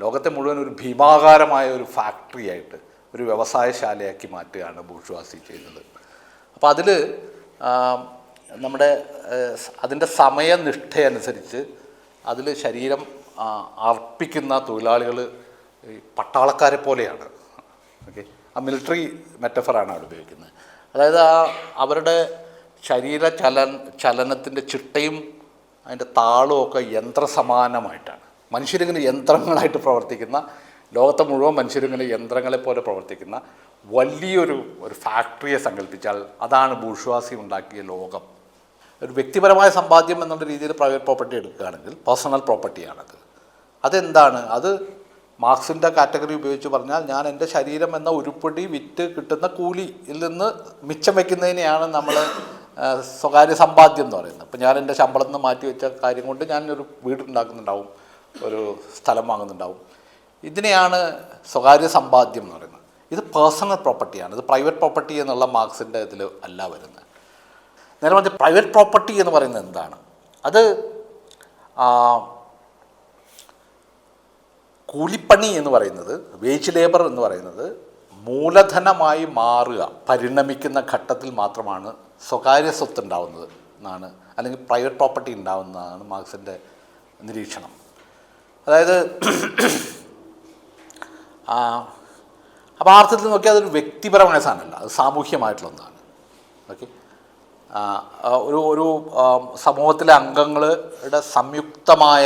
ലോകത്തെ മുഴുവൻ ഒരു ഭീമാകാരമായ ഒരു ഫാക്ടറിയായിട്ട്, ഒരു വ്യവസായശാലയാക്കി മാറ്റുകയാണ് ബൂർഷ്വാസി ചെയ്യുന്നത്. അപ്പോൾ അതിൽ നമ്മുടെ അതിൻ്റെ സമയനിഷ്ഠയനുസരിച്ച് അതിൽ ശരീരം അർപ്പിക്കുന്ന തൊഴിലാളികൾ പട്ടാളക്കാരെ പോലെയാണ്. ഓക്കെ, ആ മിലിറ്ററി മെറ്റഫറാണ് അവിടെ ഉപയോഗിക്കുന്നത്. അതായത് അവരുടെ ചലനത്തിൻ്റെ ചിട്ടയും അതിൻ്റെ താളവും ഒക്കെ യന്ത്രസമാനമായിട്ടാണ്. മനുഷ്യരിങ്ങനെ യന്ത്രങ്ങളായിട്ട് പ്രവർത്തിക്കുന്ന, ലോകത്തെ മുഴുവൻ മനുഷ്യരിങ്ങനെ യന്ത്രങ്ങളെപ്പോലെ പ്രവർത്തിക്കുന്ന വലിയൊരു ഫാക്ടറിയെ സങ്കല്പിച്ചാൽ അതാണ് ബൂർഷ്വാസി ഉണ്ടാക്കിയ ലോകം. ഒരു വ്യക്തിപരമായ സമ്പാദ്യം എന്നുള്ള രീതിയിൽ പ്രൈവറ്റ് പ്രോപ്പർട്ടി എടുക്കുകയാണെങ്കിൽ പേഴ്സണൽ പ്രോപ്പർട്ടിയാണത്. അതെന്താണ്? അത് മാർക്സിൻ്റെ കാറ്റഗറി ഉപയോഗിച്ച് പറഞ്ഞാൽ ഞാൻ എൻ്റെ ശരീരം എന്ന ഉരുപ്പടി വിറ്റ് കിട്ടുന്ന കൂലിയിൽ നിന്ന് മിച്ചം വയ്ക്കുന്നതിനെയാണ് നമ്മൾ സ്വകാര്യ സമ്പാദ്യം എന്ന് പറയുന്നത്. അപ്പോൾ ഞാൻ എൻ്റെ ശമ്പളത്തിൽ നിന്ന് മാറ്റി വെച്ച കാര്യം കൊണ്ട് ഞാനൊരു വീടുണ്ടാക്കുന്നുണ്ടാവും, ഒരു സ്ഥലം വാങ്ങുന്നുണ്ടാവും. ഇതിനെയാണ് സ്വകാര്യ സമ്പാദ്യം എന്ന് പറയുന്നത്. ഇത് പേഴ്സണൽ പ്രോപ്പർട്ടിയാണ്. ഇത് പ്രൈവറ്റ് പ്രോപ്പർട്ടി എന്നുള്ള മാർക്സിൻ്റെ ഇതിൽ അല്ല വരുന്നത്. നേരെ മറിച്ച് പ്രൈവറ്റ് പ്രോപ്പർട്ടി എന്ന് പറയുന്നത് എന്താണ്? അത് കൂലിപ്പണി എന്ന് പറയുന്നത്, വേജ് ലേബർ എന്ന് പറയുന്നത് മൂലധനമായി മാറുക, പരിണമിക്കുന്ന ഘട്ടത്തിൽ മാത്രമാണ് സ്വകാര്യ സ്വത്ത് ഉണ്ടാവുന്നത് എന്നാണ്, അല്ലെങ്കിൽ പ്രൈവറ്റ് പ്രോപ്പർട്ടി ഉണ്ടാവുന്നതാണ് മാർക്സിൻ്റെ നിരീക്ഷണം. അതായത് അപ്പോൾ ആ അർത്ഥത്തിൽ നോക്കിയാൽ അതൊരു വ്യക്തിപരമായ സാധനമല്ല, അത് സാമൂഹ്യമായിട്ടുള്ള ഒന്നാണ്. ഓക്കെ, ഒരു സമൂഹത്തിലെ അംഗങ്ങളുടെ സംയുക്തമായ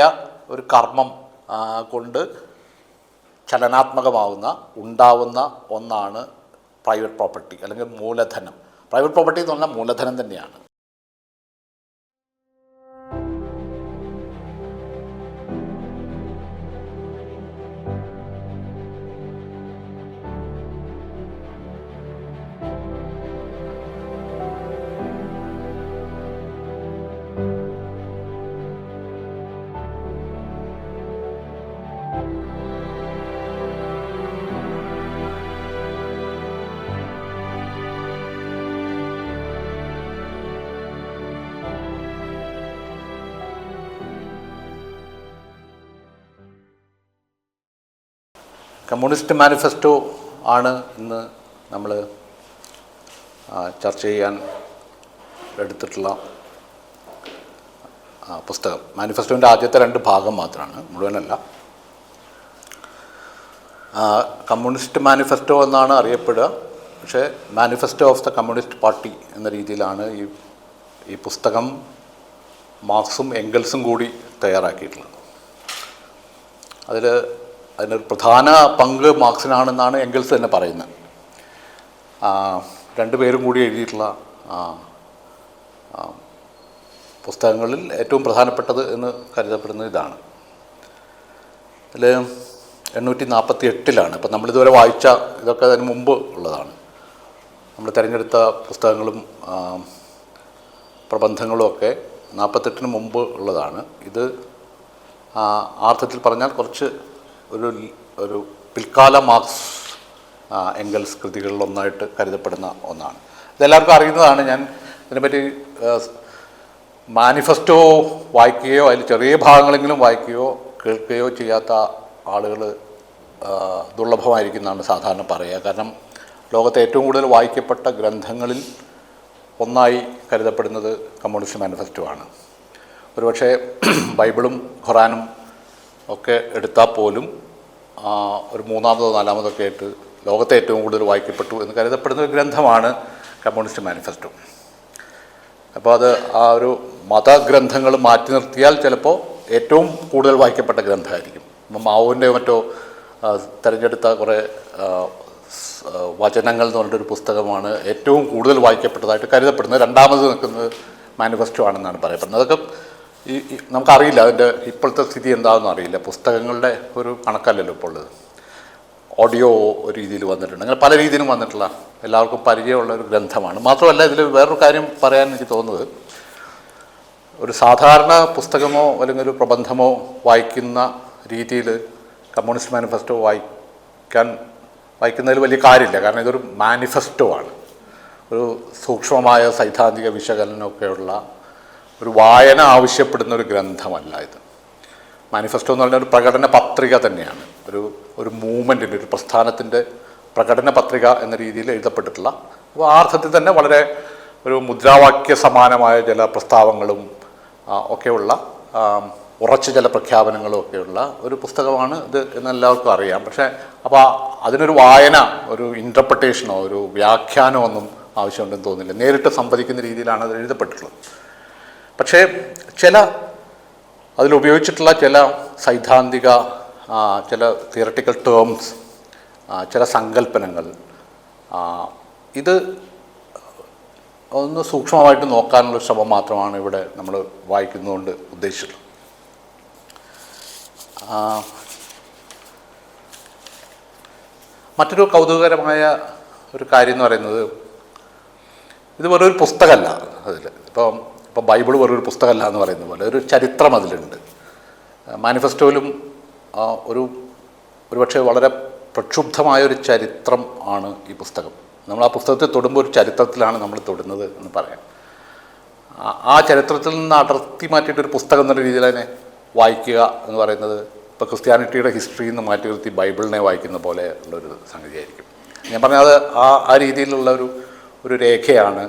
ഒരു കർമ്മം കൊണ്ട് ചലനാത്മകമാവുന്ന ഉണ്ടാവുന്ന ഒന്നാണ് പ്രൈവറ്റ് പ്രോപ്പർട്ടി അല്ലെങ്കിൽ മൂലധനം. പ്രൈവറ്റ് പ്രോപ്പർട്ടി എന്ന് പറഞ്ഞാൽ മൂലധനം തന്നെയാണ്. കമ്മ്യൂണിസ്റ്റ് മാനിഫെസ്റ്റോ ആണ് ഇന്ന് നമ്മൾ ചർച്ച ചെയ്യാൻ എടുത്തിട്ടുള്ള പുസ്തകം. മാനിഫെസ്റ്റോൻ്റെ ആദ്യത്തെ 2 ഭാഗം മാത്രമാണ്, മുഴുവനല്ല. കമ്മ്യൂണിസ്റ്റ് മാനിഫെസ്റ്റോ എന്നാണ് അറിയപ്പെടുക. പക്ഷേ manifesto of the communist party എന്ന രീതിയിലാണ് ഈ പുസ്തകം മാർക്സും എംഗൽസും കൂടി തയ്യാറാക്കിയിട്ടുള്ളത്. അതിനൊരു പ്രധാന പങ്ക് മാർക്സിനാണെന്നാണ് എംഗൽസ് തന്നെ പറയുന്നത്. 2 പേരും കൂടി എഴുതിയിട്ടുള്ള പുസ്തകങ്ങളിൽ ഏറ്റവും പ്രധാനപ്പെട്ടത് എന്ന് കരുതപ്പെടുന്നത് ഇതാണ്. അതിൽ 848 ഇപ്പം നമ്മളിതുവരെ വായിച്ച ഇതൊക്കെ അതിന് മുമ്പ് ഉള്ളതാണ്. നമ്മൾ തിരഞ്ഞെടുത്ത പുസ്തകങ്ങളും പ്രബന്ധങ്ങളും ഒക്കെ 48 മുമ്പ് ഉള്ളതാണ്. ഇത് അർത്ഥത്തിൽ പറഞ്ഞാൽ കുറച്ച് ഒരു പിൽക്കാല മാർക്സ് എംഗൽസ് കൃതികളിലൊന്നായിട്ട് കരുതപ്പെടുന്ന ഒന്നാണ്. ഇതെല്ലാവർക്കും അറിയുന്നതാണ്. ഞാൻ ഇതിനെപ്പറ്റി മാനിഫെസ്റ്റോ വായിക്കുകയോ അതിൽ ചെറിയ ഭാഗങ്ങളെങ്കിലും വായിക്കുകയോ കേൾക്കുകയോ ചെയ്യാത്ത ആളുകൾ ദുർലഭമായിരിക്കുന്നതാണ് സാധാരണ പറയുക. കാരണം ലോകത്തെ ഏറ്റവും കൂടുതൽ വായിക്കപ്പെട്ട ഗ്രന്ഥങ്ങളിൽ ഒന്നായി കരുതപ്പെടുന്നത് കമ്മ്യൂണിസ്റ്റ് മാനിഫെസ്റ്റോ ആണ്. ഒരുപക്ഷെ ബൈബിളും ഖുറാനും ഒക്കെ എടുത്താൽ പോലും ഒരു 3-മതോ 4-മതൊക്കെ ആയിട്ട് ലോകത്തെ ഏറ്റവും കൂടുതൽ വായിക്കപ്പെട്ടു എന്ന് കരുതപ്പെടുന്ന ഒരു ഗ്രന്ഥമാണ് കമ്മ്യൂണിസ്റ്റ് മാനിഫെസ്റ്റോ. അപ്പോൾ അത് ആ ഒരു മതഗ്രന്ഥങ്ങൾ മാറ്റി നിർത്തിയാൽ ചിലപ്പോൾ ഏറ്റവും കൂടുതൽ വായിക്കപ്പെട്ട ഗ്രന്ഥമായിരിക്കും. ഇപ്പം മാവോൻ്റെ മറ്റോ തിരഞ്ഞെടുത്ത കുറേ വചനങ്ങൾ എന്ന് പറഞ്ഞിട്ടൊരു പുസ്തകമാണ് ഏറ്റവും കൂടുതൽ വായിക്കപ്പെട്ടതായിട്ട് കരുതപ്പെടുന്നത്. 2-മത് നിൽക്കുന്നത് മാനിഫെസ്റ്റോ ആണെന്നാണ് പറയപ്പെടുന്നത്. അതൊക്കെ നമുക്കറിയില്ല അതിൻ്റെ ഇപ്പോഴത്തെ സ്ഥിതി എന്താണെന്ന് അറിയില്ല. പുസ്തകങ്ങളുടെ ഒരു കണക്കല്ലല്ലോ ഇപ്പോൾ ഉള്ളത്. ഓഡിയോ ഒരു രീതിയിൽ വന്നിട്ടുണ്ട്, അങ്ങനെ പല രീതിയിലും വന്നിട്ടുള്ള എല്ലാവർക്കും പരിചയമുള്ള ഒരു ഗ്രന്ഥമാണ്. മാത്രമല്ല ഇതിൽ വേറൊരു കാര്യം പറയാൻ എനിക്ക് തോന്നുന്നത്, ഒരു സാധാരണ പുസ്തകമോ അല്ലെങ്കിൽ ഒരു പ്രബന്ധമോ വായിക്കുന്ന രീതിയിൽ കമ്മ്യൂണിസ്റ്റ് മാനിഫെസ്റ്റോ വായിക്കുന്നതിൽ വലിയ കാര്യമില്ല. കാരണം ഇതൊരു മാനിഫെസ്റ്റോ ആണ്. ഒരു സൂക്ഷ്മമായ സൈദ്ധാന്തിക വിശകലനമൊക്കെയുള്ള ഒരു വായന ആവശ്യപ്പെടുന്ന ഒരു ഗ്രന്ഥമല്ല ഇത്. മാനിഫെസ്റ്റോ എന്ന് പറഞ്ഞാൽ ഒരു പ്രകടന പത്രിക തന്നെയാണ്. ഒരു മൂവ്മെൻറ്റിൻ്റെ ഒരു പ്രസ്ഥാനത്തിൻ്റെ പ്രകടന പത്രിക എന്ന രീതിയിൽ എഴുതപ്പെട്ടിട്ടുള്ള, അപ്പോൾ ആ അർത്ഥത്തിൽ തന്നെ വളരെ ഒരു മുദ്രാവാക്യ സമാനമായ ചില പ്രസ്താവങ്ങളും ഒക്കെയുള്ള ഉറച്ച ചില പ്രഖ്യാപനങ്ങളും ഒക്കെയുള്ള ഒരു പുസ്തകമാണ് ഇത് എന്നെല്ലാവർക്കും അറിയാം. പക്ഷേ അപ്പോൾ അതിനൊരു വായന, ഒരു ഇൻ്റർപ്രിട്ടേഷനോ ഒരു വ്യാഖ്യാനമോ ഒന്നും ആവശ്യമുണ്ടെന്ന് തോന്നുന്നില്ല. നേരിട്ട് സംവദിക്കുന്ന രീതിയിലാണ് അത് എഴുതപ്പെട്ടിട്ടുള്ളത്. പക്ഷേ അതിലുപയോഗിച്ചിട്ടുള്ള ചില സൈദ്ധാന്തിക, ചില തിയറട്ടിക്കൽ ടേംസ്, ചില സങ്കല്പനങ്ങൾ, ഇത് ഒന്ന് സൂക്ഷ്മമായിട്ട് നോക്കാനുള്ള ശ്രമം മാത്രമാണ് ഇവിടെ നമ്മൾ വായിക്കുന്നതുകൊണ്ട് ഉദ്ദേശിച്ചിട്ടുള്ളത്. മറ്റൊരു കൗതുകകരമായ ഒരു കാര്യം എന്ന് പറയുന്നത്, ഇത് വെറൊരു പുസ്തകമല്ല. ഇപ്പോൾ ബൈബിൾ വെറൊരു പുസ്തകമല്ല എന്ന് പറയുന്ന പോലെ ഒരു ചരിത്രം അതിലുണ്ട്. മാനിഫെസ്റ്റോയിലും ഒരുപക്ഷെ വളരെ പ്രക്ഷുബ്ധമായൊരു ചരിത്രം ആണ് ഈ പുസ്തകം. നമ്മൾ ആ പുസ്തകത്തെ തൊടുമ്പോൾ ഒരു ചരിത്രത്തിലാണ് നമ്മൾ തൊടുന്നത് എന്ന് പറയാം. ആ ചരിത്രത്തിൽ നിന്ന് അടർത്തി മാറ്റിയിട്ടൊരു പുസ്തകം എന്നുള്ള രീതിയിൽ അതിനെ വായിക്കുക എന്ന് പറയുന്നത് ഇപ്പോൾ ക്രിസ്ത്യാനിറ്റിയുടെ ഹിസ്റ്ററിയിൽ നിന്ന് മാറ്റി നിർത്തി ബൈബിളിനെ വായിക്കുന്ന പോലെ ഉള്ളൊരു സംഗതിയായിരിക്കും. ഞാൻ പറഞ്ഞത് ആ രീതിയിലുള്ള ഒരു രേഖയാണ്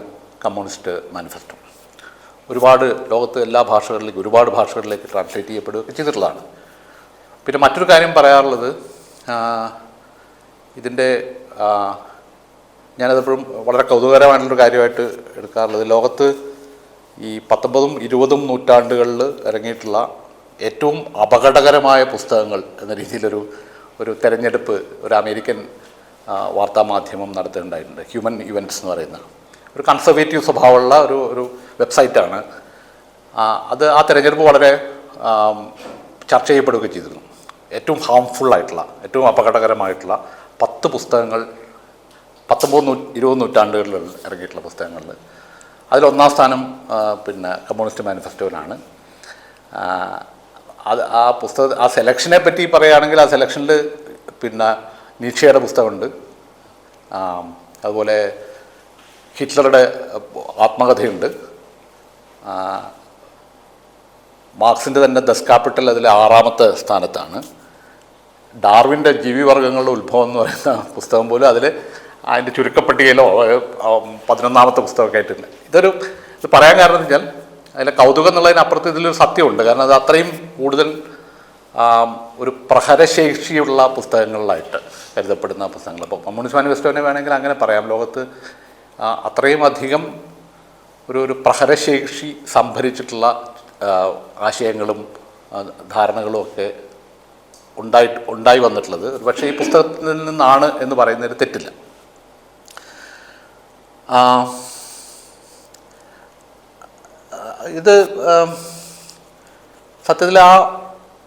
കമ്മ്യൂണിസ്റ്റ് മാനിഫെസ്റ്റോ. ലോകത്ത് എല്ലാ ഭാഷകളിലേക്കും ഒരുപാട് ഭാഷകളിലേക്ക് ട്രാൻസ്ലേറ്റ് ചെയ്യപ്പെടുകയൊക്കെ ചെയ്തിട്ടുള്ളതാണ്. പിന്നെ മറ്റൊരു കാര്യം പറയാറുള്ളത്, ഇതിൻ്റെ ഞാനതെപ്പോഴും വളരെ കൗതുകകരമായിട്ടുള്ളൊരു കാര്യമായിട്ട് എടുക്കാറുള്ളത്, ലോകത്ത് ഈ 19ഉം 20ഉം നൂറ്റാണ്ടുകളിൽ ഇറങ്ങിയിട്ടുള്ള ഏറ്റവും അപകടകരമായ പുസ്തകങ്ങൾ എന്ന രീതിയിലൊരു തെരഞ്ഞെടുപ്പ് ഒരു അമേരിക്കൻ വാർത്താമാധ്യമം നടത്തുന്നുണ്ടായിട്ടുണ്ട്. ഹ്യൂമൻ ഇവൻറ്റ്സ് എന്ന് പറയുന്ന ഒരു കൺസർവേറ്റീവ് സ്വഭാവമുള്ള ഒരു വെബ്സൈറ്റാണ്. ആ തെരഞ്ഞെടുപ്പ് വളരെ ചർച്ച ചെയ്യപ്പെടുകയൊക്കെ ചെയ്തിരുന്നു. ഏറ്റവും ഹാംഫുള്ളായിട്ടുള്ള, ഏറ്റവും അപകടകരമായിട്ടുള്ള 10 പുസ്തകങ്ങൾ 19, 20 നൂറ്റാണ്ടുകളിൽ ഇറങ്ങിയിട്ടുള്ള പുസ്തകങ്ങളിൽ അതിലൊന്നാം സ്ഥാനം പിന്നെ കമ്മ്യൂണിസ്റ്റ് മാനിഫെസ്റ്റോയിലാണ്. ആ സെലക്ഷനെ പറ്റി പറയുകയാണെങ്കിൽ ആ സെലക്ഷനിൽ പിന്നെ നീച്ചയുടെ പുസ്തകമുണ്ട്, അതുപോലെ ഹിറ്റ്ലറുടെ ആത്മകഥയുണ്ട്, മാർക്സിൻ്റെ തന്നെ ദസ് ക്യാപിറ്റൽ അതിൽ 6ാമത്തെ സ്ഥാനത്താണ്. ഡാർവിൻ്റെ ജീവിവർഗങ്ങളുടെ ഉത്ഭവം എന്ന് പറയുന്ന പുസ്തകം പോലും അതിൻ്റെ ചുരുക്കപ്പട്ടികയിലോ 11ാമത്തെ പുസ്തകമൊക്കെ ആയിട്ടുണ്ട്. ഇത് പറയാൻ കാരണം എന്ന് വെച്ചാൽ അതിലെ കൗതുകം എന്നുള്ളതിനപ്പുറത്ത് ഇതിലൊരു സത്യമുണ്ട്. കാരണം അത് അത്രയും കൂടുതൽ ഒരു പ്രഹരശേഷിയുള്ള പുസ്തകങ്ങളിലായിട്ട് കരുതപ്പെടുന്ന പുസ്തകങ്ങൾ. അപ്പോൾ കമ്മ്യൂണിസ്റ്റ് മാനിഫെസ്റ്റോനെ വേണമെങ്കിൽ അങ്ങനെ പറയാം. ലോകത്ത് അത്രയും അധികം ഒരു പ്രഹരശേഷി സംഭരിച്ചിട്ടുള്ള ആശയങ്ങളും ധാരണകളും ഒക്കെ ഉണ്ടായി വന്നിട്ടുള്ളത് പക്ഷേ ഈ പുസ്തകത്തിൽ നിന്നാണ് എന്ന് പറയുന്നതിൽ തെറ്റില്ല. ഇത് സത്യത്തിൽ ആ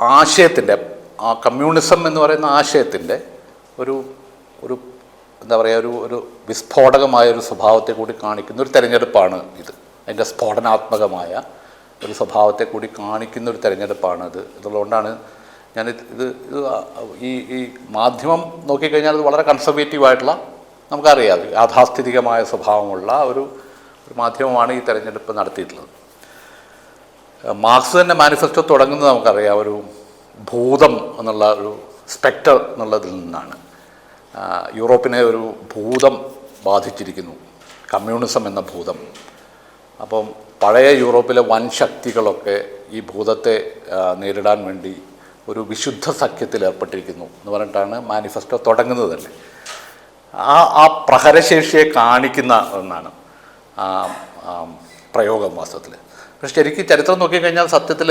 ആശയത്തിൻ്റെ, ആ കമ്മ്യൂണിസം എന്ന് പറയുന്ന ആശയത്തിൻ്റെ ഒരു എന്താ പറയുക, ഒരു വിസ്ഫോടകമായൊരു സ്വഭാവത്തെ കൂടി കാണിക്കുന്ന ഒരു തെരഞ്ഞെടുപ്പാണ് ഇത്. അതിൻ്റെ സ്ഫോടനാത്മകമായ ഒരു സ്വഭാവത്തെ കൂടി കാണിക്കുന്ന ഒരു തെരഞ്ഞെടുപ്പാണിത്. ഇതുള്ളതുകൊണ്ടാണ് ഈ മാധ്യമം നോക്കിക്കഴിഞ്ഞാൽ അത് വളരെ കൺസർവേറ്റീവായിട്ടുള്ള, നമുക്കറിയാം യാഥാസ്ഥിതികമായ സ്വഭാവമുള്ള ഒരു മാധ്യമമാണ് ഈ തെരഞ്ഞെടുപ്പ് നടത്തിയിട്ടുള്ളത്. മാർക്സ് തന്നെ മാനിഫെസ്റ്റോ തുടങ്ങുന്നത് നമുക്കറിയാം ഒരു ഭൂതം എന്നുള്ള ഒരു സ്പെക്ടർ എന്നുള്ളതിൽ നിന്നാണ്. യൂറോപ്പിനെ ഒരു ഭൂതം ബാധിച്ചിരിക്കുന്നു, കമ്മ്യൂണിസം എന്ന ഭൂതം. അപ്പം പഴയ യൂറോപ്പിലെ വൻ ശക്തികളൊക്കെ ഈ ഭൂതത്തെ നേരിടാൻ വേണ്ടി ഒരു വിശുദ്ധ സഖ്യത്തിൽ ഏർപ്പെട്ടിരിക്കുന്നു എന്ന് പറഞ്ഞിട്ടാണ് മാനിഫെസ്റ്റോ തുടങ്ങുന്നത് തന്നെ. ആ പ്രഹരശേഷിയെ കാണിക്കുന്ന ഒന്നാണ് പ്രയോഗം വാസ്തവത്തിൽ. പക്ഷെ ശരിക്കും ചരിത്രം നോക്കിക്കഴിഞ്ഞാൽ സത്യത്തിൽ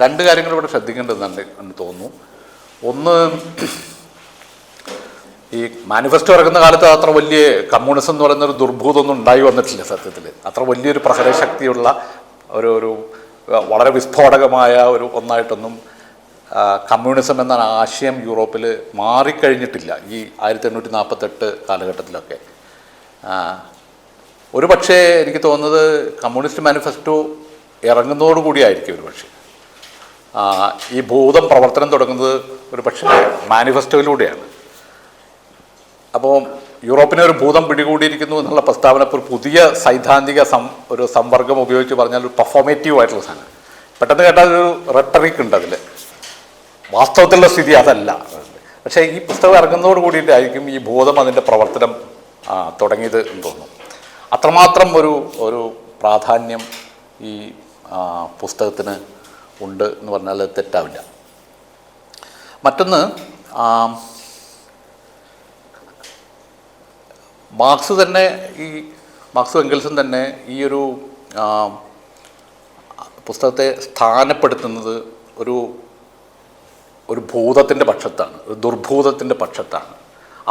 2 കാര്യങ്ങൾ ഇവിടെ ശ്രദ്ധിക്കേണ്ടതുണ്ട് എന്ന് തോന്നുന്നു. ഒന്ന്, ഈ മാനിഫെസ്റ്റോ ഇറങ്ങുന്ന കാലത്ത് അത്ര വലിയ കമ്മ്യൂണിസം എന്ന് പറയുന്നൊരു ദുർഭൂതമൊന്നും ഉണ്ടായി വന്നിട്ടില്ല. സത്യത്തിൽ അത്ര വലിയൊരു പ്രഹരശക്തിയുള്ള ഒരു വളരെ വിസ്ഫോടകമായ ഒന്നായിട്ടൊന്നും കമ്മ്യൂണിസം എന്ന ആശയം യൂറോപ്പിൽ മാറിക്കഴിഞ്ഞിട്ടില്ല ഈ 1848 കാലഘട്ടത്തിലൊക്കെ. ഒരു പക്ഷേ എനിക്ക് തോന്നുന്നത് കമ്മ്യൂണിസ്റ്റ് മാനിഫെസ്റ്റോ ഇറങ്ങുന്നതോടുകൂടിയായിരിക്കും ഒരു പക്ഷേ ഈ ഭൂതം പ്രവർത്തനം തുടങ്ങുന്നത് ഒരു പക്ഷേ മാനിഫെസ്റ്റോയിലൂടെയാണ്. അപ്പോൾ യൂറോപ്പിനെ ഒരു ഭൂതം പിടികൂടിയിരിക്കുന്നു എന്നുള്ള പ്രസ്താവന ഇപ്പോൾ ഒരു പുതിയ സൈദ്ധാന്തിക ഒരു സംവർഗം ഉപയോഗിച്ച് പറഞ്ഞാൽ ഒരു പെർഫോമേറ്റീവ് ആയിട്ടുള്ള സാധനം. പെട്ടെന്ന് കേട്ടാൽ ഒരു റെട്ടറിക് ഉണ്ട് അതിൽ. വാസ്തവത്തിലുള്ള സ്ഥിതി അതല്ല. പക്ഷേ ഈ പുസ്തകം ഇറങ്ങുന്നതോട് കൂടിയിട്ടായിരിക്കും ഈ ബോധം അതിൻ്റെ പ്രവർത്തനം തുടങ്ങിയത് എന്ന് തോന്നുന്നു. അത്രമാത്രം ഒരു പ്രാധാന്യം ഈ പുസ്തകത്തിന് ഉണ്ട് എന്ന് പറഞ്ഞാൽ തെറ്റാവില്ല. മറ്റൊന്ന്, മാർക്സും എംഗൽസും തന്നെ ഈ ഒരു പുസ്തകത്തെ സ്ഥാനപ്പെടുത്തുന്നത് ഒരു ഭൂതത്തിൻ്റെ പക്ഷത്താണ്, ഒരു ദുർഭൂതത്തിൻ്റെ പക്ഷത്താണ്.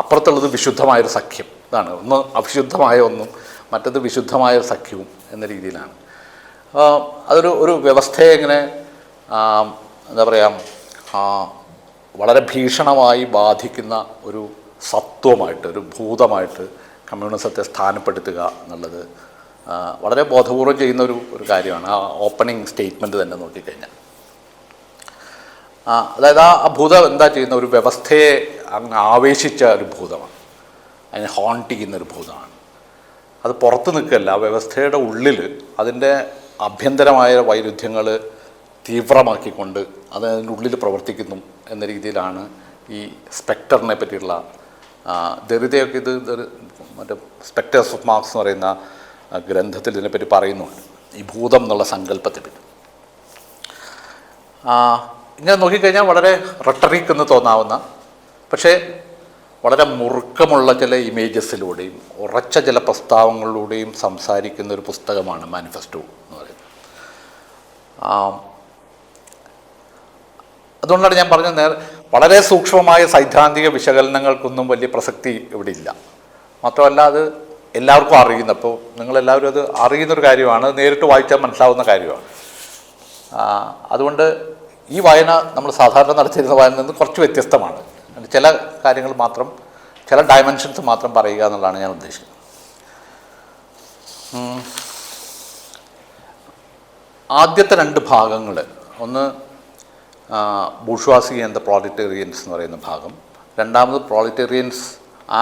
അപ്പുറത്തുള്ളത് വിശുദ്ധമായൊരു സഖ്യം, ഇതാണ് ഒന്ന് അവിശുദ്ധമായ ഒന്നും മറ്റത് വിശുദ്ധമായൊരു സഖ്യവും എന്ന രീതിയിലാണ്. ഒരു വ്യവസ്ഥയെ ഇങ്ങനെ എന്താ പറയുക, വളരെ ഭീഷണമായി ബാധിക്കുന്ന ഒരു സത്വമായിട്ട്, ഒരു ഭൂതമായിട്ട് കമ്മ്യൂണിസത്തെ സ്ഥാനപ്പെടുത്തുക എന്നുള്ളത് വളരെ ബോധപൂർവം ചെയ്യുന്ന ഒരു കാര്യമാണ്. ആ ഓപ്പണിംഗ് സ്റ്റേറ്റ്മെൻറ്റ് തന്നെ നോക്കിക്കഴിഞ്ഞാൽ, അതായത് ആ ഭൂതം എന്താ ചെയ്യുന്ന, ഒരു വ്യവസ്ഥയെ അങ്ങ് ആവേശിച്ച ഒരു ഭൂതമാണ്, അതിനെ ഹോണ്ട് ചെയ്യുന്നൊരു ഭൂതമാണ്. അത് പുറത്ത് നിൽക്കല്ല, ആ വ്യവസ്ഥയുടെ ഉള്ളിൽ അതിൻ്റെ ആഭ്യന്തരമായ വൈരുദ്ധ്യങ്ങൾ തീവ്രമാക്കിക്കൊണ്ട് അത് അതിൻ്റെ ഉള്ളിൽ പ്രവർത്തിക്കുന്നു എന്ന രീതിയിലാണ് ഈ സ്പെക്ടറിനെ പറ്റിയുള്ള ദരിദ്രയൊക്കെ മറ്റേ സ്പെക്ടേഴ്സ് ഓഫ് മാർക്സ് എന്ന് പറയുന്ന ഗ്രന്ഥത്തിൽ ഇതിനെപ്പറ്റി പറയുന്നുണ്ട്, ഈ ഭൂതം എന്നുള്ള സങ്കല്പത്തെ പറ്റി. ഇങ്ങനെ നോക്കിക്കഴിഞ്ഞാൽ വളരെ റട്ടറിക് എന്ന് തോന്നാവുന്ന, പക്ഷേ വളരെ മുറുക്കമുള്ള ചില ഇമേജസിലൂടെയും ഉറച്ച ചില പ്രസ്താവങ്ങളിലൂടെയും സംസാരിക്കുന്ന ഒരു പുസ്തകമാണ് മാനിഫെസ്റ്റോ എന്ന് പറയുന്നത്. അതുകൊണ്ടാണ് ഞാൻ പറഞ്ഞത്, വളരെ സൂക്ഷ്മമായ സൈദ്ധാന്തിക വിശകലനങ്ങൾക്കൊന്നും വലിയ പ്രസക്തി ഇവിടെ ഇല്ല. മാത്രമല്ല അത് എല്ലാവർക്കും അറിയുന്ന, അപ്പോൾ നിങ്ങളെല്ലാവരും അത് അറിയുന്നൊരു കാര്യമാണ്, നേരിട്ട് വായിച്ചാൽ മനസ്സിലാവുന്ന കാര്യമാണ്. അതുകൊണ്ട് ഈ വായന നമ്മൾ സാധാരണ നടത്തിയിരുന്ന വായനയിൽ നിന്ന് കുറച്ച് വ്യത്യസ്തമാണ്. ചില കാര്യങ്ങൾ മാത്രം, ചില ഡയമെൻഷൻസ് മാത്രം പറയുക എന്നുള്ളതാണ് ഞാൻ ഉദ്ദേശിക്കുന്നത്. ആദ്യത്തെ രണ്ട് ഭാഗങ്ങൾ, ഒന്ന് ബൂർഷ്വാസി ആൻഡ് ദ പ്രോളിറ്റേറിയൻസ് എന്ന് പറയുന്ന ഭാഗം, രണ്ടാമത് പ്രോളിറ്റേറിയൻസ്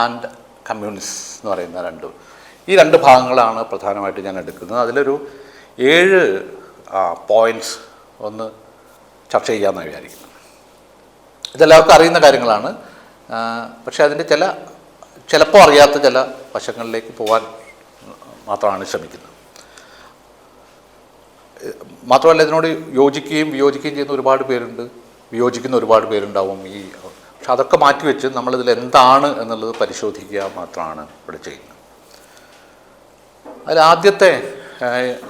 ആൻഡ് കമ്മ്യൂണിസ്റ്റ് എന്ന് പറയുന്ന ഈ രണ്ട് ഭാഗങ്ങളാണ് പ്രധാനമായിട്ട് ഞാൻ എടുക്കുന്നത്. അതിലൊരു 7 പോയിൻറ്റ്സ് ഒന്ന് ചർച്ച ചെയ്യാമെന്ന് വിചാരിക്കുന്നു. ഇതെല്ലാവർക്കും അറിയുന്ന കാര്യങ്ങളാണ്, പക്ഷേ അതിൻ്റെ ചിലപ്പോൾ അറിയാത്ത ചില വശങ്ങളിലേക്ക് പോകാൻ മാത്രമാണ് ശ്രമിക്കുന്നത്. മാത്രമല്ല ഇതിനോട് യോജിക്കുകയും വിയോജിക്കുകയും ചെയ്യുന്ന ഒരുപാട് പേരുണ്ട്, വിയോജിക്കുന്ന ഒരുപാട് പേരുണ്ടാവും. പക്ഷെ അതൊക്കെ മാറ്റിവെച്ച് നമ്മളിതിൽ എന്താണ് എന്നുള്ളത് പരിശോധിക്കുക മാത്രമാണ് ഇവിടെ ചെയ്യുന്നത്. അതിൽ ആദ്യത്തെ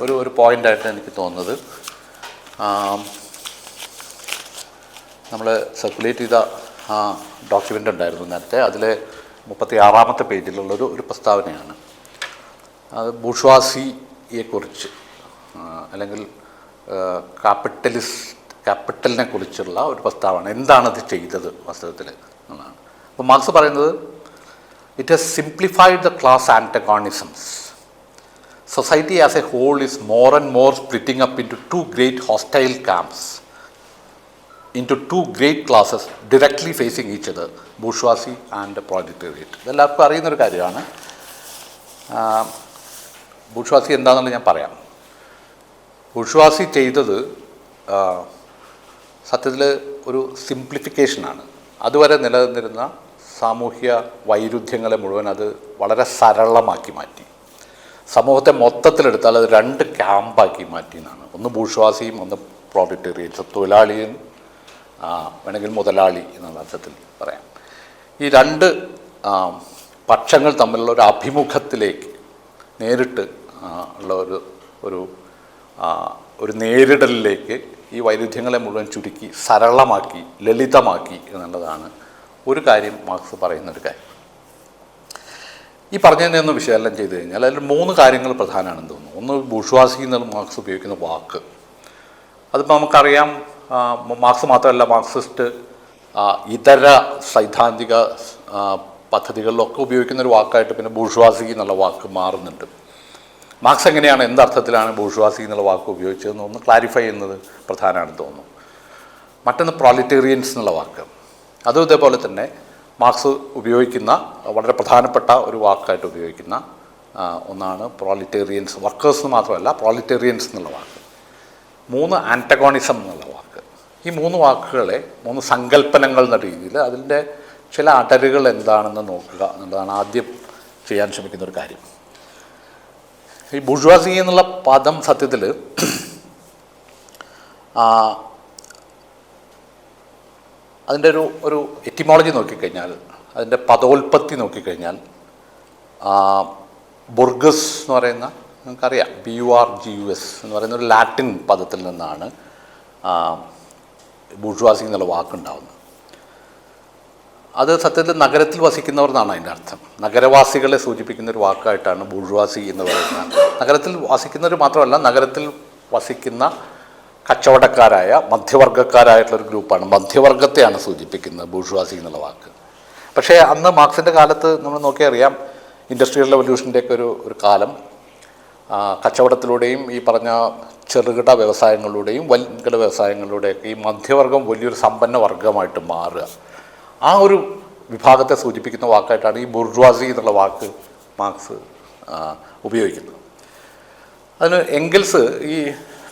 ഒരു പോയിൻ്റായിട്ട് എനിക്ക് തോന്നുന്നത്, നമ്മൾ സർക്കുലേറ്റ് ചെയ്ത ഡോക്യുമെൻ്റ് ഉണ്ടായിരുന്നു നേരത്തെ, അതിലെ 36-ാമത്തെ പേജിലുള്ളൊരു പ്രസ്താവനയാണ്. അത് ബൂർഷ്വാസിയെക്കുറിച്ച് അല്ലെങ്കിൽ ക്യാപിറ്റലിനെ കുറിച്ചുള്ള ഒരു പ്രസ്താവന. എന്താണത് ചെയ്തത് വാസ്തവത്തിൽ എന്നാണ്. അപ്പോൾ മാർക്സ് പറയുന്നത്, it has simplified the class antagonisms. Society as a whole is more and more splitting up into 2 great hostile camps, into 2 great classes directly facing each other, bourgeoisie and proletariat. ഇതെല്ലാവർക്കും അറിയുന്നൊരു കാര്യമാണ്. Bourgeoisie എന്താണെന്നുള്ളത് ഞാൻ പറയാം. Bourgeoisie ചെയ്തത് സത്യത്തിൽ ഒരു സിംപ്ലിഫിക്കേഷനാണ്. അതുവരെ നിലനിന്നിരുന്ന സാമൂഹ്യ വൈരുദ്ധ്യങ്ങളെ മുഴുവൻ അത് വളരെ സരളമാക്കി മാറ്റി. സമൂഹത്തെ മൊത്തത്തിലെടുത്താൽ അത് 2 ക്യാമ്പാക്കി മാറ്റി എന്നാണ്. ഒന്ന് ബൂർഷ്വാസിയും ഒന്ന് പ്രോളിറ്റേറിയൻസും, തൊഴിലാളിയും വേണമെങ്കിൽ മുതലാളി എന്നുള്ള അർത്ഥത്തിൽ പറയാം. ഈ 2 പക്ഷങ്ങൾ തമ്മിലുള്ള ഒരു അഭിമുഖത്തിലേക്ക് നേരിട്ട് ഉള്ള ഒരു നേരിടലിലേക്ക് ഈ വൈരുദ്ധ്യങ്ങളെ മുഴുവൻ ചുരുക്കി സരളമാക്കി ലളിതമാക്കി എന്നുള്ളതാണ് ഒരു കാര്യം മാർക്സ് പറയുന്നൊരു കാര്യം. ഈ പറഞ്ഞതിനെ ഒന്ന് വിശകലനം ചെയ്ത് കഴിഞ്ഞാൽ അതിൽ 3 കാര്യങ്ങൾ പ്രധാനമാണെന്ന് തോന്നുന്നു. ഒന്ന്, ബൂർഷ്വാസി എന്നുള്ള മാർക്സ് ഉപയോഗിക്കുന്ന വാക്ക്. അതിപ്പോൾ നമുക്കറിയാം, മാർക്സ് മാത്രമല്ല, മാർക്സിസ്റ്റ് ഇതര സൈദ്ധാന്തിക പദ്ധതികളിലൊക്കെ ഉപയോഗിക്കുന്നൊരു വാക്കായിട്ട് പിന്നെ ബൂർഷ്വാസി എന്നുള്ള വാക്ക് മാറുന്നുണ്ട്. മാർക്സ് എങ്ങനെയാണ്, എന്തർത്ഥത്തിലാണ് ബൂർഷ്വാസി എന്നുള്ള വാക്ക് ഉപയോഗിച്ചതെന്ന് ഒന്ന് ക്ലാരിഫൈ ചെയ്യുന്നത് പ്രധാനമാണെന്ന് തോന്നുന്നു. മറ്റൊന്ന് പ്രോളിറ്റേറിയൻസ് എന്നുള്ള വാക്ക്. അതും ഇതേപോലെ തന്നെ മാർക്സ് ഉപയോഗിക്കുന്ന വളരെ പ്രധാനപ്പെട്ട ഒരു വാക്കായിട്ട് ഉപയോഗിക്കുന്ന ഒന്നാണ് പ്രോളിറ്റേറിയൻസ്. വർക്കേഴ്സ് മാത്രമല്ല, പ്രോളിറ്റേറിയൻസ് എന്നുള്ള വാക്ക്. 3 ആൻറ്റഗോണിസം എന്നുള്ള വാക്ക്. ഈ 3 വാക്കുകളെ 3 സങ്കല്പനങ്ങൾ എന്ന രീതിയിൽ അതിൻ്റെ ചില അടരുകൾ എന്താണെന്ന് നോക്കുക എന്നുള്ളതാണ് ആദ്യം ചെയ്യാൻ ശ്രമിക്കുന്ന ഒരു കാര്യം. ഈ ബൂർഷ്വാസി എന്നുള്ള പദം സത്യത്തിൽ അതിൻ്റെ ഒരു എറ്റിമോളജി നോക്കിക്കഴിഞ്ഞാൽ, അതിൻ്റെ പദോൽപ്പത്തി നോക്കിക്കഴിഞ്ഞാൽ, ബുർഗസ് എന്ന് പറയുന്ന, നിങ്ങൾക്കറിയാം, BURGUS എന്ന് പറയുന്ന ഒരു ലാറ്റിൻ പദത്തിൽ നിന്നാണ് ബൂർഷ്വാസി എന്നുള്ള വാക്കുണ്ടാവുന്നത്. അത് സത്യത്തിൽ നഗരത്തിൽ വസിക്കുന്നവർ എന്നാണ് അതിൻ്റെ അർത്ഥം. നഗരവാസികളെ സൂചിപ്പിക്കുന്ന ഒരു വാക്കായിട്ടാണ് ബൂർഷ്വാസി എന്ന് പറയുന്നത്. നഗരത്തിൽ വസിക്കുന്നവർ മാത്രമല്ല, നഗരത്തിൽ വസിക്കുന്ന കച്ചവടക്കാരായ മധ്യവർഗക്കാരായിട്ടുള്ളൊരു ഗ്രൂപ്പാണ്, മധ്യവർഗത്തെയാണ് സൂചിപ്പിക്കുന്നത് ബൂർഷ്വാസി എന്നുള്ള വാക്ക്. പക്ഷേ അന്ന് മാർക്സിൻ്റെ കാലത്ത് നമ്മൾ നോക്കിയറിയാം, ഇൻഡസ്ട്രിയൽ റവല്യൂഷൻ്റെയൊക്കെ ഒരു കാലം, കച്ചവടത്തിലൂടെയും ഈ പറഞ്ഞ ചെറുകിട വ്യവസായങ്ങളിലൂടെയും വൻകിട വ്യവസായങ്ങളിലൂടെയൊക്കെ ഈ മധ്യവർഗം വലിയൊരു സമ്പന്ന വർഗമായിട്ട് മാറുക. ആ ഒരു വിഭാഗത്തെ സൂചിപ്പിക്കുന്ന വാക്കായിട്ടാണ് ഈ ബൂർഷ്വാസി എന്നുള്ള വാക്ക് മാർക്സ് ഉപയോഗിക്കുന്നത്. അതിന് എംഗൽസ്, ഈ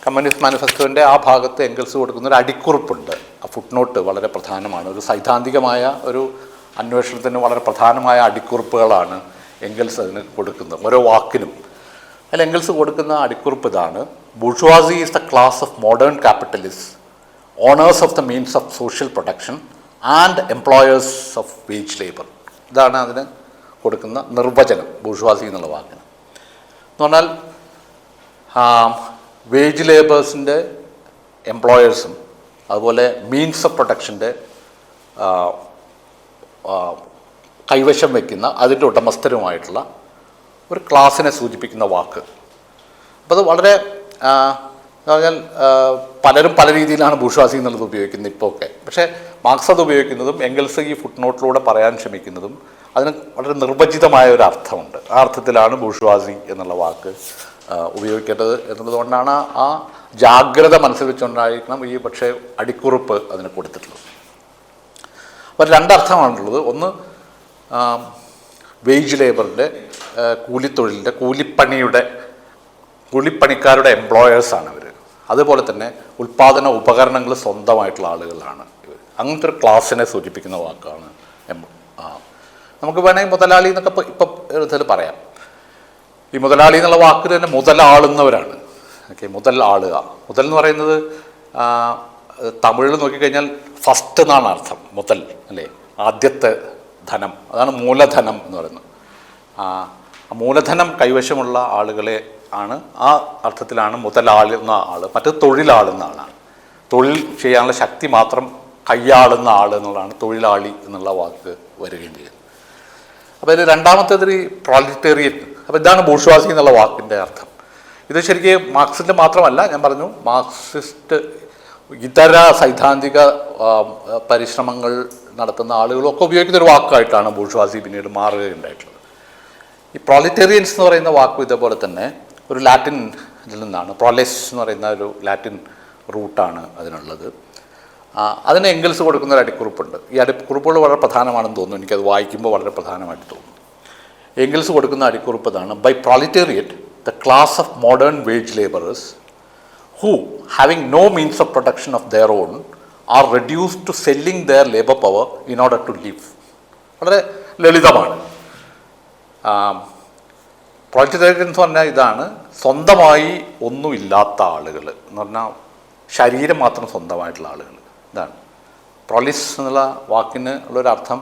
കമ്മ്യൂണിസ്റ്റ് മാനിഫെസ്റ്റോൻ്റെ ആ ഭാഗത്ത് എംഗൽസ് കൊടുക്കുന്ന ഒരു അടിക്കുറിപ്പുണ്ട്. ആ ഫുട് നോട്ട് വളരെ പ്രധാനമാണ്. ഒരു സൈദ്ധാന്തികമായ ഒരു അന്വേഷണത്തിന് വളരെ പ്രധാനമായ അടിക്കുറിപ്പുകളാണ് എംഗൽസ് അതിന് കൊടുക്കുന്നത്, ഓരോ വാക്കിനും. അതിൽ എംഗൽസ് കൊടുക്കുന്ന അടിക്കുറിപ്പ് ഇതാണ്: bourgeoisie is the class of modern capitalist, owners of the means of social protection and employers of wage labour. ഇതാണ് അതിന് കൊടുക്കുന്ന നിർവചനം ബൂർഷ്വാസി എന്നുള്ള വാക്കിന്. എന്ന് പറഞ്ഞാൽ വേജ് ലേബേഴ്സിൻ്റെ എംപ്ലോയേഴ്സും അതുപോലെ മീൻസ് ഓഫ് പ്രൊട്ടക്ഷൻ്റെ കൈവശം വയ്ക്കുന്ന അതിൻ്റെ ഉടമസ്ഥരുമായിട്ടുള്ള ഒരു ക്ലാസ്സിനെ സൂചിപ്പിക്കുന്ന വാക്ക്. അപ്പോൾ അത് വളരെ എന്ന് പറഞ്ഞാൽ പലരും പല രീതിയിലാണ് ബൂർഷ്വാസി എന്നുള്ളത് ഉപയോഗിക്കുന്നത് ഇപ്പോൾ ഒക്കെ. പക്ഷേ മാർക്സ് അത് ഉപയോഗിക്കുന്നതും എംഗൽസ് ഈ ഫുട് നോട്ടിലൂടെ പറയാൻ ശ്രമിക്കുന്നതും അതിന് വളരെ നിർവചിതമായ ഒരു അർത്ഥമുണ്ട്. ആ അർത്ഥത്തിലാണ് ബൂർഷ്വാസി എന്നുള്ള വാക്ക് ഉപയോഗിക്കേണ്ടത് എന്നുള്ളതുകൊണ്ടാണ് ആ ജാഗ്രത മനസ്സിൽ വെച്ചുകൊണ്ടായിരിക്കണം ഈ പക്ഷേ അടിക്കുറിപ്പ് അതിന് കൊടുത്തിട്ടുള്ളത്. അപ്പോൾ രണ്ടർത്ഥമാണുള്ളത്. ഒന്ന്, വേജ് ലേബറിൻ്റെ, കൂലിത്തൊഴിലിൻ്റെ, കൂലിപ്പണിക്കാരുടെ എംപ്ലോയേഴ്സാണ് ഇവർ. അതുപോലെ തന്നെ ഉൽപ്പാദന ഉപകരണങ്ങൾ സ്വന്തമായിട്ടുള്ള ആളുകളാണ് ഇവർ. അങ്ങനത്തെ ഒരു ക്ലാസ്സിനെ സൂചിപ്പിക്കുന്ന വാക്കാണ്. നമുക്ക് വേണമെങ്കിൽ മുതലാളി എന്നൊക്കെ ഇപ്പം ഇതിൽ പറയാം. ഈ മുതലാളി എന്നുള്ള വാക്ക് തന്നെ മുതലാളുന്നവരാണ്. ഓക്കെ, മുതൽ ആളുക. മുതൽ എന്ന് പറയുന്നത് തമിഴിൽ നോക്കിക്കഴിഞ്ഞാൽ ഫസ്റ്റ് എന്നാണ് അർത്ഥം. മുതൽ അല്ലേ, ആദ്യത്തെ ധനം, അതാണ് മൂലധനം എന്ന് പറയുന്നത്. മൂലധനം കൈവശമുള്ള ആളുകളെ ആണ്, ആ അർത്ഥത്തിലാണ് മുതലാളുന്ന ആൾ. മറ്റത് തൊഴിലാളുന്ന ആളാണ്. തൊഴിൽ ചെയ്യാനുള്ള ശക്തി മാത്രം കൈയാളുന്ന ആൾ എന്നുള്ളതാണ് തൊഴിലാളി എന്നുള്ള വാക്ക് വരികയും ചെയ്യുന്നത്. അപ്പോൾ ഇതിൽ രണ്ടാമത്തേത് ഈ പ്രോലിറ്റേറിയൻ. അപ്പോൾ ഇതാണ് ബൂർഷ്വാസി എന്നുള്ള വാക്കിൻ്റെ അർത്ഥം. ഇത് ശരിക്കും മാർക്സിൻ്റെ മാത്രമല്ല, ഞാൻ പറഞ്ഞു, മാർക്സിസ്റ്റ് ഇതര സൈദ്ധാന്തിക പരിശ്രമങ്ങൾ നടത്തുന്ന ആളുകളൊക്കെ ഉപയോഗിക്കുന്ന ഒരു വാക്കായിട്ടാണ് ബൂർഷ്വാസി പിന്നീട് മാറുകയുണ്ടായിട്ടുള്ളത്. ഈ പ്രോലിറ്റേറിയൻസ് എന്ന് പറയുന്ന വാക്കും ഇതേപോലെ തന്നെ ഒരു ലാറ്റിൻ ഇതിൽ നിന്നാണ്. പ്രോലെസ് എന്ന് പറയുന്ന ഒരു ലാറ്റിൻ റൂട്ടാണ് അതിനുള്ളത്. അതിന് എംഗൽസ് കൊടുക്കുന്ന ഒരു അടിക്കുറിപ്പുണ്ട്. ഈ അടിക്കുറിപ്പുകൾ വളരെ പ്രധാനമാണെന്ന് തോന്നുന്നു, എനിക്കത് വായിക്കുമ്പോൾ വളരെ പ്രധാനമായിട്ട് തോന്നുന്നു. എംഗൽസ് കൊടുക്കുന്ന അടിക്കുറിപ്പ് ഇതാണ്: by proletariat the class of modern wage labourers who, having no means of protection of their own, are reduced to selling their labor power in order to live. വളരെ ലളിതമാണ്. പ്രോലിറ്റേറിയൻ എന്ന് പറഞ്ഞാൽ ഇതാണ്: സ്വന്തമായി ഒന്നുമില്ലാത്ത ആളുകൾ എന്ന് പറഞ്ഞാൽ ശരീരം മാത്രം സ്വന്തമായിട്ടുള്ള ആളുകൾ. ഇതാണ് പ്രോലിസ് എന്നുള്ള വാക്കിന് ഉള്ളൊരർത്ഥം.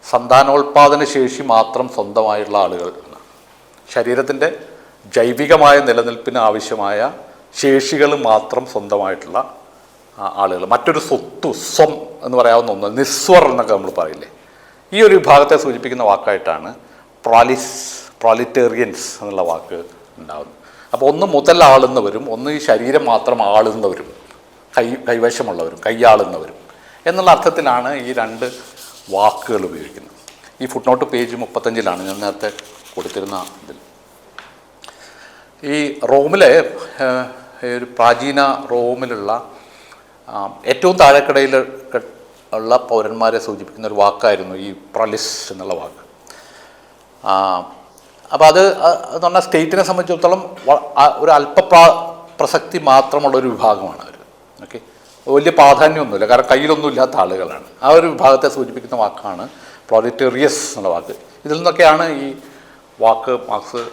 സന്താനോൽപാദന ശേഷി മാത്രം സ്വന്തമായുള്ള ആളുകൾ എന്നാണ്. ശരീരത്തിൻ്റെ ജൈവികമായ നിലനിൽപ്പിന് ആവശ്യമായ ശേഷികൾ മാത്രം സ്വന്തമായിട്ടുള്ള ആളുകൾ. മറ്റൊരു സ്വത്ത്, സ്വം എന്ന് പറയാവുന്ന ഒന്ന്, നിസ്വർ എന്നൊക്കെ നമ്മൾ പറയില്ലേ, ഈ ഒരു വിഭാഗത്തെ സൂചിപ്പിക്കുന്ന വാക്കായിട്ടാണ് പ്രോലിറ്റേറിയൻസ് എന്നുള്ള വാക്ക് ഉണ്ടാകുന്നത്. അപ്പോൾ ഒന്ന് മുതൽ ആളുന്നവരും, ഒന്ന് ഈ ശരീരം മാത്രം ആളുന്നവരും, കൈവശമുള്ളവരും, കൈയാളുന്നവരും എന്നുള്ള അർത്ഥത്തിലാണ് ഈ രണ്ട് വാക്കുകൾ ഉപയോഗിക്കുന്നത്. ഈ ഫുട് നോട്ട് പേജ് 35 ഞാൻ നേരത്തെ കൊടുത്തിരുന്ന ഇതിൽ. ഈ റോമിലെ ഒരു പ്രാചീന റോമിലുള്ള ഏറ്റവും താഴെക്കടയിൽ ഉള്ള പൗരന്മാരെ സൂചിപ്പിക്കുന്ന ഒരു വാക്കായിരുന്നു ഈ പ്രൊലിസ് എന്നുള്ള വാക്ക്. അപ്പോൾ അത് എന്ന് പറഞ്ഞാൽ സ്റ്റേറ്റിനെ സംബന്ധിച്ചിടത്തോളം ഒരു പ്രസക്തി മാത്രമുള്ളൊരു വിഭാഗമാണ് അവർ. ഓക്കെ, വലിയ പ്രാധാന്യമൊന്നുമില്ല, കാരണം കയ്യിലൊന്നും ഇല്ലാത്ത ആളുകളാണ്. ആ ഒരു വിഭാഗത്തെ സൂചിപ്പിക്കുന്ന വാക്കാണ് പ്രോലിറ്റേറിയസ് എന്നുള്ള വാക്ക്. ഇതിൽ നിന്നൊക്കെയാണ് ഈ വാക്ക് മാർക്സ്.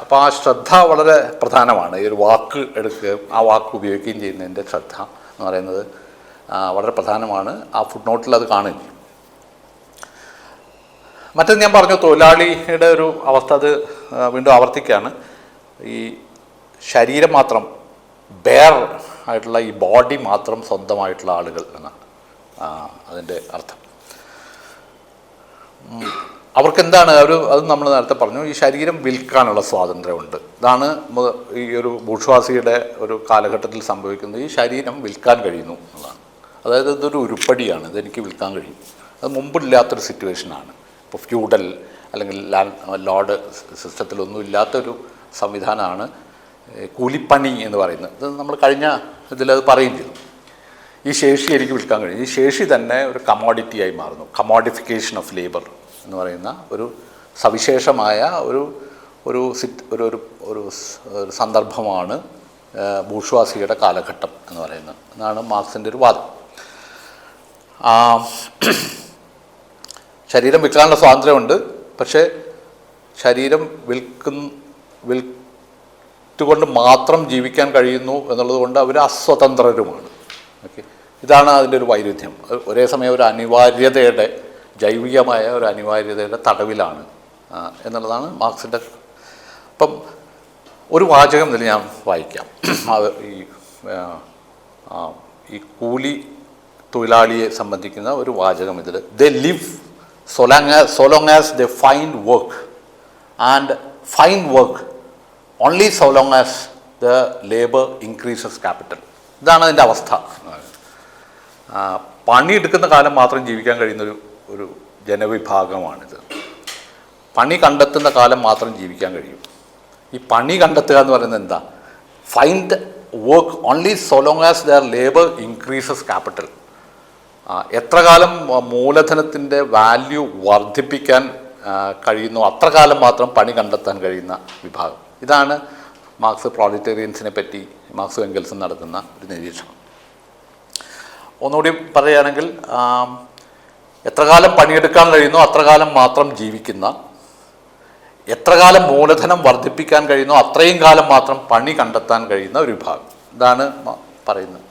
അപ്പോൾ ആ ശ്രദ്ധ വളരെ പ്രധാനമാണ്. ഈ ഒരു വാക്ക് എടുക്കുകയും ആ വാക്ക് ഉപയോഗിക്കുകയും ചെയ്യുന്നതിൻ്റെ ശ്രദ്ധ എന്ന് പറയുന്നത് വളരെ പ്രധാനമാണ്. ആ ഫുട് നോട്ടിൽ അത് കാണുകയും. മറ്റേത് ഞാൻ പറഞ്ഞു, തൊഴിലാളിയുടെ ഒരു അവസ്ഥ, അത് വീണ്ടും ആവർത്തിക്കുകയാണ്. ഈ ശരീരം മാത്രം, ബെയർ ആയിട്ടുള്ള ഈ ബോഡി മാത്രം സ്വന്തമായിട്ടുള്ള ആളുകൾ എന്നാണ് അതിൻ്റെ അർത്ഥം. അവർക്കെന്താണ് അത് നമ്മൾ നേരത്തെ പറഞ്ഞു, ഈ ശരീരം വിൽക്കാനുള്ള സ്വാതന്ത്ര്യമുണ്ട്. ഇതാണ് ഈ ഒരു ബൂർഷ്വാസിയുടെ ഒരു കാലഘട്ടത്തിൽ സംഭവിക്കുന്നത്. ഈ ശരീരം വിൽക്കാൻ കഴിയുന്നു എന്നതാണ്. അതായത് ഇതൊരു ഉരുപ്പടിയാണ്, ഇതെനിക്ക് വിൽക്കാൻ കഴിയും. അത് മുമ്പില്ലാത്തൊരു സിറ്റുവേഷനാണ്. ഇപ്പോൾ ഫ്യൂഡൽ അല്ലെങ്കിൽ ലോർഡ് സിസ്റ്റത്തിലൊന്നും ഇല്ലാത്തൊരു സംവിധാനമാണ് കൂലിപ്പണി എന്ന് പറയുന്നത്. ഇത് നമ്മൾ കഴിഞ്ഞ ഇതിലത് പറയും ചെയ്തു. ഈ ശേഷി എനിക്ക് വിൽക്കാൻ കഴിയും. ഈ ശേഷി തന്നെ ഒരു കമോഡിറ്റിയായി മാറുന്നു. കമോഡിഫിക്കേഷൻ ഓഫ് ലേബർ എന്ന് പറയുന്ന ഒരു സവിശേഷമായ ഒരു ഒരു ഒരു സന്ദർഭമാണ് ബൂർഷ്വാസിയുടെ കാലഘട്ടം എന്ന് പറയുന്നത് എന്നാണ് മാർക്സിൻ്റെ ഒരു വാദം. ശരീരം വിൽക്കാനുള്ള സ്വാതന്ത്ര്യമുണ്ട്, പക്ഷേ ശരീരം വിൽറ്റുകൊണ്ട് മാത്രം ജീവിക്കാൻ കഴിയുന്നു എന്നുള്ളത് കൊണ്ട് അവർ അസ്വതന്ത്രരുമാണ്. ഓക്കെ, ഇതാണ് അതിൻ്റെ ഒരു വൈരുദ്ധ്യം. ഒരേ സമയം ഒരു അനിവാര്യതയുടെ, ജൈവികമായ ഒരു അനിവാര്യതയുടെ തടവിലാണ് എന്നുള്ളതാണ് മാർക്സിൻ്റെ. അപ്പം ഒരു വാചകം ഇതിൽ ഞാൻ വായിക്കാം. അത് ഈ കൂലി തൊഴിലാളിയെ സംബന്ധിക്കുന്ന ഒരു വാചകം ഇതിൽ. They live so long as they find work, and find work only so long as the labor increases capital. ഇതാണ് അതിൻ്റെ അവസ്ഥ. പണിയെടുക്കുന്ന കാലം മാത്രം ജീവിക്കാൻ കഴിയുന്നൊരു ഒരു ജനവിഭാഗമാണിത്. പണി കണ്ടെത്തുന്ന കാലം മാത്രം ജീവിക്കാൻ കഴിയും. ഈ പണി കണ്ടെത്തുക എന്ന് പറയുന്നത് എന്താ? Find work only so long as there labour increases capital. എത്ര കാലം മൂലധനത്തിൻ്റെ വാല്യൂ വർദ്ധിപ്പിക്കാൻ കഴിയുന്നു അത്ര കാലം മാത്രം പണി കണ്ടെത്താൻ കഴിയുന്ന വിഭാഗം. ഇതാണ് മാർക്സ് പ്രോലിറ്റേറിയൻസിനെ പറ്റി, മാർക്സും എംഗൽസും നടത്തുന്ന ഒരു നിരീക്ഷണം. ഒന്നുകൂടി പറയുകയാണെങ്കിൽ, എത്ര കാലം പണിയെടുക്കാൻ കഴിയുന്നു അത്ര കാലം മാത്രം ജീവിക്കുന്ന, എത്ര കാലം മൂലധനം വർദ്ധിപ്പിക്കാൻ കഴിയുന്നു അത്രയും കാലം മാത്രം പണി കണ്ടെത്താൻ കഴിയുന്ന ഒരു വിഭാഗം. ഇതാണ് പറയുന്നത്.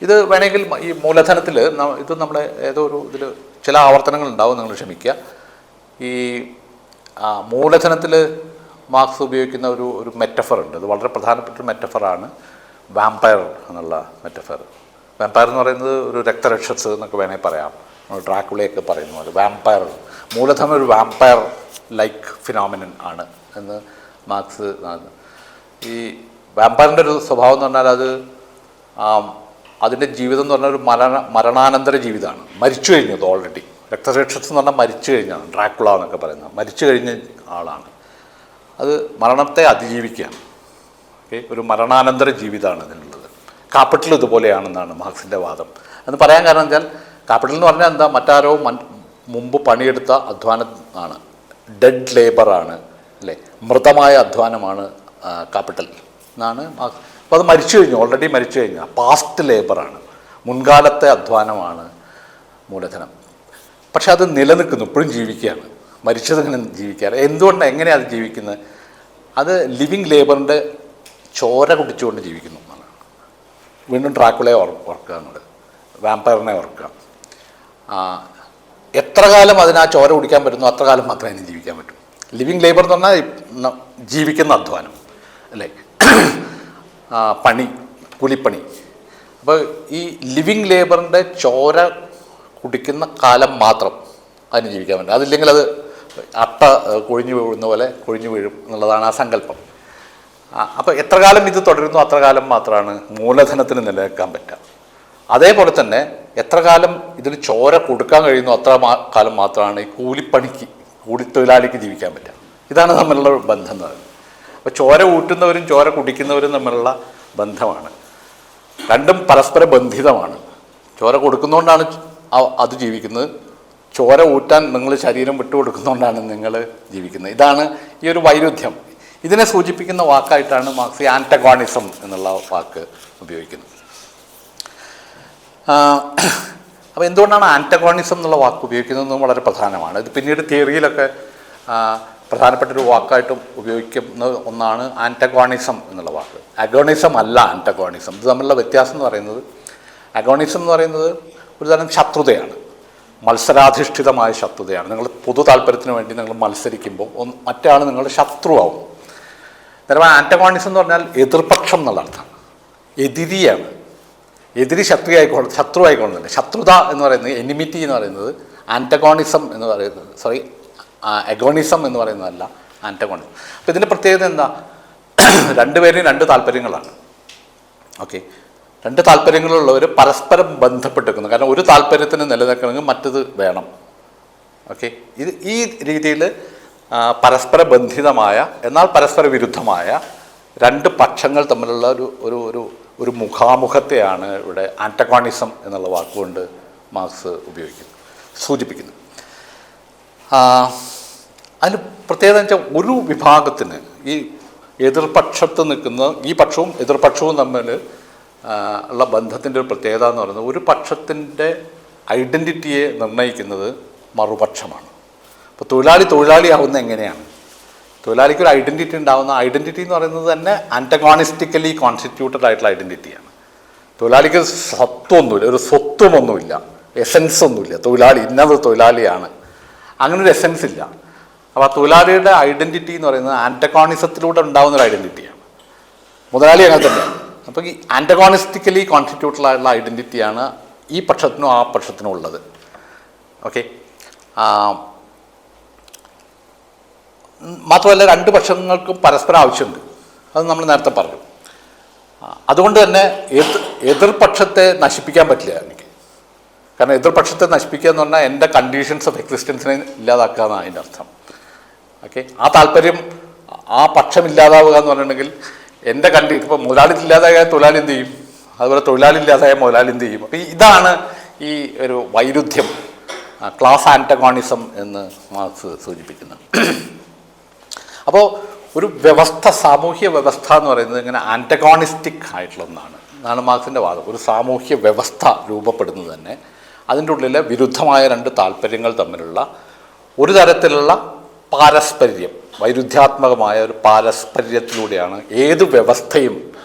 ഇത് വേണമെങ്കിൽ ഈ മൂലധനത്തിൽ ഇത് നമ്മുടെ ഏതോ ഒരു ഇതിൽ ചില ആവർത്തനങ്ങൾ ഉണ്ടാവും, നിങ്ങൾ ക്ഷമിക്കുക. ഈ മൂലധനത്തിൽ മാർക്സ് ഉപയോഗിക്കുന്ന ഒരു മെറ്റഫറുണ്ട്. അത് വളരെ പ്രധാനപ്പെട്ട ഒരു മെറ്റഫറാണ് വാമ്പയർ എന്നുള്ള മെറ്റഫർ. വാമ്പയർ എന്ന് പറയുന്നത് ഒരു രക്തരക്ഷസ് എന്നൊക്കെ വേണമെങ്കിൽ പറയാം. ഡ്രാക്കുളയൊക്കെ പറയുന്ന പോലെ വാമ്പയർ, മൂലധനം ഒരു വാമ്പയർ ലൈക്ക് ഫിനോമിനൻ ആണ് എന്ന് മാർക്സ്. ഈ വാമ്പയറിൻ്റെ ഒരു സ്വഭാവം എന്ന് പറഞ്ഞാൽ അതിൻ്റെ ജീവിതം എന്ന് പറഞ്ഞാൽ ഒരു മരണാനന്തര ജീവിതമാണ്. മരിച്ചു കഴിഞ്ഞത് ഓൾറെഡി. രക്തരക്ഷസ് എന്ന് പറഞ്ഞാൽ മരിച്ചു കഴിഞ്ഞാണ്. ഡ്രാക്കുള എന്നൊക്കെ പറയുന്നത് മരിച്ചു കഴിഞ്ഞ ആളാണ്. അത് മരണത്തെ അതിജീവിക്കുകയാണ്. ഓക്കെ, ഒരു മരണാനന്തര ജീവിതമാണ് ഇതിനുള്ളത്. ക്യാപിറ്റൽ ഇതുപോലെയാണെന്നാണ് മാർക്സിൻ്റെ വാദം. എന്ന് പറയാൻ കാരണം വെച്ചാൽ, ക്യാപിറ്റൽ എന്ന് പറഞ്ഞാൽ എന്താ? മറ്റാരോ മുമ്പ് പണിയെടുത്ത അധ്വാനം ആണ്. ഡെഡ് ലേബറാണ്, അല്ലേ? മൃതമായ അധ്വാനമാണ് ക്യാപിറ്റൽ എന്നാണ് മാർക്സ്. അപ്പോൾ അത് മരിച്ചു കഴിഞ്ഞു, ഓൾറെഡി മരിച്ചു കഴിഞ്ഞാൽ പാസ്റ്റ് ലേബറാണ്, മുൻകാലത്തെ അധ്വാനമാണ് മൂലധനം. പക്ഷെ അത് നിലനിൽക്കുന്നു, ഇപ്പോഴും ജീവിക്കുകയാണ്. മരിച്ചതിങ്ങനെ ജീവിക്കാറ്. എന്തുകൊണ്ട്, എങ്ങനെയാണ് അത് ജീവിക്കുന്നത്? അത് ലിവിങ് ലേബറിൻ്റെ ചോര കുടിച്ചുകൊണ്ട് ജീവിക്കുന്നു എന്നാണ്. വീണ്ടും ഡ്രാക്കുളയെ ഓർക്കുക, എന്നുള്ളത് വാമ്പയറിനെ ഓർക്കുക. എത്ര കാലം അതിന് ആ ചോര കുടിക്കാൻ പറ്റുന്നു അത്ര കാലം മാത്രമേ അതിന് ജീവിക്കാൻ പറ്റും. ലിവിങ് ലേബർ എന്ന് പറഞ്ഞാൽ ജീവിക്കുന്ന അധ്വാനം, അല്ലേ? പണി, കൂലിപ്പണി. അപ്പോൾ ഈ ലിവിങ് ലേബറിൻ്റെ ചോര കുടിക്കുന്ന കാലം മാത്രം അതിന് ജീവിക്കാൻ പറ്റും. അതില്ലെങ്കിൽ അത് അട്ട കൊഴിഞ്ഞു വീഴുന്ന പോലെ കൊഴിഞ്ഞു വീഴും എന്നുള്ളതാണ് ആ സങ്കല്പം. അപ്പോൾ എത്ര കാലം ഇത് തുടരുന്നു അത്ര കാലം മാത്രമാണ് മൂലധനത്തിന് നിലനിൽക്കാൻ പറ്റുക. അതേപോലെ തന്നെ എത്ര കാലം ഇതിന് ചോര കൊടുക്കാൻ കഴിയുന്നു അത്ര കാലം മാത്രമാണ് ഈ കൂലിത്തൊഴിലാളിക്ക് ജീവിക്കാൻ പറ്റുക. ഇതാണ് തമ്മിലുള്ള ബന്ധം എന്ന് പറയുന്നത്. അപ്പോൾ ചോര ഊറ്റുന്നവരും ചോര കുടിക്കുന്നവരും തമ്മിലുള്ള ബന്ധമാണ്. രണ്ടും പരസ്പര ബന്ധിതമാണ്. ചോര കൊടുക്കുന്നതുകൊണ്ടാണ് അത് ജീവിക്കുന്നത്, ചോര ഊറ്റാൻ നിങ്ങൾ ശരീരം വിട്ടുകൊടുക്കുന്നതുകൊണ്ടാണ് നിങ്ങൾ ജീവിക്കുന്നത്. ഇതാണ് ഈ ഒരു വൈരുദ്ധ്യം. ഇതിനെ സൂചിപ്പിക്കുന്ന വാക്കായിട്ടാണ് മാർക്സ് ആൻറ്റഗോണിസം എന്നുള്ള വാക്ക് ഉപയോഗിക്കുന്നത്. അപ്പോൾ എന്തുകൊണ്ടാണ് ആൻറ്റഗോണിസം എന്നുള്ള വാക്ക് ഉപയോഗിക്കുന്നതെന്നും വളരെ പ്രധാനമാണ്. ഇത് പിന്നീട് തിയറിയിലൊക്കെ പ്രധാനപ്പെട്ടൊരു വാക്കായിട്ടും ഉപയോഗിക്കുന്ന ഒന്നാണ് ആൻറ്റഗോണിസം എന്നുള്ള വാക്ക്. അഗോണിസം അല്ല ആൻറ്റഗോണിസം. ഇത് തമ്മിലുള്ള വ്യത്യാസം എന്ന് പറയുന്നത്, അഗോണിസം എന്ന് പറയുന്നത് ഒരു തരം ശത്രുതയാണ്, മത്സരാധിഷ്ഠിതമായ ശത്രുതയാണ്. നിങ്ങൾ പൊതു താല്പര്യത്തിന് വേണ്ടി നിങ്ങൾ മത്സരിക്കുമ്പോൾ മറ്റേ ആൾ നിങ്ങളുടെ ശത്രുവാകും. നേരം ആൻറ്റഗോണിസം എന്ന് പറഞ്ഞാൽ എതിർപക്ഷം എന്നുള്ള അർത്ഥമാണ്, എതിരിയാണ്. എതിരി ശത്രു ആയിക്കൊള്ളുന്നില്ല. ശത്രുത എന്ന് പറയുന്നത്, എനിമിറ്റി എന്ന് പറയുന്നത് ആൻറ്റഗോണിസം എന്ന് പറയുന്നത്, അഗോണിസം എന്ന് പറയുന്നതല്ല, ആൻറ്റഗോണിസം. അപ്പോൾ ഇതിൻ്റെ പ്രത്യേകത എന്താ? രണ്ടുപേരും രണ്ട് താല്പര്യങ്ങളാണ്. ഓക്കെ, രണ്ട് താല്പര്യങ്ങളുള്ളവർ പരസ്പരം ബന്ധപ്പെട്ടിരിക്കുന്നു. കാരണം ഒരു താല്പര്യത്തിന് നിലനിൽക്കണമെങ്കിൽ മറ്റത് വേണം. ഓക്കെ, ഈ രീതിയിൽ പരസ്പര ബന്ധിതമായ എന്നാൽ പരസ്പര വിരുദ്ധമായ രണ്ട് പക്ഷങ്ങൾ തമ്മിലുള്ള ഒരു മുഖാമുഖത്തെയാണ് ഇവിടെ ആൻറ്റഗോണിസം എന്നുള്ള വാക്കുകൊണ്ട് മാർക്സ് സൂചിപ്പിക്കുന്നത്. അതിന് പ്രത്യേകത എന്ന് വെച്ചാൽ ഒരു വിഭാഗത്തിന്, ഈ എതിർപക്ഷത്ത് നിൽക്കുന്ന ഈ പക്ഷവും എതിർപക്ഷവും തമ്മിൽ ഉള്ള ബന്ധത്തിൻ്റെ ഒരു പ്രത്യേകത എന്ന് പറയുന്നത്, ഒരു പക്ഷത്തിൻ്റെ ഐഡൻറ്റിറ്റിയെ നിർണ്ണയിക്കുന്നത് മറുപക്ഷമാണ്. അപ്പോൾ തൊഴിലാളിയാവുന്നത് എങ്ങനെയാണ്? തൊഴിലാളിക്ക് ഒരു ഐഡൻറ്റിറ്റി ഉണ്ടാകുന്ന ഐഡൻറ്റിറ്റി എന്ന് പറയുന്നത് തന്നെ ആൻറ്റഗോണിസ്റ്റിക്കലി കോൺസ്റ്റിറ്റ്യൂട്ടഡ് ആയിട്ടുള്ള ഐഡൻറ്റിറ്റിയാണ്. തൊഴിലാളിക്ക് സ്വത്വമൊന്നുമില്ല, ഒരു സ്വത്വമൊന്നുമില്ല, എസൻസ് ഒന്നുമില്ല. ഇന്നത് തൊഴിലാളിയാണ്, അങ്ങനെ ഒരു എസൻസ് ഇല്ല. അപ്പോൾ ആ തൊഴിലാളിയുടെ ഐഡൻറ്റിറ്റി എന്ന് പറയുന്നത് ആൻറ്റഗോണിസത്തിലൂടെ ഉണ്ടാകുന്ന ഒരു ഐഡൻറ്റിറ്റിയാണ്. മുതലാളി അങ്ങനെ തന്നെയാണ്. അപ്പോൾ ഈ ആൻറ്റഗോണിസ്റ്റിക്കലി കോൺസ്റ്റിറ്റ്യൂട്ടഡ് ആയിട്ടുള്ള ഐഡൻറ്റിറ്റിയാണ് ഈ പക്ഷത്തിനും ആ പക്ഷത്തിനും ഉള്ളത്. ഓക്കെ, മാത്രമല്ല രണ്ട് പക്ഷങ്ങൾക്കും പരസ്പരം ആവശ്യമുണ്ട്. അത് നമ്മൾ നേരത്തെ പറഞ്ഞു. അതുകൊണ്ട് തന്നെ എതിർപക്ഷത്തെ നശിപ്പിക്കാൻ പറ്റില്ല എനിക്ക്. കാരണം എതിർപക്ഷത്തെ നശിപ്പിക്കുക എന്ന് പറഞ്ഞാൽ എൻ്റെ കണ്ടീഷൻസ് ഓഫ് എക്സിസ്റ്റൻസിനെ ഇല്ലാതാക്കുക എന്നാണ് അതിൻ്റെ അർത്ഥം. ഓക്കെ, ആ താല്പര്യം, ആ പക്ഷം ഇല്ലാതാവുക എന്ന് പറഞ്ഞിട്ടുണ്ടെങ്കിൽ എൻ്റെ ഇപ്പോൾ മുതലാളി ഇല്ലാതായ തൊഴിലാളി എന്ത് ചെയ്യും? അതുപോലെ തൊഴിലാളി ഇല്ലാതായ മുതലാളി എന്ത് ചെയ്യും? അപ്പോൾ ഇതാണ് ഈ ഒരു വൈരുദ്ധ്യം, ക്ലാസ് ആൻറ്റഗോണിസം എന്ന് മാർക്സ് സൂചിപ്പിക്കുന്നത്. അപ്പോൾ ഒരു വ്യവസ്ഥ, സാമൂഹ്യ വ്യവസ്ഥ എന്ന് പറയുന്നത് ഇങ്ങനെ ആൻറ്റഗോണിസ്റ്റിക് ആയിട്ടുള്ള ഒന്നാണ് എന്നാണ് മാർക്സിൻ്റെ വാദം. ഒരു സാമൂഹ്യ വ്യവസ്ഥ രൂപപ്പെടുന്നത് തന്നെ അതിൻ്റെ ഉള്ളിലെ വിരുദ്ധമായ രണ്ട് താല്പര്യങ്ങൾ തമ്മിലുള്ള ഒരു തരത്തിലുള്ള പാരസ്പര്യം, വൈരുദ്ധ്യാത്മകമായ ഒരു പാരസ്പര്യത്തിലൂടെയാണ് ഏത് വ്യവസ്ഥയും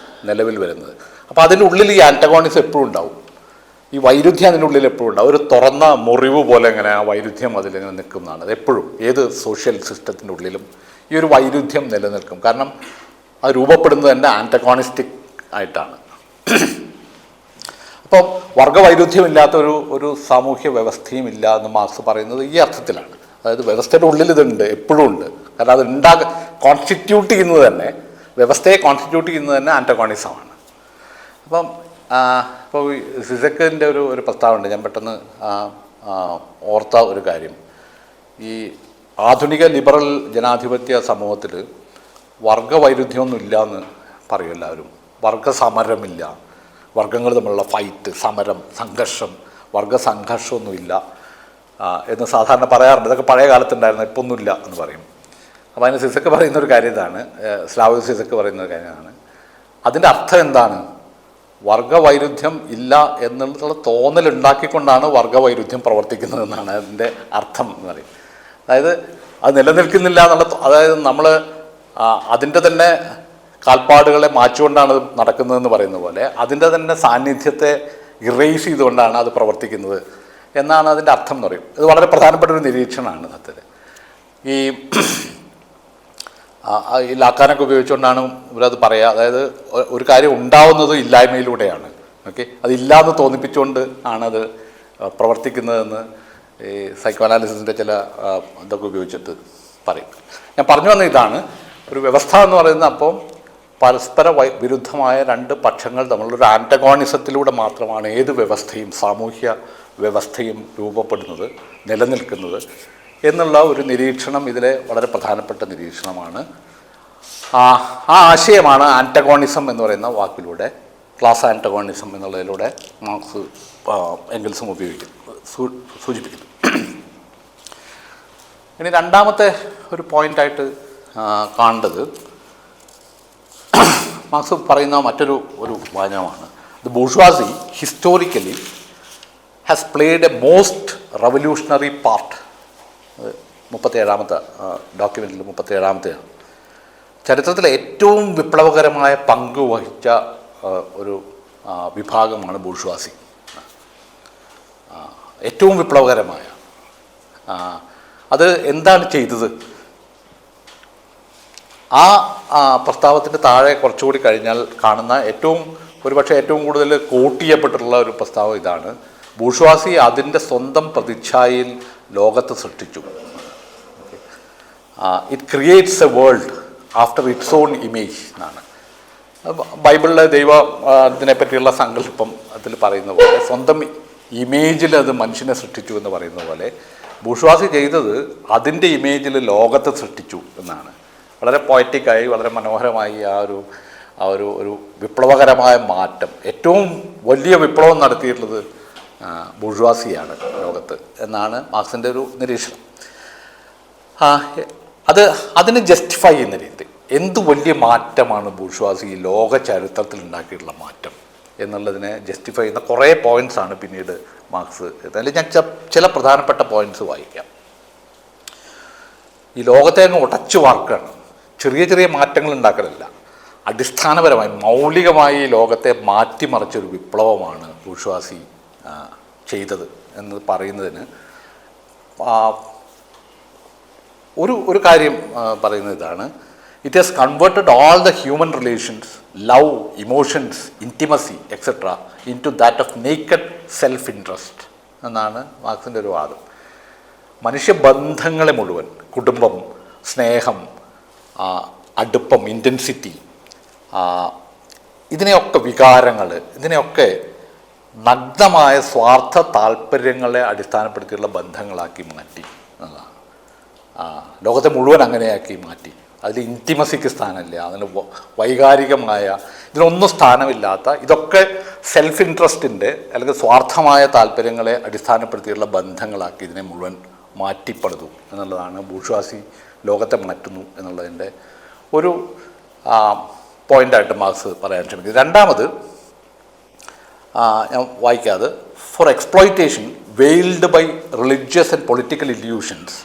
നിലവിൽ വരുന്നത്. അപ്പോൾ അതിൻ്റെ ഉള്ളിൽ ഈ ആൻറ്റഗോണിസം എപ്പോഴും ഉണ്ടാവും, ഈ വൈരുദ്ധ്യം അതിൻ്റെ ഉള്ളിൽ എപ്പോഴും ഉണ്ടാവും. ഒരു തുറന്ന മുറിവ് പോലെ ഇങ്ങനെ ആ വൈരുദ്ധ്യം അതിലിങ്ങനെ നിൽക്കുന്നതാണ്. അത് എപ്പോഴും ഏത് സോഷ്യൽ സിസ്റ്റത്തിൻ്റെ ഉള്ളിലും ഈ ഒരു വൈരുദ്ധ്യം നിലനിൽക്കും. കാരണം അത് രൂപപ്പെടുന്നത് തന്നെ ആൻറ്റഗോണിസ്റ്റിക് ആയിട്ടാണ്. അപ്പോൾ വർഗവൈരുദ്ധ്യമില്ലാത്ത ഒരു സാമൂഹ്യ വ്യവസ്ഥയും ഇല്ല എന്ന് മാർക്സ് പറയുന്നത് ഈ അർത്ഥത്തിലാണ്. അതായത് വ്യവസ്ഥയുടെ ഉള്ളിൽ ഇതുണ്ട്, എപ്പോഴും ഉണ്ട്. കാരണം അത് കോൺസ്റ്റിറ്റ്യൂട്ട് ചെയ്യുന്നത് തന്നെ, വ്യവസ്ഥയെ കോൺസ്റ്റിറ്റ്യൂട്ട് ചെയ്യുന്നത് തന്നെ ആൻറ്റഗോണിസമാണ്. അപ്പം ഇപ്പോൾ സിസക്കിൻ്റെ ഒരു പ്രസ്താവമുണ്ട്, ഞാൻ പെട്ടെന്ന് ഓർത്ത ഒരു കാര്യം. ഈ ആധുനിക ലിബറൽ ജനാധിപത്യ സമൂഹത്തിൽ വർഗവൈരുദ്ധ്യമൊന്നും ഇല്ല എന്ന് പറയും എല്ലാവരും. വർഗസമരമില്ല, വർഗങ്ങൾ തമ്മിലുള്ള ഫൈറ്റ്, സമരം, സംഘർഷം, വർഗസംഘർഷമൊന്നുമില്ല എന്ന് സാധാരണ പറയാറുണ്ട്. ഇതൊക്കെ പഴയ കാലത്തുണ്ടായിരുന്നു, ഇപ്പോൾ ഒന്നുമില്ല എന്ന് പറയും. അപ്പോൾ അതിന് സിസക്ക് പറയുന്നൊരു കാര്യം ഇതാണ്, സ്ലാവ് സിസക്ക് പറയുന്നൊരു കാര്യമാണ്. അതിൻ്റെ അർത്ഥം എന്താണ്? വർഗവൈരുദ്ധ്യം ഇല്ല എന്നുള്ള തോന്നലുണ്ടാക്കിക്കൊണ്ടാണ് വർഗവൈരുദ്ധ്യം പ്രവർത്തിക്കുന്നതെന്നാണ് അതിൻ്റെ അർത്ഥം എന്ന് പറയും. അതായത് അത് നിലനിൽക്കുന്നില്ല എന്നുള്ള, അതായത് നമ്മൾ അതിൻ്റെ തന്നെ കാൽപ്പാടുകളെ മാറ്റിക്കൊണ്ടാണ് നടക്കുന്നതെന്ന് പറയുന്ന പോലെ അതിൻ്റെ തന്നെ സാന്നിധ്യത്തെ ഇറേസ് ചെയ്തുകൊണ്ടാണ് അത് പ്രവർത്തിക്കുന്നത് എന്നാണ് അതിൻ്റെ അർത്ഥം എന്ന് പറയും. ഇത് വളരെ പ്രധാനപ്പെട്ട ഒരു നിരീക്ഷണമാണ് സത്യത്തിൽ. ഈ ലാക്കാനൊക്കെ ഉപയോഗിച്ചുകൊണ്ടാണ് ഇവരത് പറയുക. അതായത് ഒരു കാര്യം ഉണ്ടാവുന്നത് ഇല്ലായ്മയിലൂടെയാണ്. ഓക്കെ, അതില്ലാന്ന് തോന്നിപ്പിച്ചുകൊണ്ട് ആണത് പ്രവർത്തിക്കുന്നതെന്ന് ഈ സൈക്കോ അനാലിസിസിൻ്റെ ചില ഇതൊക്കെ ഉപയോഗിച്ചിട്ട് പറയും. ഞാൻ പറഞ്ഞു വന്ന ഇതാണ്, ഒരു വ്യവസ്ഥ എന്ന് പറയുന്നത് അപ്പം പരസ്പര വിരുദ്ധമായ രണ്ട് പക്ഷങ്ങൾ തമ്മിലുള്ള ഒരു ആൻറ്റഗോണിസത്തിലൂടെ മാത്രമാണ് ഏത് വ്യവസ്ഥയും, സാമൂഹ്യ വ്യവസ്ഥയും രൂപപ്പെടുന്നത്, നിലനിൽക്കുന്നത് എന്നുള്ള ഒരു നിരീക്ഷണം ഇതിലെ വളരെ പ്രധാനപ്പെട്ട നിരീക്ഷണമാണ്. ആ ആശയമാണ് ആൻറ്റഗോണിസം എന്ന് പറയുന്ന വാക്കിലൂടെ, ക്ലാസ് ആൻറ്റഗോണിസം എന്നുള്ളതിലൂടെ മാർക്സ് എംഗൽസും സൂചിപ്പിക്കുന്നു. ഇനി രണ്ടാമത്തെ ഒരു പോയിൻ്റായിട്ട് കാണേണ്ടത് മാർക്സ് പറയുന്ന മറ്റൊരു വാചകമാണ്, the bourgeoisie historically has played a most revolutionary part. 37ാമത്തെ ഡോക്യുമെൻറ്റിൽ 37ാമത്തെയാണ്. ചരിത്രത്തിലെ ഏറ്റവും വിപ്ലവകരമായ പങ്ക് വഹിച്ച ഒരു വിഭാഗമാണ് ബൂർഷ്വാസി. ഏറ്റവും വിപ്ലവകരമായ അത് എന്താണ് ചെയ്തത്? ആ പ്രസ്താവത്തിൻ്റെ താഴെ കുറച്ചുകൂടി കഴിഞ്ഞാൽ കാണുന്ന ഒരുപക്ഷെ ഏറ്റവും കൂടുതൽ കോട്ട് ചെയ്യപ്പെട്ടിട്ടുള്ള ഒരു പ്രസ്താവം ഇതാണ്: ബൂർഷ്വാസി അതിൻ്റെ സ്വന്തം പ്രതിച്ഛായയിൽ ലോകത്ത് സൃഷ്ടിച്ചു. It creates A world after it's on image എന്നാണ് ബൈബിളിലെ ദൈവത്തിനെ പറ്റിയുള്ള സങ്കല്പം അതിൽ പറയുന്ന പോലെ, സ്വന്തം ഇമേജിൽ അത് മനുഷ്യനെ സൃഷ്ടിച്ചു എന്ന് പറയുന്ന പോലെ ബൂർഷ്വാസി ചെയ്തത് അതിൻ്റെ ഇമേജിൽ ലോകത്തെ സൃഷ്ടിച്ചു എന്നാണ്. വളരെ പോയറ്റിക്കായി, വളരെ മനോഹരമായി ആ ഒരു വിപ്ലവകരമായ മാറ്റം, ഏറ്റവും വലിയ വിപ്ലവം നടത്തിയിട്ടുള്ളത് ബൂർഷ്വാസിയാണ് ലോകത്ത് എന്നാണ് മാർക്സിൻ്റെ ഒരു നിരീക്ഷണം. അതിനെ ജസ്റ്റിഫൈ ചെയ്യുന്ന രീതി, എന്ത് വലിയ മാറ്റമാണ് ബൂർഷ്വാസി ലോക ചരിത്രത്തിൽ ഉണ്ടാക്കിയിട്ടുള്ള മാറ്റം എന്നുള്ളതിനെ ജസ്റ്റിഫൈ ചെയ്യുന്ന കുറേ പോയിൻറ്റ്സാണ് പിന്നീട് മാർക്സ്. അതിൽ ഞാൻ ചില പ്രധാനപ്പെട്ട പോയിൻറ്റ്സ് വായിക്കാം. ഈ ലോകത്തെ അങ്ങ് ഉടച്ചു വാർക്കുകയാണ്, ചെറിയ ചെറിയ മാറ്റങ്ങൾ ഉണ്ടാക്കലല്ല, അടിസ്ഥാനപരമായി മൗലികമായി ലോകത്തെ മാറ്റിമറിച്ചൊരു വിപ്ലവമാണ് ബൂർഷ്വാസി ചെയ്തത് എന്ന് പറയുന്നതിന് ഒരു കാര്യം പറയുന്നത് ഇതാണ്: it has converted all the human relations, love, emotions, intimacy etcetera into that of naked self interest എന്നാണ് മാർക്സിൻ്റെ ഒരു വാദം. മനുഷ്യബന്ധങ്ങളെ മുഴുവൻ, കുടുംബം, സ്നേഹം, അടുപ്പം, ഇൻറ്റൻസിറ്റി, ഇതിനെയൊക്കെ വികാരങ്ങൾ, ഇതിനെയൊക്കെ നഗ്നമായ സ്വാർത്ഥ താല്പര്യങ്ങളെ അടിസ്ഥാനപ്പെടുത്തിയുള്ള ബന്ധങ്ങളാക്കി മാറ്റി എന്നതാണ്. ലോകത്തെ മുഴുവൻ അങ്ങനെയാക്കി മാറ്റി. അതിൽ ഇൻറ്റിമസിക്ക് സ്ഥാനമില്ല, അതിന് വൈകാരികമായ ഇതിനൊന്നും സ്ഥാനമില്ലാത്ത, ഇതൊക്കെ സെൽഫ് ഇൻട്രസ്റ്റിൻ്റെ അല്ലെങ്കിൽ സ്വാർത്ഥമായ താല്പര്യങ്ങളെ അടിസ്ഥാനപ്പെടുത്തിയുള്ള ബന്ധങ്ങളാക്കി ഇതിനെ മുഴുവൻ മാറ്റിപ്പടുത്തു എന്നുള്ളതാണ് ബൂർഷ്വാസി ലോകത്തെ മാറ്റുന്നു എന്നുള്ളതിൻ്റെ ഒരു പോയിൻ്റായിട്ട് മാർക്സ് പറയാൻ ശ്രമിക്കുന്നത്. രണ്ടാമത് ഞാൻ വായിക്കാതെ, for exploitation veiled by religious and political illusions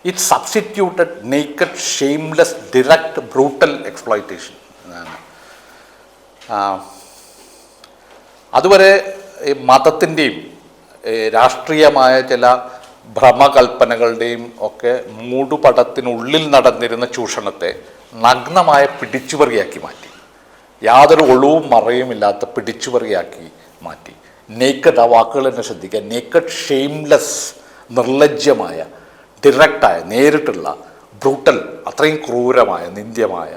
it substituted naked shameless direct brutal exploitation എന്നാണ്. അതുവരെ മതത്തിൻ്റെയും രാഷ്ട്രീയമായ ചില ഭ്രമകൽപ്പനകളുടെയും ഒക്കെ മൂടുപടത്തിനുള്ളിൽ നടന്നിരുന്ന ചൂഷണത്തെ നഗ്നമായ പിടിച്ചുപറിയാക്കി മാറ്റി. യാതൊരു ഒളിവും മറയുമില്ലാത്ത പിടിച്ചുപറിയാക്കി മാറ്റി. നേക്കഡ്, ആ വാക്കുകൾ തന്നെ ശ്രദ്ധിക്കുക, നേക്കഡ് ഷെയിംലെസ്, നിർലജ്ജമായ, ഡിറക്റ്റായ, നേരിട്ടുള്ള, ബ്രൂട്ടൽ, അത്രയും ക്രൂരമായ, നിന്ദ്യമായ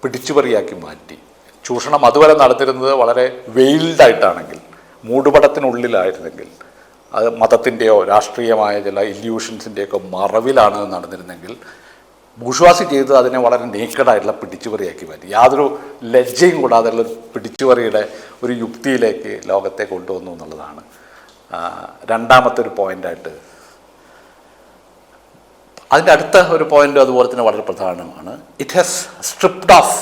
പിടിച്ചുപറിയാക്കി മാറ്റി. ചൂഷണം അതുവരെ നടന്നിരുന്നത് വളരെ വെയിൽഡായിട്ടാണെങ്കിൽ, മൂടുപടത്തിനുള്ളിലായിരുന്നെങ്കിൽ, അത് മതത്തിൻ്റെയോ രാഷ്ട്രീയമായ ചില ഇല്യൂഷൻസിൻ്റെയൊക്കെ മറവിലാണ് നടന്നിരുന്നെങ്കിൽ, ബൂർഷ്വാസി ചെയ്ത് അതിനെ വളരെ നേക്കഡായിട്ടുള്ള പിടിച്ചുപറിയാക്കി മാറ്റി. യാതൊരു ലജ്ജയും കൂടാതെയുള്ള പിടിച്ചുപറിയുടെ ഒരു യുക്തിയിലേക്ക് ലോകത്തെ കൊണ്ടുവന്നു എന്നുള്ളതാണ് രണ്ടാമത്തെ ഒരു പോയിൻ്റായിട്ട്. അതിൻ്റെ അടുത്ത ഒരു പോയിൻ്റ് അതുപോലെ തന്നെ വളരെ പ്രധാനമാണ്. It has stripped of